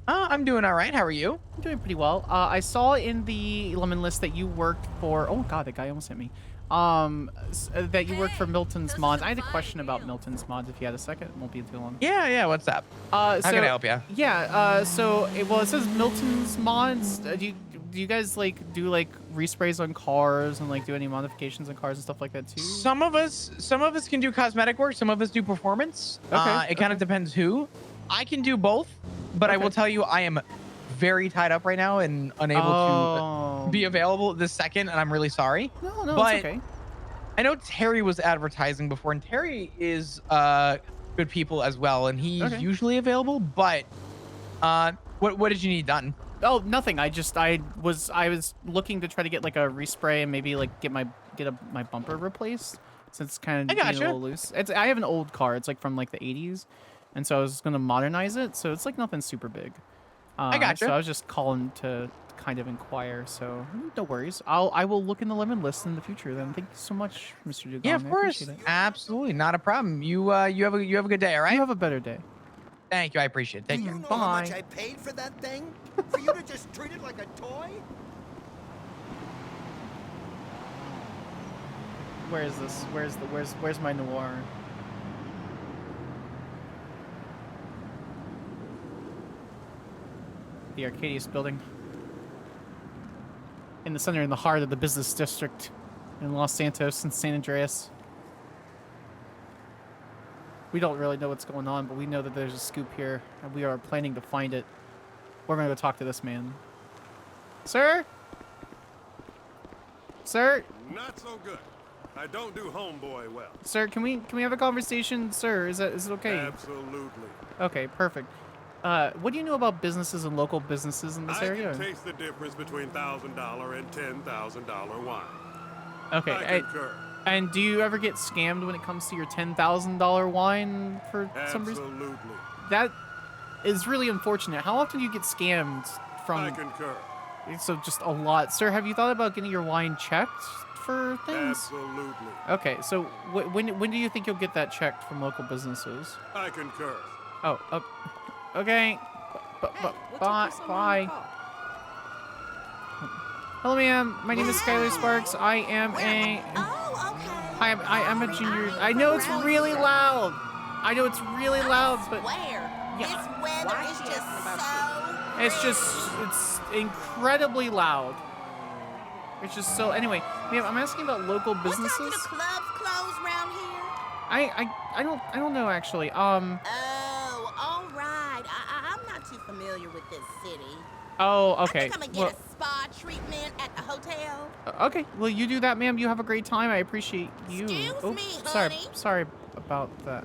I'm doing all right. How are you? I'm doing pretty well. I saw in the lemon list that you worked for. Oh God, that guy almost hit me. That you worked for Milton's Mods. I had a question about Milton's Mods. If you had a second, it won't be too long. Yeah. What's up? How can I help you? Yeah. It says Milton's Mods. Do you guys like do like resprays on cars and like do any modifications on cars and stuff like that too? Some of us can do cosmetic work. Some of us do performance. Okay. It kind of depends who. I can do both, but I will tell you, I am very tied up right now and unable to be available this second, and I'm really sorry. No, but it's okay. I know Terry was advertising before, and Terry is good people as well, and he's usually available. But what did you need done? Oh, nothing. I was looking to try to get like a respray and maybe like get my bumper replaced since it's kind of being a little loose. I have an old car. It's like from like the 80s, and so I was gonna modernize it. So it's like nothing super big. I gotcha. So I was just calling to kind of inquire. So no worries. I will look in the lemon list in the future. Then thank you so much, Mr. Dugong. Yeah, of course. Absolutely, not a problem. You have a good day. All right. You have a better day. Thank you. I appreciate it. Thank you. Do you know how much I paid for that thing? For you to just treat it like a toy? Where is this? Where's my noir? The Arcadius building. In the center, in the heart of the business district in Los Santos and San Andreas. We don't really know what's going on, but we know that there's a scoop here, and we are planning to find it. We're gonna go talk to this man. Sir? Sir? Not so good. I don't do homeboy well. Sir, can we have a conversation, sir? Is it okay? Absolutely. Okay, perfect. What do you know about businesses and local businesses in this area? I can taste the difference between $1,000 and $10,000 wine. Okay. I concur. And do you ever get scammed when it comes to your $10,000 wine for some reason? Absolutely. That is really unfortunate. How often do you get scammed from... I concur. So just a lot. Sir, have you thought about getting your wine checked for things? Absolutely. Okay, so when do you think you'll get that checked from local businesses? I concur. Oh, okay. Bye. Hello, ma'am. My name is Skyler Sparks. I am a... I'm a junior. I know it's really loud. But... It's incredibly loud. It's just so... Anyway, ma'am, I'm asking about local businesses. What time do the clubs close around here? I don't know, actually. Oh, all right. I'm not too familiar with this city. Oh, okay. I think I'm gonna get a spa treatment at the hotel. Okay, well, you do that, ma'am. You have a great time. I appreciate you. Excuse me, Sorry about that.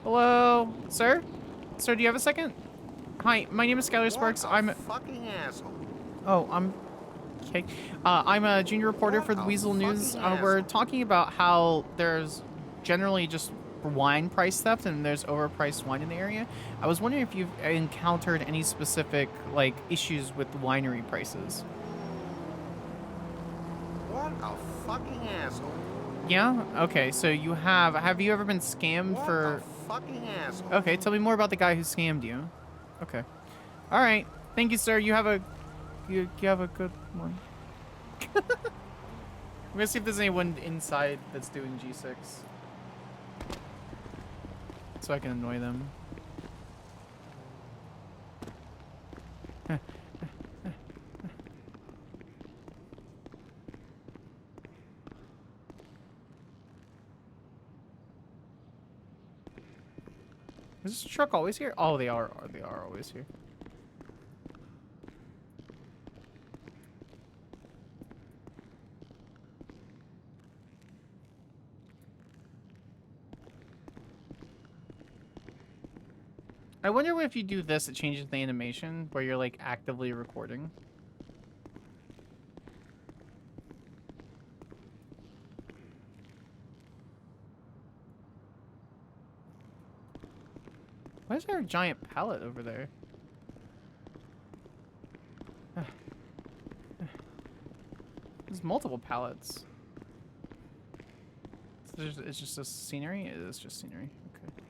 Hello, sir? Sir, do you have a second? Hi, my name is Skyler Sparks. I'm a fucking asshole. Oh, okay. I'm a junior reporter for the Weasel News. We're talking about how there's generally just wine price theft and there's overpriced wine in the area. I was wondering if you've encountered any specific like issues with winery prices. What a fucking asshole. Yeah? Okay, so you have you ever been scammed for... Fucking asshole. Okay, tell me more about the guy who scammed you. Okay. All right. Thank you, sir. You have a good one. I'm gonna see if there's anyone inside that's doing G6. So I can annoy them. Is this truck always here? Oh, they are always here. I wonder if you do this, it changes the animation where you're like actively recording. Why is there a giant pallet over there? There's multiple pallets. It's just a scenery? It is just scenery. Okay.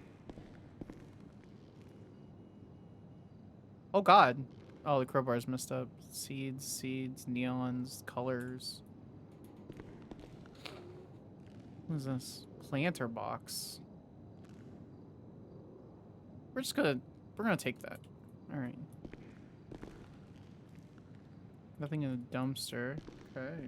Oh god. Oh, the crowbar's messed up. Seeds, neons, colors. What is this? Planter box. We're gonna take that. Alright. Nothing in the dumpster. Okay.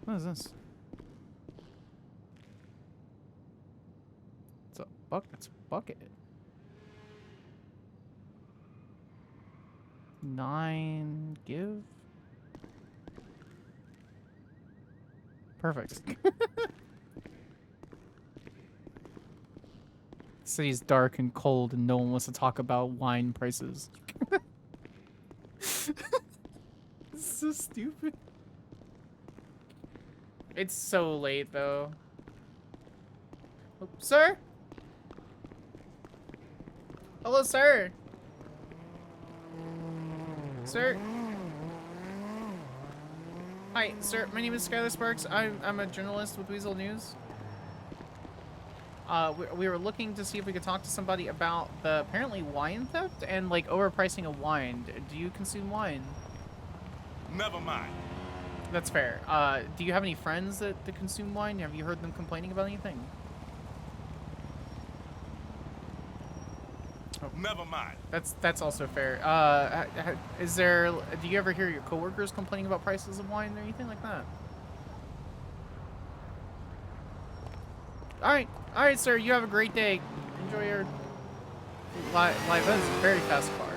What is this? It's a bucket. 9 give. Perfect. City's dark and cold and no one wants to talk about wine prices. This is so stupid. It's so late though. Oh, sir? Hello, sir. Sir? Hi, sir. My name is Skyler Sparks. I'm a journalist with Weasel News. We were looking to see if we could talk to somebody about the apparently wine theft and like overpricing of wine. Do you consume wine? Never mind. That's fair. Do you have any friends that consume wine? Have you heard them complaining about anything? Oh. Never mind. That's also fair. Do you ever hear your coworkers complaining about prices of wine or anything like that? All right, sir. You have a great day. Enjoy your live. That is a very fast car.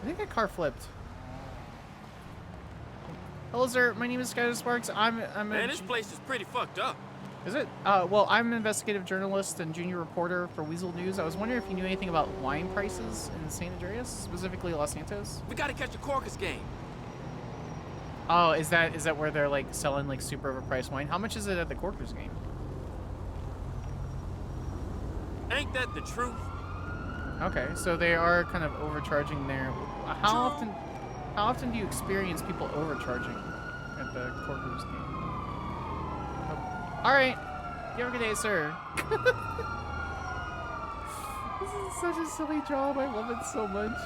I think that car flipped. Hello, sir. My name is Skyler Sparks. Man, this place is pretty fucked up. Is it? Well, I'm an investigative journalist and junior reporter for Weasel News. I was wondering if you knew anything about wine prices in San Andreas, specifically Los Santos. We gotta catch a Corcus game. Oh, is that where they're like selling like super overpriced wine? How much is it at the Corkers game? Ain't that the truth? Okay, so they are kind of overcharging there. How often do you experience people overcharging at the Corkers game? Oh. All right, you have a good day, sir. This is such a silly job. I love it so much.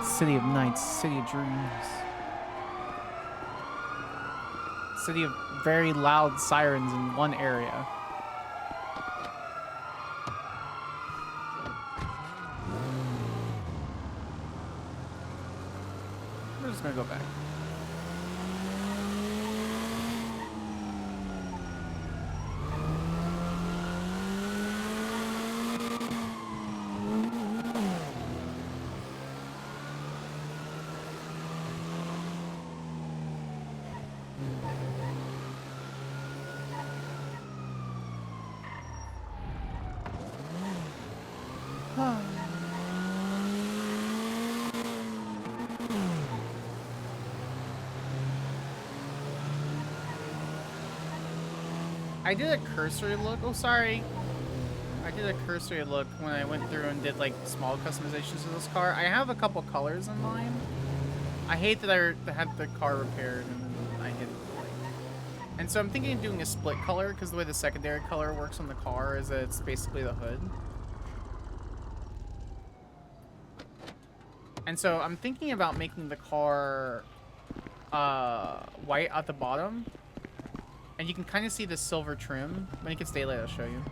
City of nights, city of dreams. City of very loud sirens in one area. We're just gonna go back. I did a cursory look. Oh, sorry. I did a cursory look when I went through and did like small customizations to this car. I have a couple colors in mind. I hate that I had the car repaired and then I hit it. And so I'm thinking of doing a split color because the way the secondary color works on the car is that it's basically the hood. And so I'm thinking about making the car white at the bottom. And you can kind of see the silver trim. When it gets daylight, I'll show you.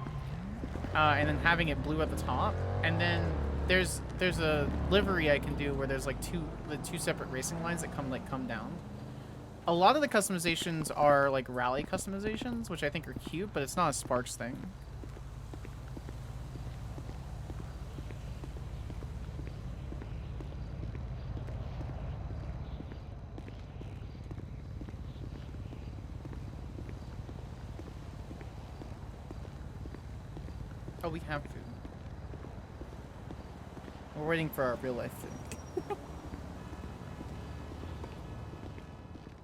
and then having it blue at the top, and then there's a livery I can do where there's like the two separate racing lines that come down. A lot of the customizations are like rally customizations, which I think are cute, but it's not a Sparks thing. Oh, we have food. We're waiting for our real life food.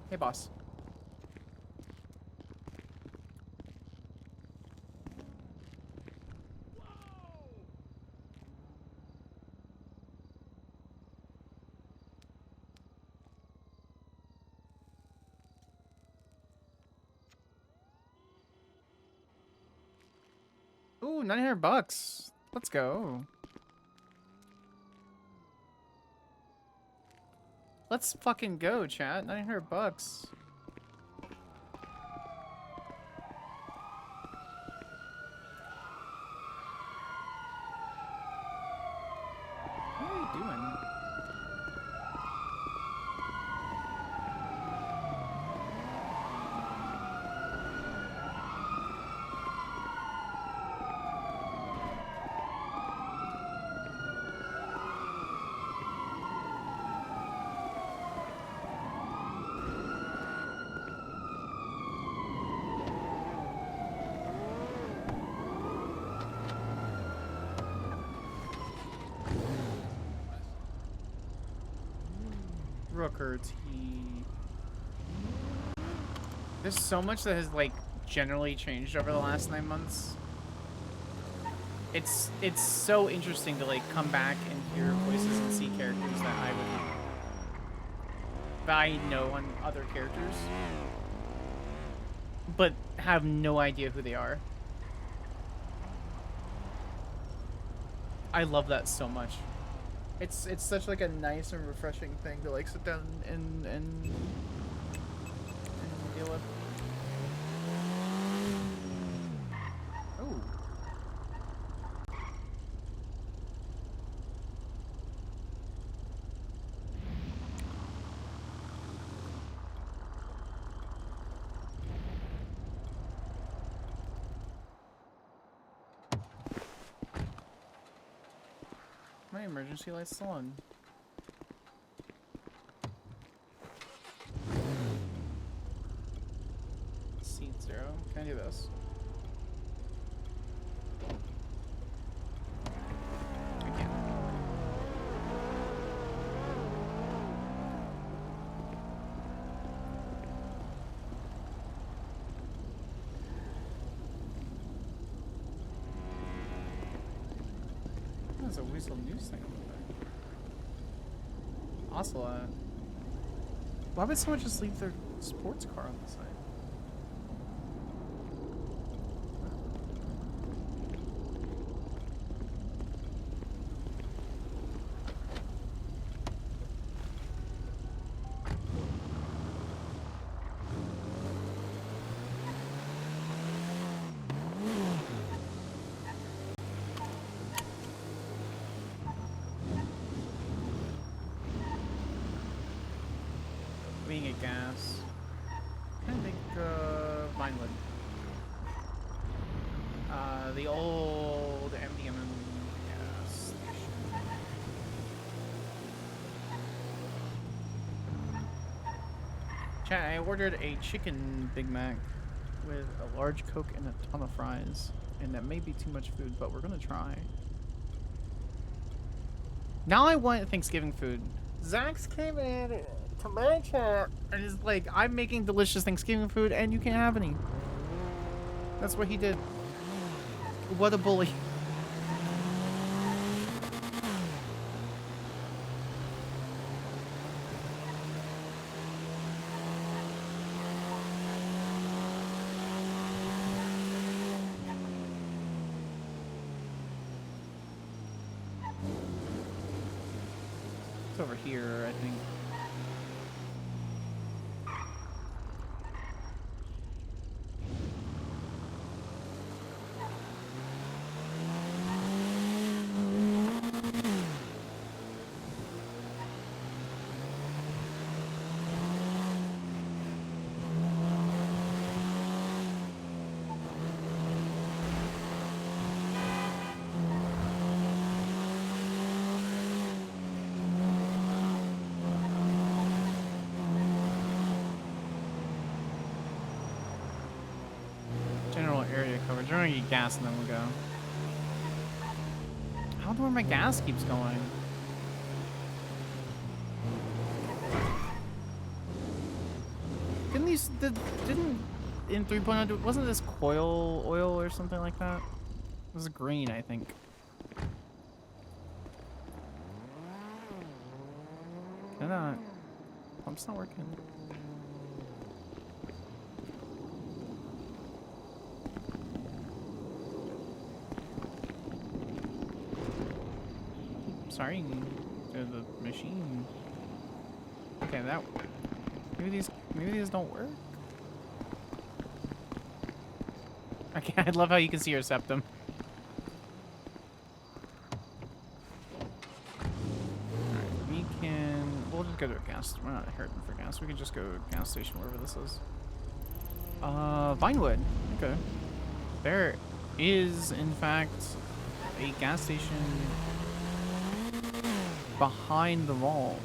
Hey, boss. Ooh, $900. Let's go. Let's fucking go, chat. $900. What are you doing? Rooker T. There's so much that has like generally changed over the last 9 months. It's so interesting to like come back and hear voices and see characters that I know on other characters, but have no idea who they are. I love that so much. It's such like a nice and refreshing thing to like sit down and deal with. Oh. My emergency light's still on. Seat 0. Can I do this? I can't. There's a Weasel News thing over there. Ocelot. Why would someone just leave their sports car on the side? We can get gas. I think Vinewood. The old MDM gas station. Chat, I ordered a chicken Big Mac with a large Coke and a ton of fries. And that may be too much food, but we're gonna try. Now I want Thanksgiving food. Zax came in to my chat and is like, I'm making delicious Thanksgiving food and you can't have any. That's what he did. What a bully. It's over here, I think. Because we're gonna get gas and then we'll go. I don't know where my gas keeps going. Didn't in 3.0 wasn't this coil oil or something like that? It was green, I think. Pump's not working. Sorry, the machine. Okay, that maybe these don't work. Okay, I love how you can see your septum. We'll just go to a gas. We're not hurting for gas. We can just go to a gas station wherever this is. Vinewood. Okay. There is, in fact, a gas station behind the vault.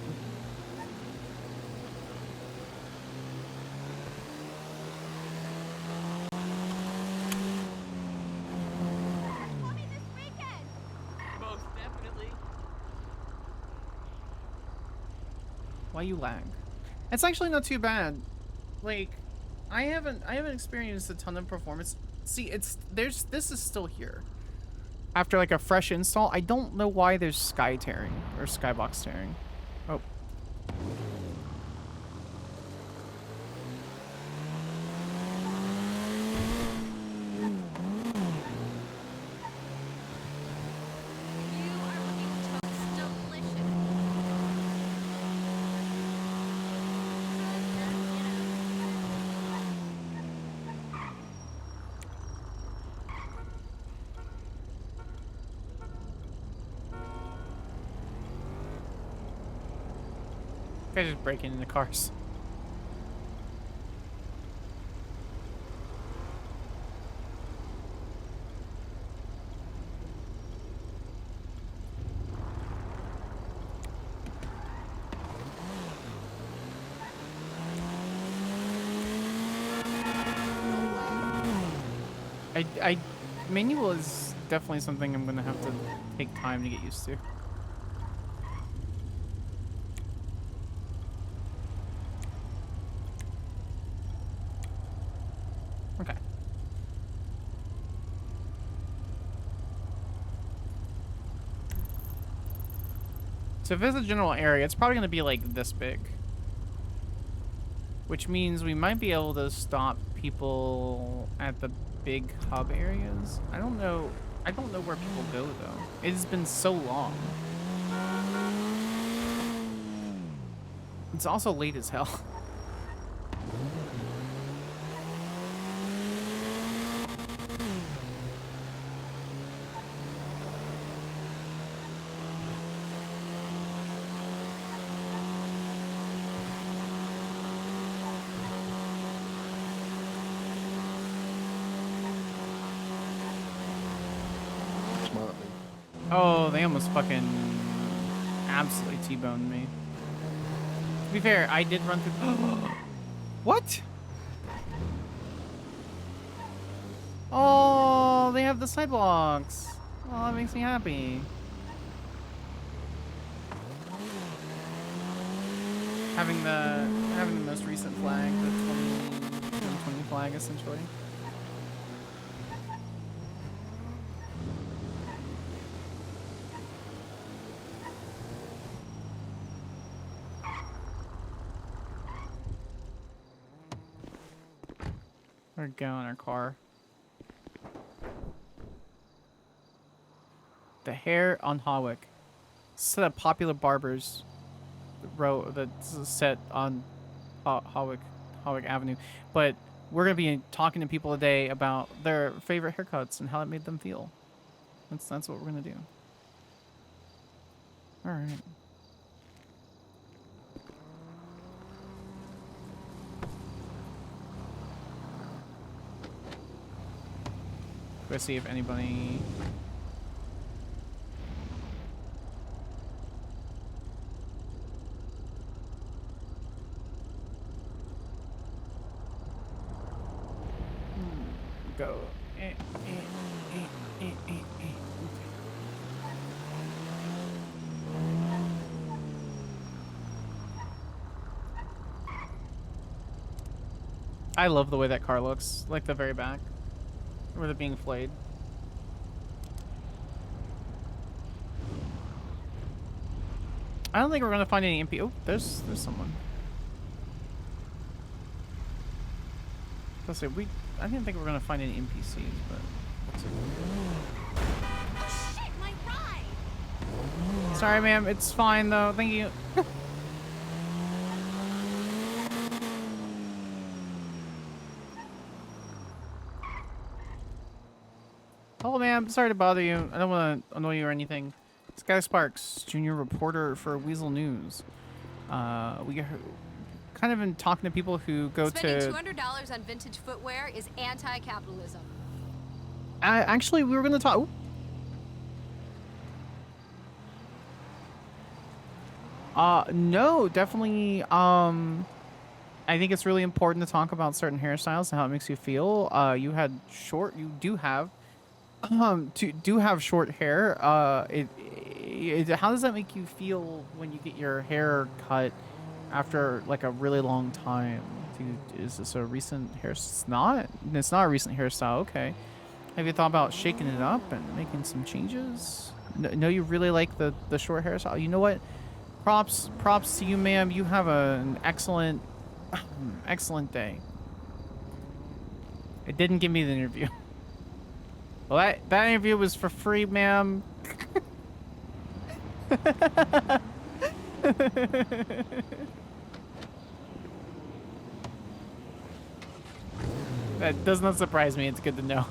Most definitely. Why you lag? It's actually not too bad. Like, I haven't experienced a ton of performance. See, this is still here. After like a fresh install, I don't know why there's sky tearing or skybox tearing. Oh. Guys just breaking into cars. Manual is definitely something I'm gonna have to take time to get used to. Okay. So if there's a general area, it's probably going to be like this big. Which means we might be able to stop people at the big hub areas. I don't know where people go though. It's been so long. It's also late as hell. Oh, they almost fucking absolutely T-boned me. To be fair, I did run through... What? Oh, they have the sidewalks. Oh, that makes me happy. Having the most recent flag, the 2020 flag, essentially. We're going in our car. The hair on Hawick. Set of popular barbers row that's set on Hawick Avenue. But we're gonna be talking to people today about their favorite haircuts and how it made them feel. That's what we're gonna do. All right. Let's see if anybody... Go I love the way that car looks, like the very back, where they're being flayed. I don't think we're gonna find any MP. Oh, there's someone. Let's see, I didn't think we were gonna find any NPCs, but let's see. Oh shit, my ride! Sorry, ma'am. It's fine though. Thank you. Hello, ma'am. Sorry to bother you. I don't want to annoy you or anything. Sky Sparks, junior reporter for Weasel News. We are kind of been talking to people who go Spending to. $200 on vintage footwear is anti-capitalism. Actually, we were going to talk. No, definitely. I think it's really important to talk about certain hairstyles and how it makes you feel. You do have short hair. How does that make you feel when you get your hair cut after like a really long time? Is this a recent hair? It's not a recent hairstyle. Okay. Have you thought about shaking it up and making some changes? No, you really like the short hairstyle. You know what? Props to you, ma'am. You have an excellent day. It didn't give me the interview. Well, that interview was for free, ma'am. That does not surprise me. It's good to know.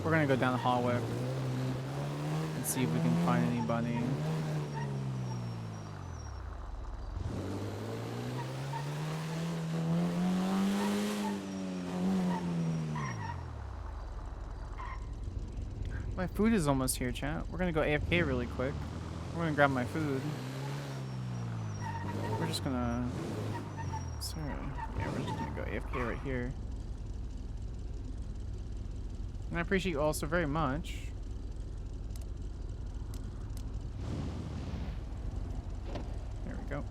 We're gonna go down the hallway and see if we can find anybody. My food is almost here, chat. We're gonna go AFK really quick. We're gonna grab my food. We're just gonna... Sorry. Yeah, we're just gonna go AFK right here. And I appreciate you all so very much. There we go.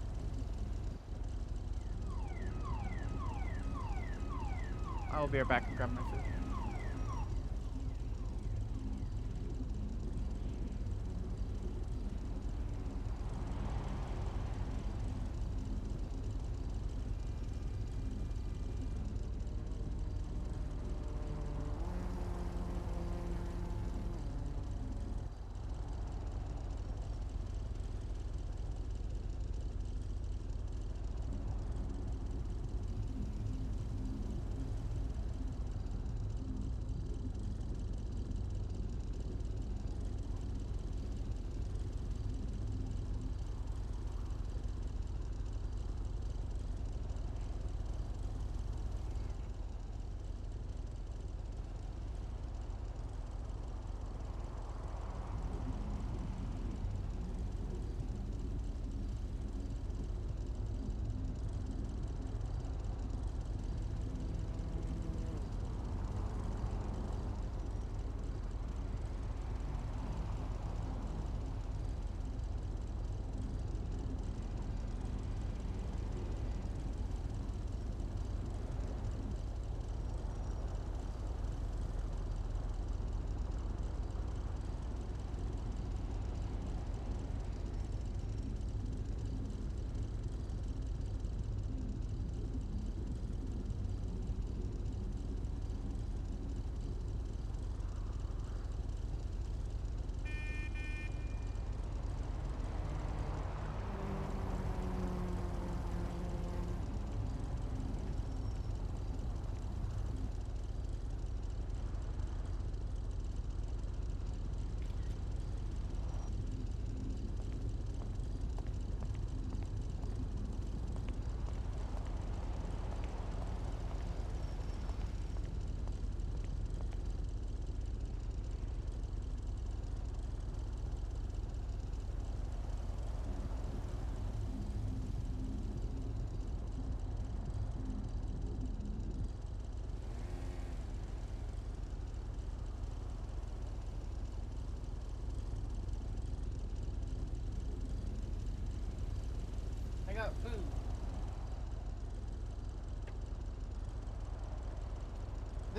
I will be right back and grab my food.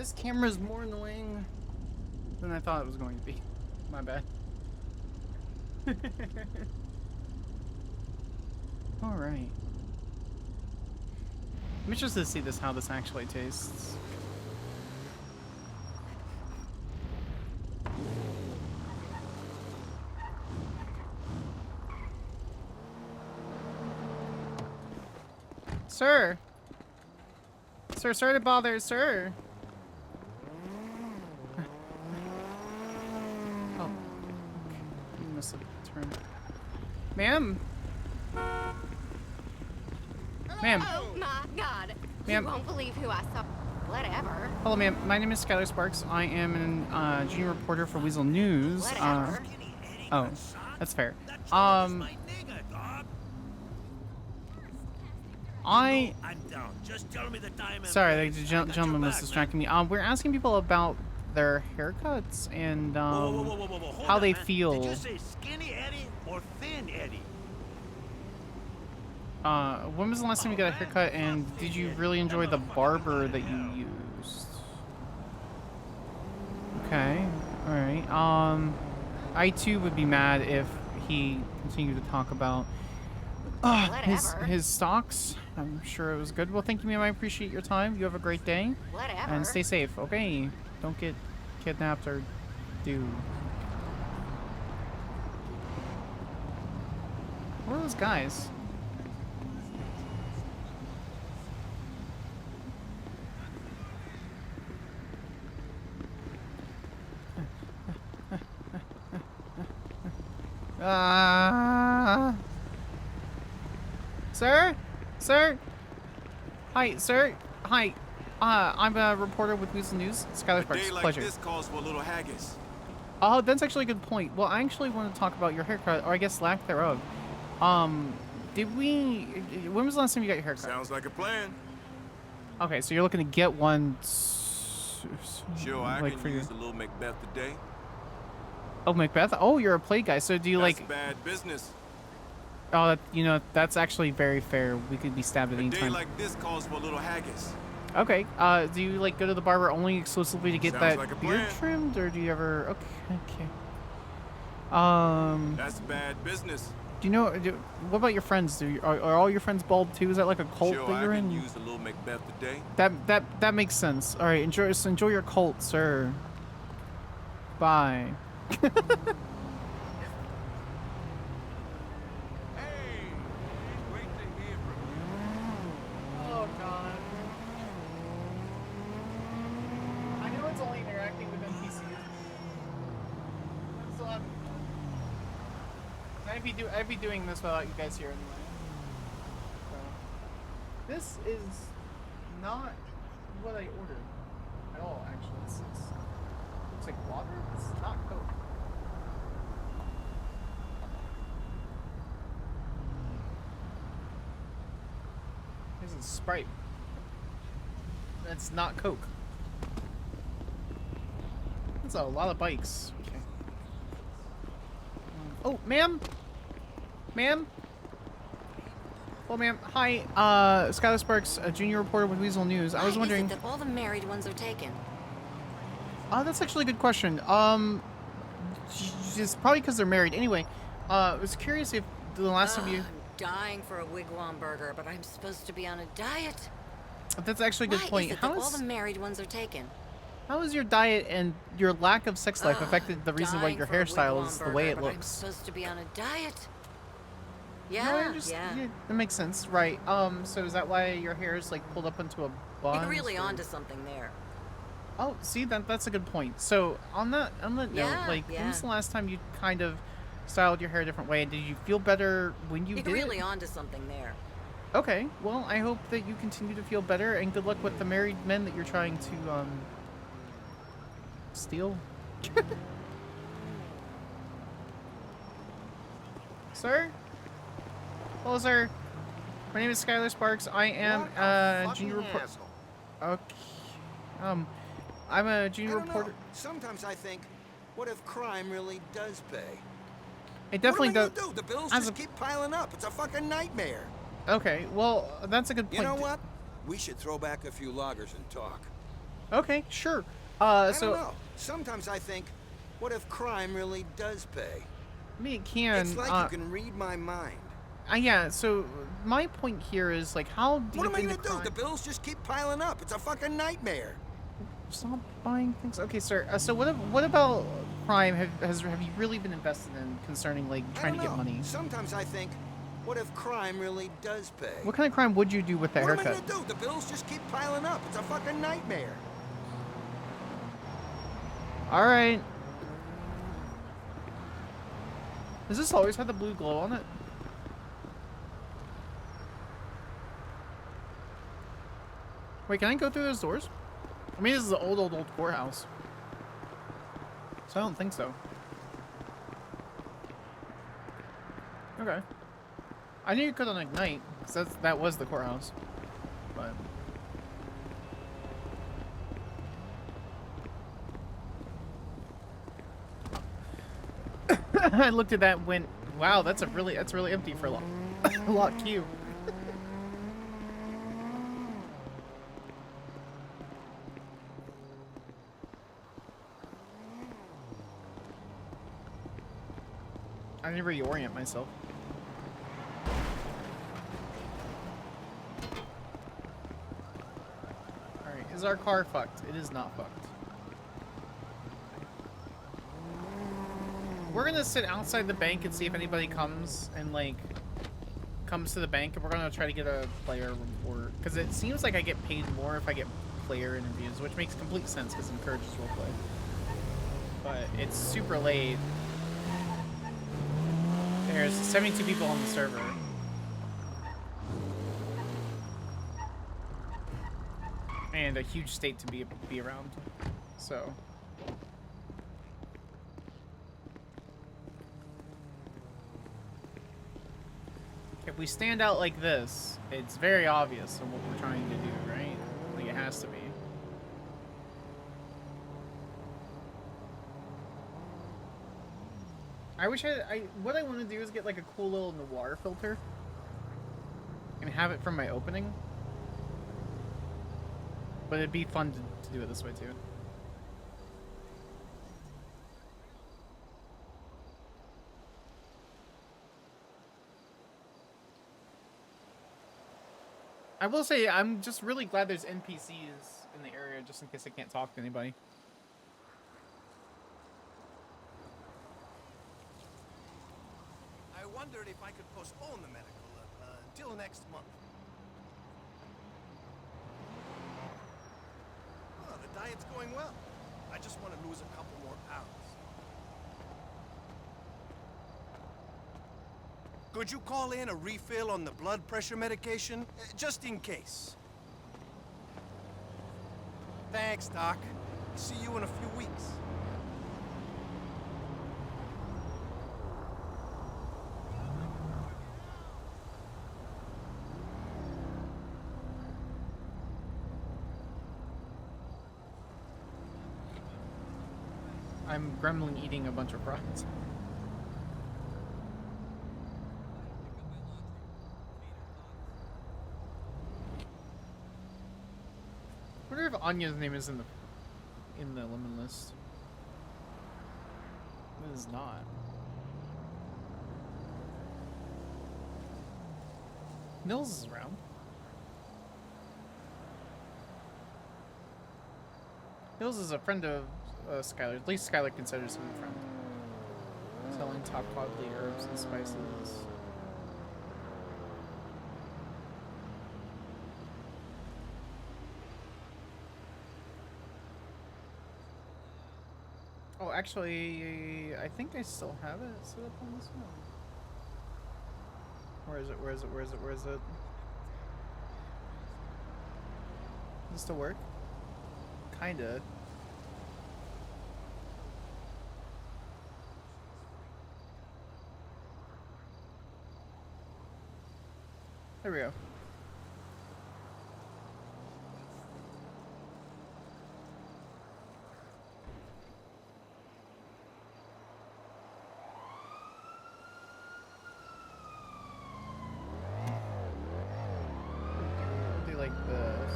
This camera's more annoying than I thought it was going to be. My bad. Alright. I'm interested to see how this actually tastes. Sir! Sir, sorry to bother, sir! Oh. You must have turned. Ma'am! Ma'am! Oh my god. Ma'am. You won't believe who I saw. Whatever. Hello, ma'am. My name is Skyler Sparks. I am a junior reporter for Weasel News. Whatever. Oh, that's fair. I'm down. Just tell me the time. Sorry, the gentleman was distracting me. We're asking people about their haircuts and how they feel. Did you say skinny Eddie or thin Eddie? When was the last time you got a haircut, and did you really enjoy the barber that you used? Okay, alright. I too would be mad if he continued to talk about his stocks. I'm sure it was good. Well, thank you, ma'am. I appreciate your time. You have a great day. Whatever. And stay safe, okay? Don't get kidnapped or do. Where are those guys? Sir? Sir? Hi, sir. Hi. I'm a reporter with Weasel News. Skyler Sparks. Pleasure. This calls for a little haggis. Oh, that's actually a good point. Well, I actually want to talk about your haircut, or I guess lack thereof. When was the last time you got your haircut? Sounds like a plan. Okay, so you're looking to get one. Sure, I like can for use a little Macbeth today. Oh, Macbeth. Oh, you're a play guy. So do you That's like? bad business. Oh, that's actually very fair. We could be stabbed at any A day time. like this calls for a little haggis. Okay. Do you like go to the barber only exclusively to get Sounds that like a beard plan. trimmed, or do you ever? Okay. That's bad business. Do you know? What about your friends? Are all your friends bald too? Is that like a cult Sure, that I you're can in? use a little Macbeth today. That makes sense. All right, enjoy your cult, sir. Bye. Oh God. I know it's only interacting with NPCs. I'd be doing this without you guys here anyway. So, this is not what I ordered at all. Actually, this looks like water. This is not Coke. This is Sprite. That's not Coke. That's a lot of bikes. Okay. Oh, ma'am? Ma'am? Oh, ma'am. Hi, Skyler Sparks, a junior reporter with Weasel News. I was wondering... Why is it that all the married ones are taken? That's actually a good question. It's probably because they're married. Anyway, I was curious if the last time you... I'm dying for a wigwam burger, but I'm supposed to be on a diet. That's actually a good point. Why is it that all the married ones are taken? How has your diet and your lack of sex life affected the reason why Dying your for a hairstyle wigwam is the burger, way it but I'm looks? supposed to be on a diet. No, Yeah, yeah, that makes sense, right? So is that why your hair is like pulled up into a bun? You're really onto something there. Oh, see, that's a good point. So on that note, Yeah, like, when was yeah. the last time you kind of styled your hair a different way? Did you feel better when you You're did really it? onto something there. Okay, well, I hope that you continue to feel better, and good luck with the married men that you're trying to steal. Sir? Hello, sir. My name is Skyler Sparks. I am a junior reporter. Okay. I'm a junior reporter. Sometimes I think, what if crime really does pay? It definitely what am I does. gonna do? The bills as just keep piling up. It's a fucking nightmare. Okay, well, that's a good point. You know what? We should throw back a few loggers and talk. Okay, sure. I So don't know. Sometimes I think, what if crime really does pay? I mean, it can. It's like you can read my mind. Yeah. So my point here is like, how deep What am I into gonna do? The bills just keep piling up. It's a fucking nightmare. Stop buying things. Okay, sir. So what about crime? Have you really been invested in concerning like trying to get money? Sometimes I think, what if crime really does pay? What kind of crime would you do with that What haircut? am I gonna do? The bills just keep piling up. It's a fucking nightmare. All right. Does this always have the blue glow on it? Wait, can I go through those doors? I mean, this is an old courthouse. So I don't think so. Okay. I knew you could on Ignite, because that was the courthouse. But... I looked at that and went, wow, that's really empty for a lot queue. I need to reorient myself. Alright, is our car fucked? It is not fucked. We're gonna sit outside the bank and see if anybody comes and like comes to the bank, and we're gonna try to get a player report, because it seems like I get paid more if I get player interviews, which makes complete sense because it encourages roleplay. But it's super late. There's 72 people on the server. And a huge state to be around. So if we stand out like this, it's very obvious on what we're trying to do, right? Like it has to be. I wish what I want to do is get like a cool little noir filter and have it from my opening. But it'd be fun to do it this way too. I will say I'm just really glad there's NPCs in the area just in case I can't talk to anybody. I wondered if I could postpone the medical until next month. Oh, the diet's going well. I just want to lose a couple more pounds. Could you call in a refill on the blood pressure medication? Just in case. Thanks, Doc. See you in a few weeks. I'm gremlin eating a bunch of fries. I wonder if Anya's name is in the lemon list. It is not. Nils is around. Nils is a friend of Skyler. At least Skyler considers him a friend. Selling top quality herbs and spices. Oh, actually, I think I still have it set up on this one. Where is it? Where is it? Where is it? Where is it? Does it still work? Kinda. There we go. Do like this.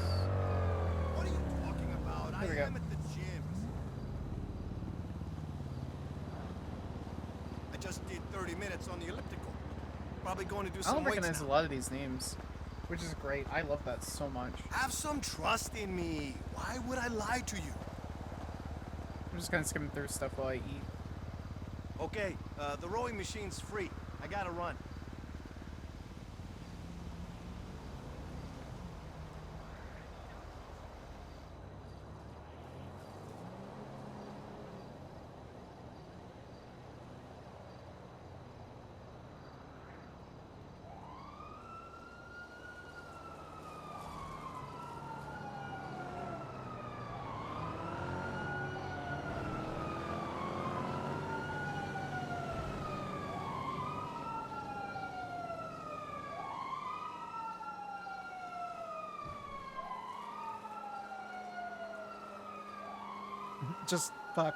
What are you talking about? There we we go. I'm at the gym. I just did 30 minutes on the elliptical. Probably going to do I some don't weights recognize now. a lot of these names, which is great. I love that so much. Have some trust in me. Why would I lie to you? I'm just kind of skimming through stuff while I eat. Okay, the rowing machine's free. I gotta run. Just fuck.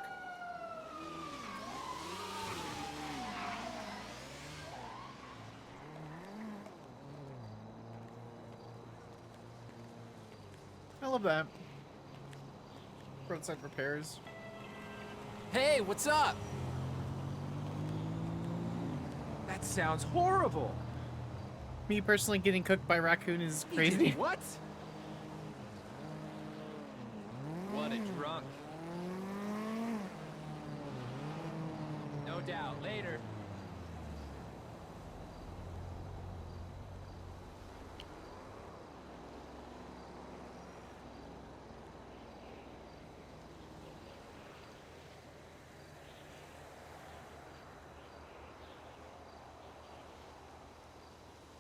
I love that. Roadside repairs. Hey, what's up? That sounds horrible. Me personally getting cooked by raccoon is crazy. What? What a drunk. No doubt. Later.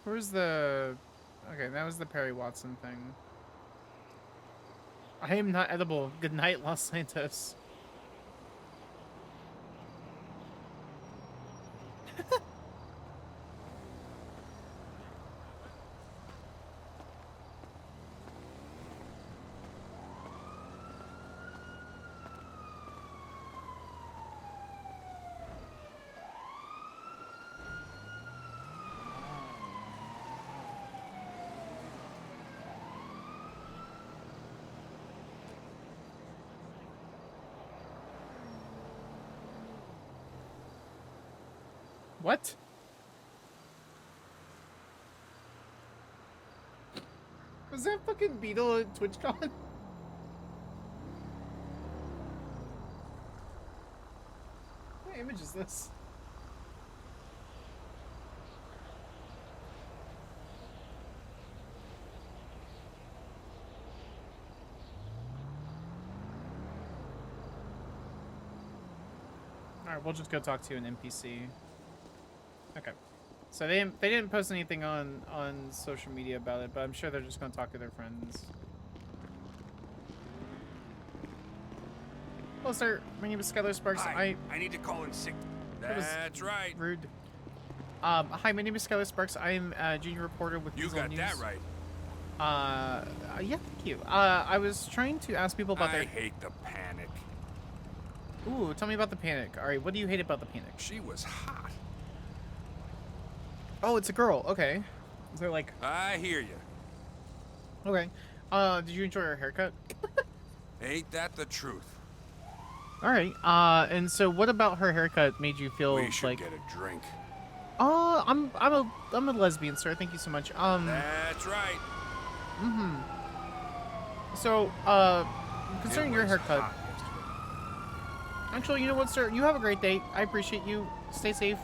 Where's the... Okay, that was the Perry Watson thing. I am not edible. Good night, Los Santos. What? Was that fucking Beetle at TwitchCon? What image is this? Alright, we'll just go talk to an NPC. Okay. So they didn't post anything on social media about it, but I'm sure they're just gonna talk to their friends. Hello, sir. My name is Skyler Sparks. Hi, I need to call in sick. That's right. Rude. Hi, my name is Skyler Sparks. I am a junior reporter with You Weasel got News. that right. Yeah, thank you. I was trying to ask people about I hate the panic. Ooh, tell me about the panic. All right, what do you hate about the panic? She was hot. Oh, it's a girl. Okay. Is there like... I hear you. Okay. Did you enjoy her haircut? Ain't that the truth? All right. And so what about her haircut made you feel We should like... get a drink. I'm a lesbian, sir. Thank you so much. That's right. Mm-hmm. So, concerning your haircut... Actually, you know what, sir? You have a great day. I appreciate you. Stay safe.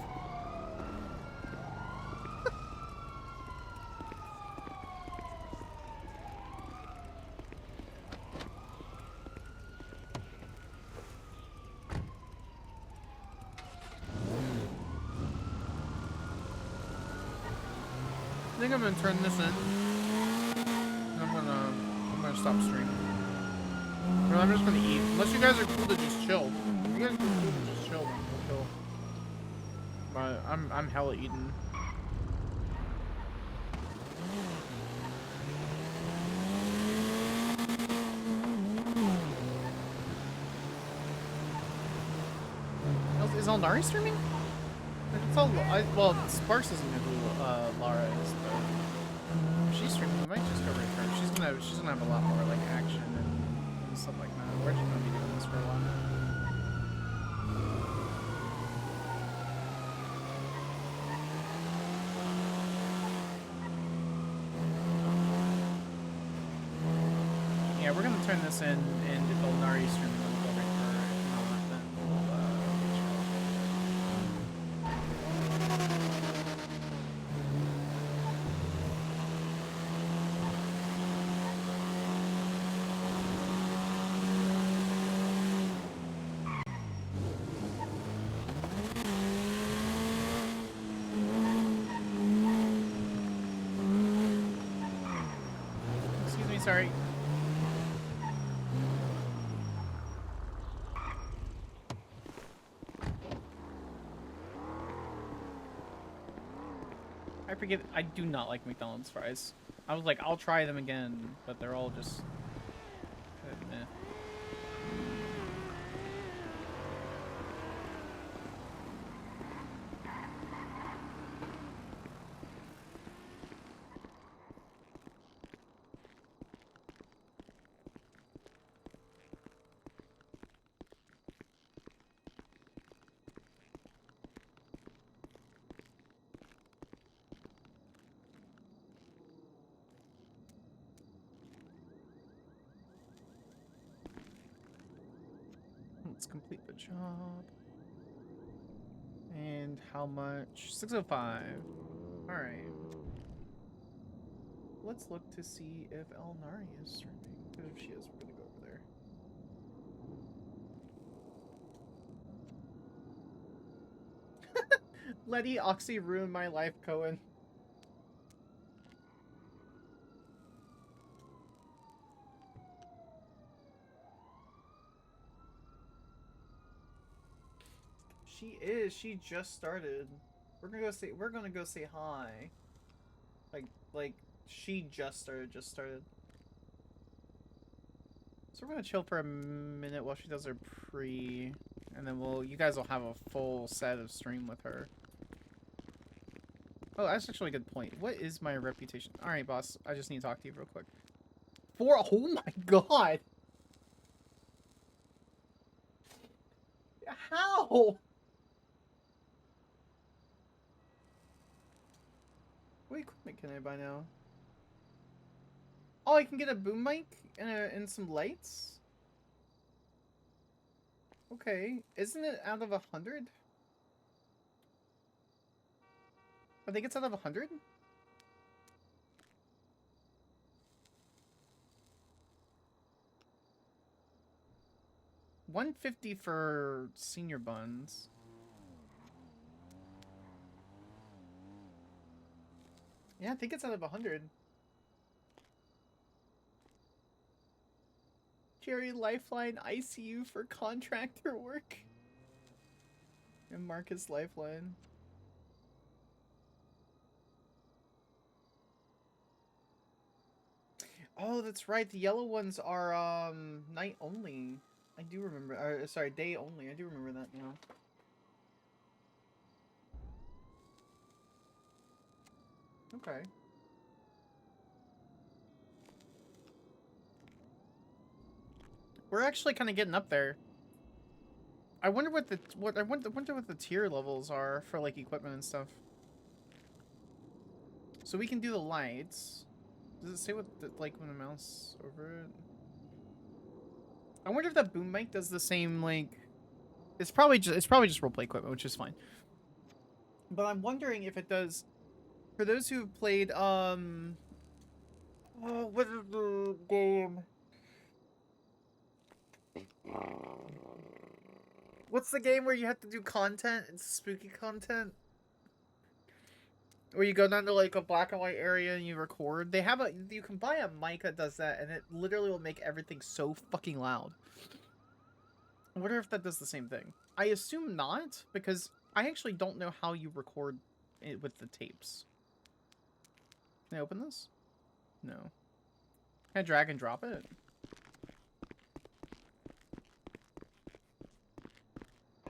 I think I'm gonna turn this in. And I'm gonna stop streaming. Well, I'm just gonna eat. Unless you guys are cool to just chill. If you guys are cool to just chill, then we'll chill. But I'm hella eating. Is Eldari streaming? It's all, well, Sparks doesn't know who Lara is, but if she's streaming, we might just go raid her. She's gonna have a lot more like action and stuff like that. We're just gonna be doing this for a while. Yeah, we're gonna turn this in and if Elnari stream will go right for it. If not, then we'll excuse me, sorry. I forget, I do not like McDonald's fries. I was like, I'll try them again, but they're all just kind of meh. Let's complete the job. And how much? 605. Alright. Let's look to see if Elnari is streaming. If she is, we're gonna go over there. Letty Oxy ruined my life, Cohen. She is. She just started. We're gonna go say hi. Like she just started. So we're gonna chill for a minute while she does her pre, and then you guys will have a full set of stream with her. Oh, that's actually a good point. What is my reputation? All right, boss. I just need to talk to you real quick. Oh my god! How? What equipment can I buy now? Oh, I can get a boom mic and some lights? Okay. Isn't it out of 100? I think it's out of 100? $150 for senior buns. Yeah, I think it's out of 100. Jerry Lifeline ICU for contractor work. And Marcus Lifeline. Oh, that's right. The yellow ones are night only. I do remember. Sorry, day only. I do remember that now. Okay. We're actually kind of getting up there. I wonder what the I wonder what the tier levels are for like equipment and stuff. So we can do the lights. Does it say what the, like when I mouse over it? I wonder if that boom mic does the same like. It's probably just roleplay equipment, which is fine. But I'm wondering if it does. For those who've played oh, what is the game? What's the game where you have to do content? It's spooky content. Where you go down to like a black and white area and you record. They have you can buy a mic that does that and it literally will make everything so fucking loud. I wonder if that does the same thing. I assume not, because I actually don't know how you record it with the tapes. Can I open this? No. Can I drag and drop it?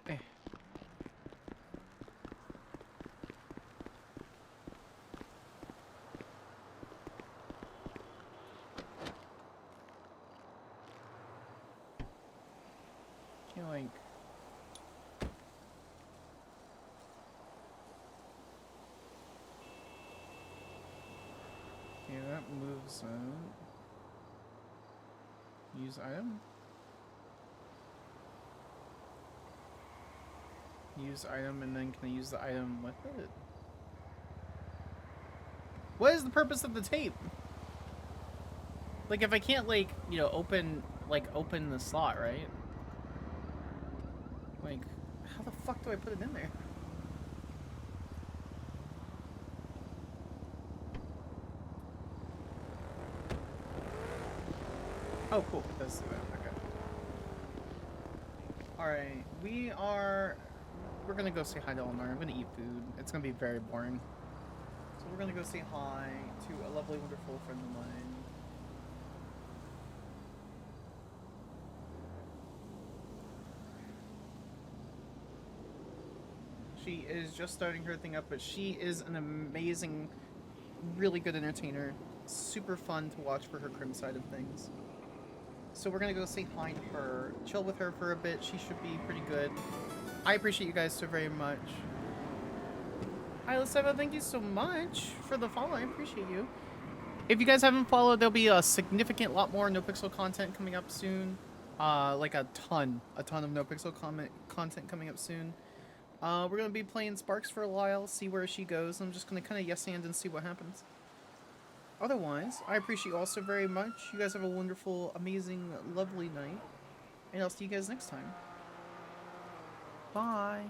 Eh. moves it. Use item. Use item, and then can I use the item with it? What is the purpose of the tape? Like, if I can't, like, you know, open the slot, right? Like, how the fuck do I put it in there? Oh, cool. That's the okay. Alright, we're gonna go say hi to Eleanor. I'm gonna eat food. It's gonna be very boring. So we're gonna go say hi to a lovely, wonderful friend of mine. She is just starting her thing up, but she is an amazing, really good entertainer. Super fun to watch for her crim side of things. So we're gonna go say hi to her, chill with her for a bit. She should be pretty good. I appreciate you guys so very much. Hi, Liseva, thank you so much for the follow. I appreciate you. If you guys haven't followed, there'll be a significant lot more NoPixel content coming up soon. Like a ton of NoPixel content coming up soon. We're gonna be playing Sparks for a while, see where she goes. I'm just gonna kind of yes-and and see what happens. Otherwise, I appreciate you all so very much. You guys have a wonderful, amazing, lovely night. And I'll see you guys next time. Bye.